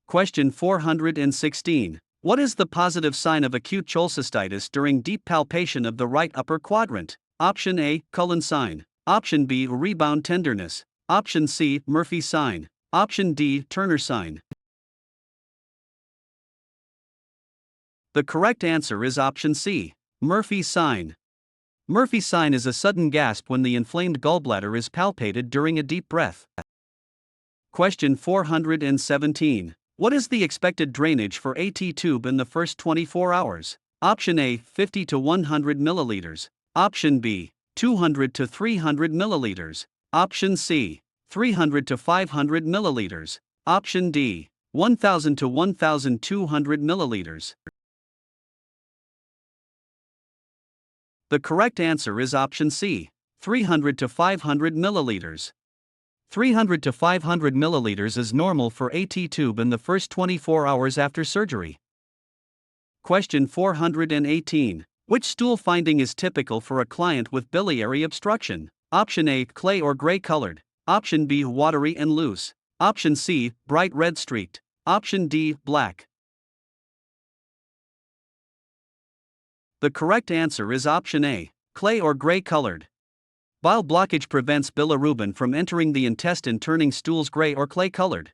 Speaker 1: Question 416. What is the positive sign of acute cholecystitis during deep palpation of the right upper quadrant? Option A, Cullen sign. Option B, rebound tenderness. Option C, Murphy sign. Option D, Turner sign. The correct answer is option C, Murphy sign. Murphy sign is a sudden gasp when the inflamed gallbladder is palpated during a deep breath. Question 417. What is the expected drainage for AT tube in the first 24 hours? Option A, 50 to 100 milliliters. Option B, 200 to 300 milliliters. Option C, 300 to 500 milliliters. Option D, 1000 to 1200 milliliters. The correct answer is option C, 300 to 500 milliliters. 300 to 500 milliliters is normal for AT tube in the first 24 hours after surgery. Question 418. Which stool finding is typical for a client with biliary obstruction? Option A, clay or gray colored. Option B, watery and loose. Option C, bright red streaked. Option D, black. The correct answer is option A, clay or gray colored. Bile blockage prevents bilirubin from entering the intestine, turning stools gray or clay colored.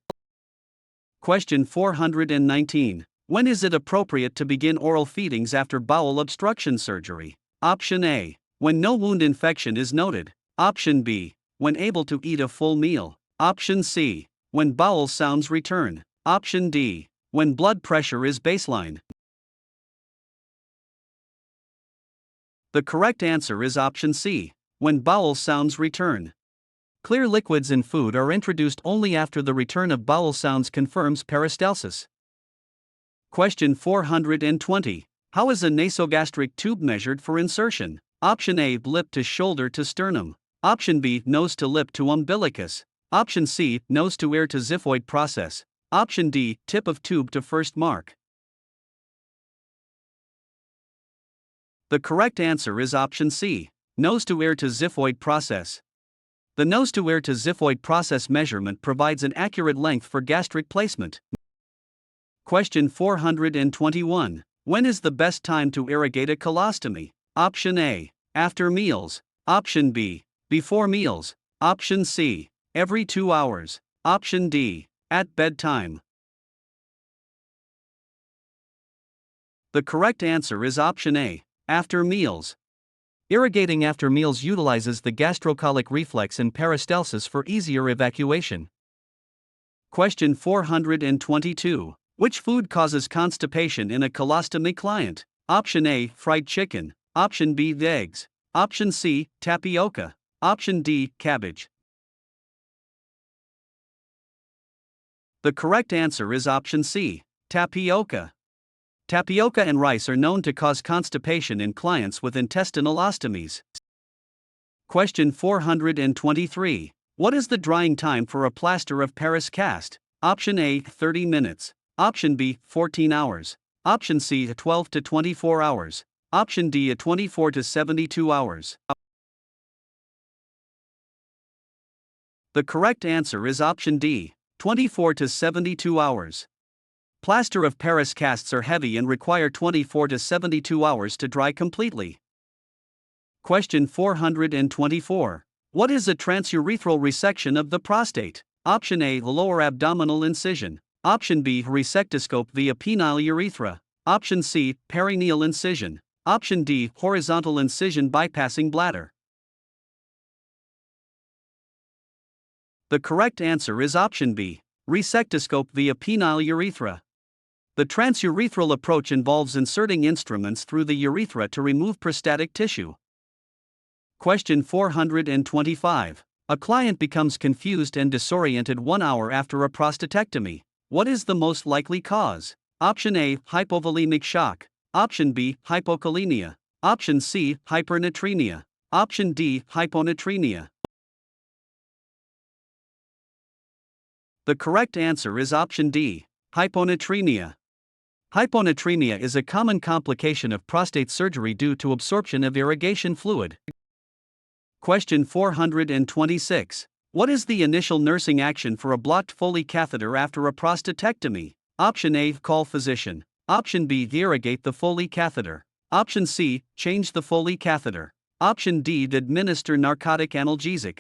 Speaker 1: Question 419. When is it appropriate to begin oral feedings after bowel obstruction surgery? Option A, when no wound infection is noted. Option B, when able to eat a full meal. Option C, when bowel sounds return. Option D, when blood pressure is baseline. The correct answer is option C, when bowel sounds return. Clear liquids in food are introduced only after the return of bowel sounds confirms peristalsis. Question 420. How is a nasogastric tube measured for insertion? Option A, lip to shoulder to sternum. Option B, nose to lip to umbilicus. Option C, nose to ear to xiphoid process. Option D, tip of tube to first mark. The correct answer is option C, nose to ear to xiphoid process. The nose to ear to xiphoid process measurement provides an accurate length for gastric placement. Question 421. When is the best time to irrigate a colostomy? Option A, after meals. Option B, before meals. Option C, every 2 hours. Option D, at bedtime. The correct answer is option A, after meals. Irrigating after meals utilizes the gastrocolic reflex and peristalsis for easier evacuation. Question 422. Which food causes constipation in a colostomy client? Option A, fried chicken. Option B, eggs. Option C, tapioca. Option D, cabbage. The correct answer is option C, tapioca. Tapioca and rice are known to cause constipation in clients with intestinal ostomies. Question 423. What is the drying time for a plaster of Paris cast? Option A, 30 minutes. Option B, 14 hours. Option C, 12 to 24 hours. Option D, 24 to 72 hours. The correct answer is option D, 24 to 72 hours. Plaster of Paris casts are heavy and require 24 to 72 hours to dry completely. Question 424. What is a transurethral resection of the prostate? Option A, lower abdominal incision. Option B, resectoscope via penile urethra. Option C, perineal incision. Option D, horizontal incision bypassing bladder. The correct answer is option B, resectoscope via penile urethra. The transurethral approach involves inserting instruments through the urethra to remove prostatic tissue. Question 425. A client becomes confused and disoriented 1 hour after a prostatectomy. What is the most likely cause? Option A, hypovolemic shock. Option B, hypokalemia. Option C, hypernatremia. Option D, hyponatremia. The correct answer is option D, hyponatremia. Hyponatremia is a common complication of prostate surgery due to absorption of irrigation fluid. Question 426. What is the initial nursing action for a blocked Foley catheter after a prostatectomy? Option A. Call physician. Option B. Irrigate the Foley catheter. Option C. Change the Foley catheter. Option D. Administer narcotic analgesic.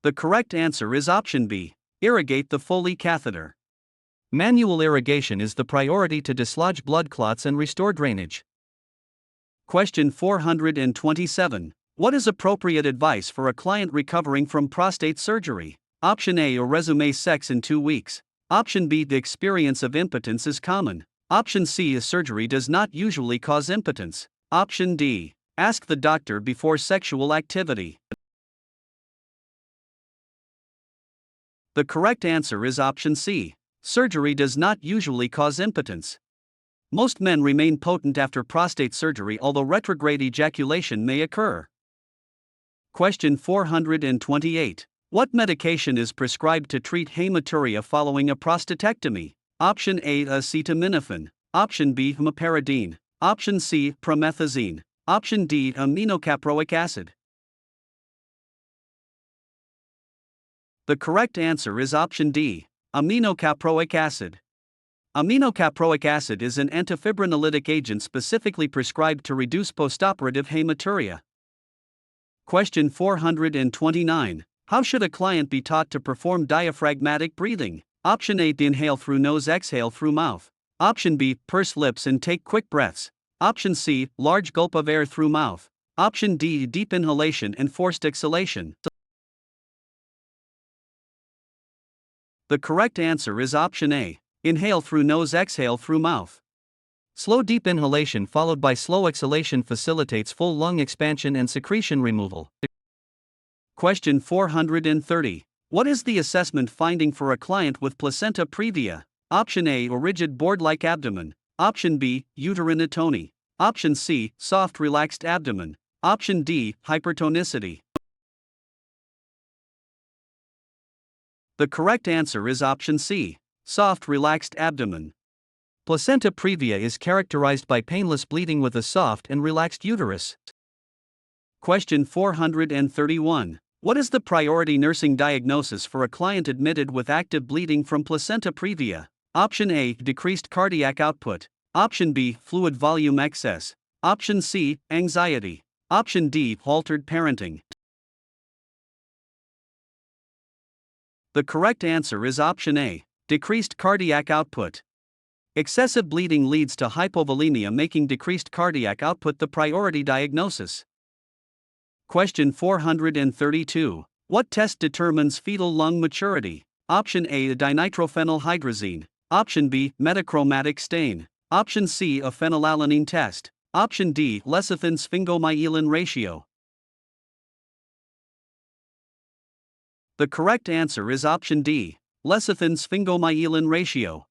Speaker 1: The correct answer is option B. Irrigate the Foley catheter. Manual irrigation is the priority to dislodge blood clots and restore drainage. Question 427. What is appropriate advice for a client recovering from prostate surgery? Option A. Resume sex in 2 weeks. Option B. The experience of impotence is common. Option C. A surgery does not usually cause impotence. Option D. Ask the doctor before sexual activity. The correct answer is option C. Surgery does not usually cause impotence. Most men remain potent after prostate surgery, although retrograde ejaculation may occur. Question 428. What medication is prescribed to treat hematuria following a prostatectomy? Option A. Acetaminophen. Option B. Meperidine. Option C. Promethazine. Option D. Aminocaproic acid. The correct answer is option D. Aminocaproic acid. Aminocaproic acid is an antifibrinolytic agent specifically prescribed to reduce postoperative hematuria. Question 429. How should a client be taught to perform diaphragmatic breathing? Option A. Inhale through nose, exhale through mouth. Option B. Purse lips and take quick breaths. Option C. Large gulp of air through mouth. Option D. Deep inhalation and forced exhalation. The correct answer is option A. Inhale through nose, exhale through mouth. Slow deep inhalation followed by slow exhalation facilitates full lung expansion and secretion removal. Question 430. What is the assessment finding for a client with placenta previa? Option A. Rigid board-like abdomen. Option B. Uterine atony. Option C. Soft relaxed abdomen. Option D. Hypertonicity. The correct answer is option C. Soft relaxed abdomen. Placenta previa is characterized by painless bleeding with a soft and relaxed uterus. Question 431. What is the priority nursing diagnosis for a client admitted with active bleeding from placenta previa? Option A. Decreased cardiac output. Option B. Fluid volume excess. Option C. Anxiety. Option D. Altered parenting. The correct answer is option A. Decreased cardiac output. Excessive bleeding leads to hypovolemia, making decreased cardiac output the priority diagnosis. Question 432. What test determines fetal lung maturity? Option A. Dinitrophenylhydrazine. Option B. Metachromatic stain. Option C. A phenylalanine test. Option D. Lecithin sphingomyelin ratio. The correct answer is option D. Lecithin sphingomyelin ratio.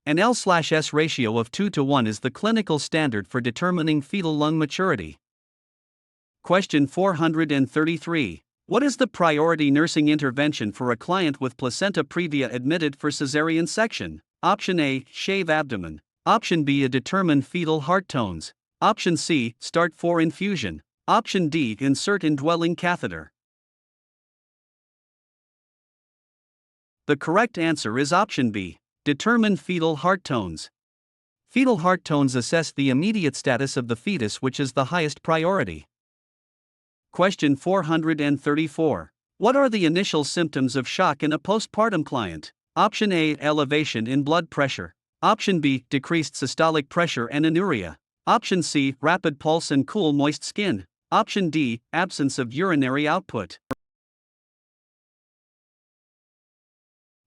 Speaker 1: An L/S ratio of 2:1 is the clinical standard for determining fetal lung maturity. Question 433. What is the priority nursing intervention for a client with placenta previa admitted for cesarean section? Option A. Shave abdomen. Option B. Determine fetal heart tones. Option C. Start for infusion. Option D. Insert indwelling catheter. The correct answer is option B. Determine fetal heart tones. Fetal heart tones assess the immediate status of the fetus, which is the highest priority. Question 434. What are the initial symptoms of shock in a postpartum client? Option A. Elevation in blood pressure. Option B. Decreased systolic pressure and anuria. Option C. Rapid pulse and cool moist skin. Option D. Absence of urinary output.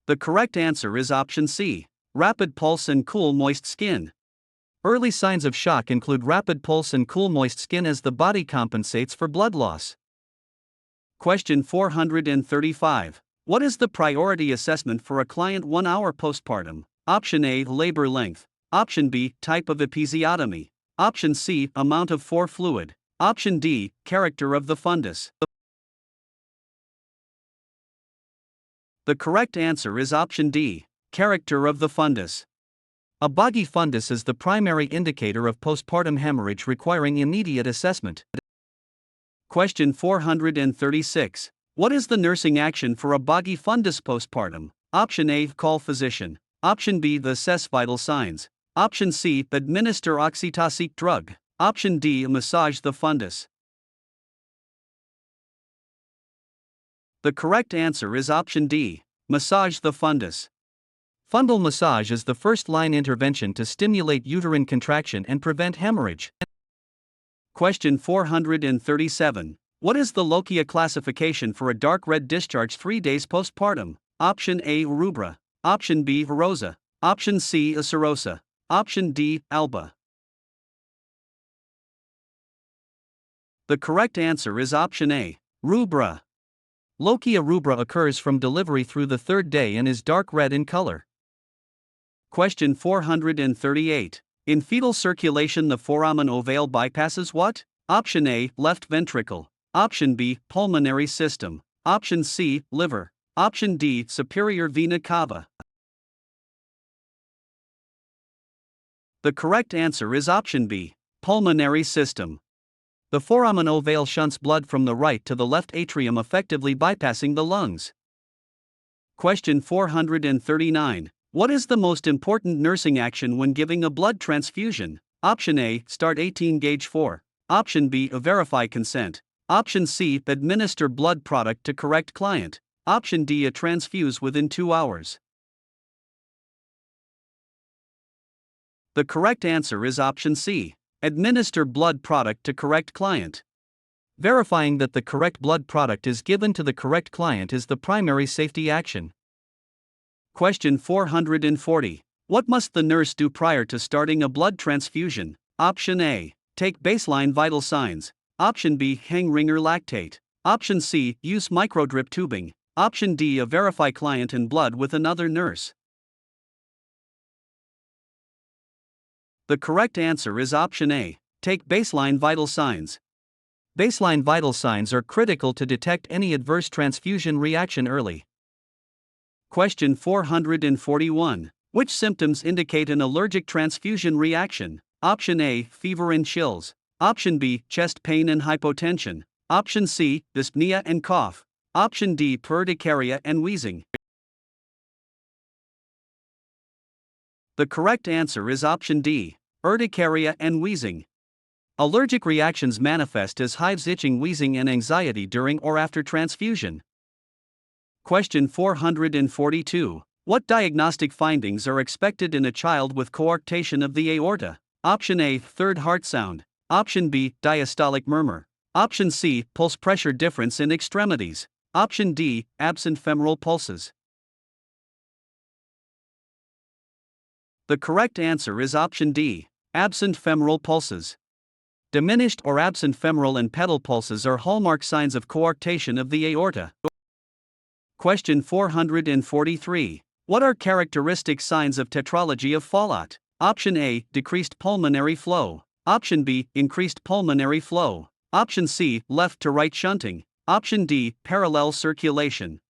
Speaker 1: The correct answer is option C. Rapid pulse and cool moist skin. Early signs of shock include rapid pulse and cool moist skin as the body compensates for blood loss. Question 435. What is the priority assessment for a client 1 hour postpartum? Option A. Labor length. Option B. Type of episiotomy. Option C. Amount of fluid. Option D. Character of the fundus. The correct answer is option D. Character of the fundus. A boggy fundus is the primary indicator of postpartum hemorrhage requiring immediate assessment. Question 436. What is the nursing action for a boggy fundus postpartum? Option A. Call physician. Option B. Assess vital signs. Option C. Administer oxytocin drug. Option D. Massage the fundus. The correct answer is option D. Massage the fundus. Fundal massage is the first-line intervention to stimulate uterine contraction and prevent hemorrhage. Question 437. What is the lochia classification for a dark red discharge 3 days postpartum? Option A. rubra. Option B. rosa. Option C. serosa. Option D. alba. The correct answer is option A. Rubra. Lochia rubra occurs from delivery through the 3rd day and is dark red in color. Question 438. In fetal circulation, the foramen ovale bypasses what? Option A. Left ventricle. Option B. Pulmonary system. Option C. Liver. Option D. Superior vena cava. The correct answer is option B. Pulmonary system. The foramen ovale shunts blood from the right to the left atrium, effectively bypassing the lungs. Question 439. What is the most important nursing action when giving a blood transfusion? Option A. Start 18-gauge 4. Option B. Verify consent. Option C. Administer blood product to correct client. Option D. Transfuse within 2 hours. The correct answer is option C. Administer blood product to correct client. Verifying that the correct blood product is given to the correct client is the primary safety action. Question 440. What must the nurse do prior to starting a blood transfusion? Option A. Take baseline vital signs. Option B. Hang ringer lactate. Option C. Use microdrip tubing. Option D. Verify client and blood with another nurse. The correct answer is option A. Take baseline vital signs. Baseline vital signs are critical to detect any adverse transfusion reaction early. Question 441. Which symptoms indicate an allergic transfusion reaction? Option A. Fever and chills. Option B. Chest pain and hypotension. Option C. Dyspnea and cough. Option D. Urticaria and wheezing. The correct answer is option D. Urticaria and wheezing. Allergic reactions manifest as hives, itching, wheezing, and anxiety during or after transfusion. Question 442. What diagnostic findings are expected in a child with coarctation of the aorta? Option A. Third heart sound. Option B. Diastolic murmur. Option C. Pulse pressure difference in extremities. Option D. Absent femoral pulses. The correct answer is option D. Absent femoral pulses. Diminished or absent femoral and pedal pulses are hallmark signs of coarctation of the aorta. Question 443. What are characteristic signs of tetralogy of Fallot? Option A. Decreased pulmonary flow. Option B. Increased pulmonary flow. Option C. Left to right shunting. Option D. Parallel circulation.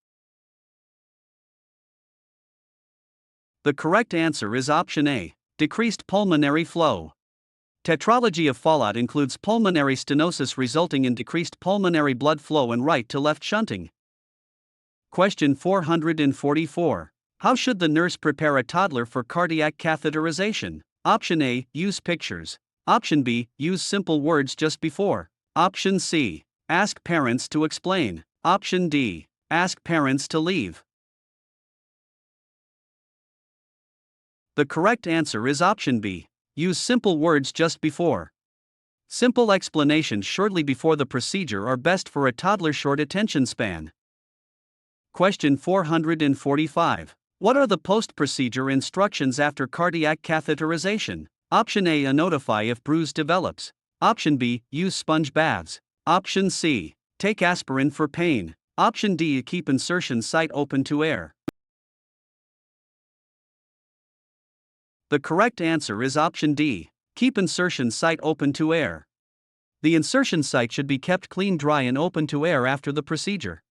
Speaker 1: The correct answer is option A. Decreased pulmonary flow. Tetralogy of Fallot includes pulmonary stenosis resulting in decreased pulmonary blood flow and right to left shunting. Question 444. How should the nurse prepare a toddler for cardiac catheterization? Option A. Use pictures. Option B. Use simple words just before. Option C. Ask parents to explain. Option D. Ask parents to leave. The correct answer is option B. Use simple words just before. Simple explanations shortly before the procedure are best for a toddler's short attention span. Question 445. What are the post-procedure instructions after cardiac catheterization? Option A. Notify if bruise develops. Option B. Use sponge baths. Option C. Take aspirin for pain. Option D. Keep insertion site open to air. The correct answer is option D. Keep insertion site open to air. The insertion site should be kept clean, dry, and open to air after the procedure.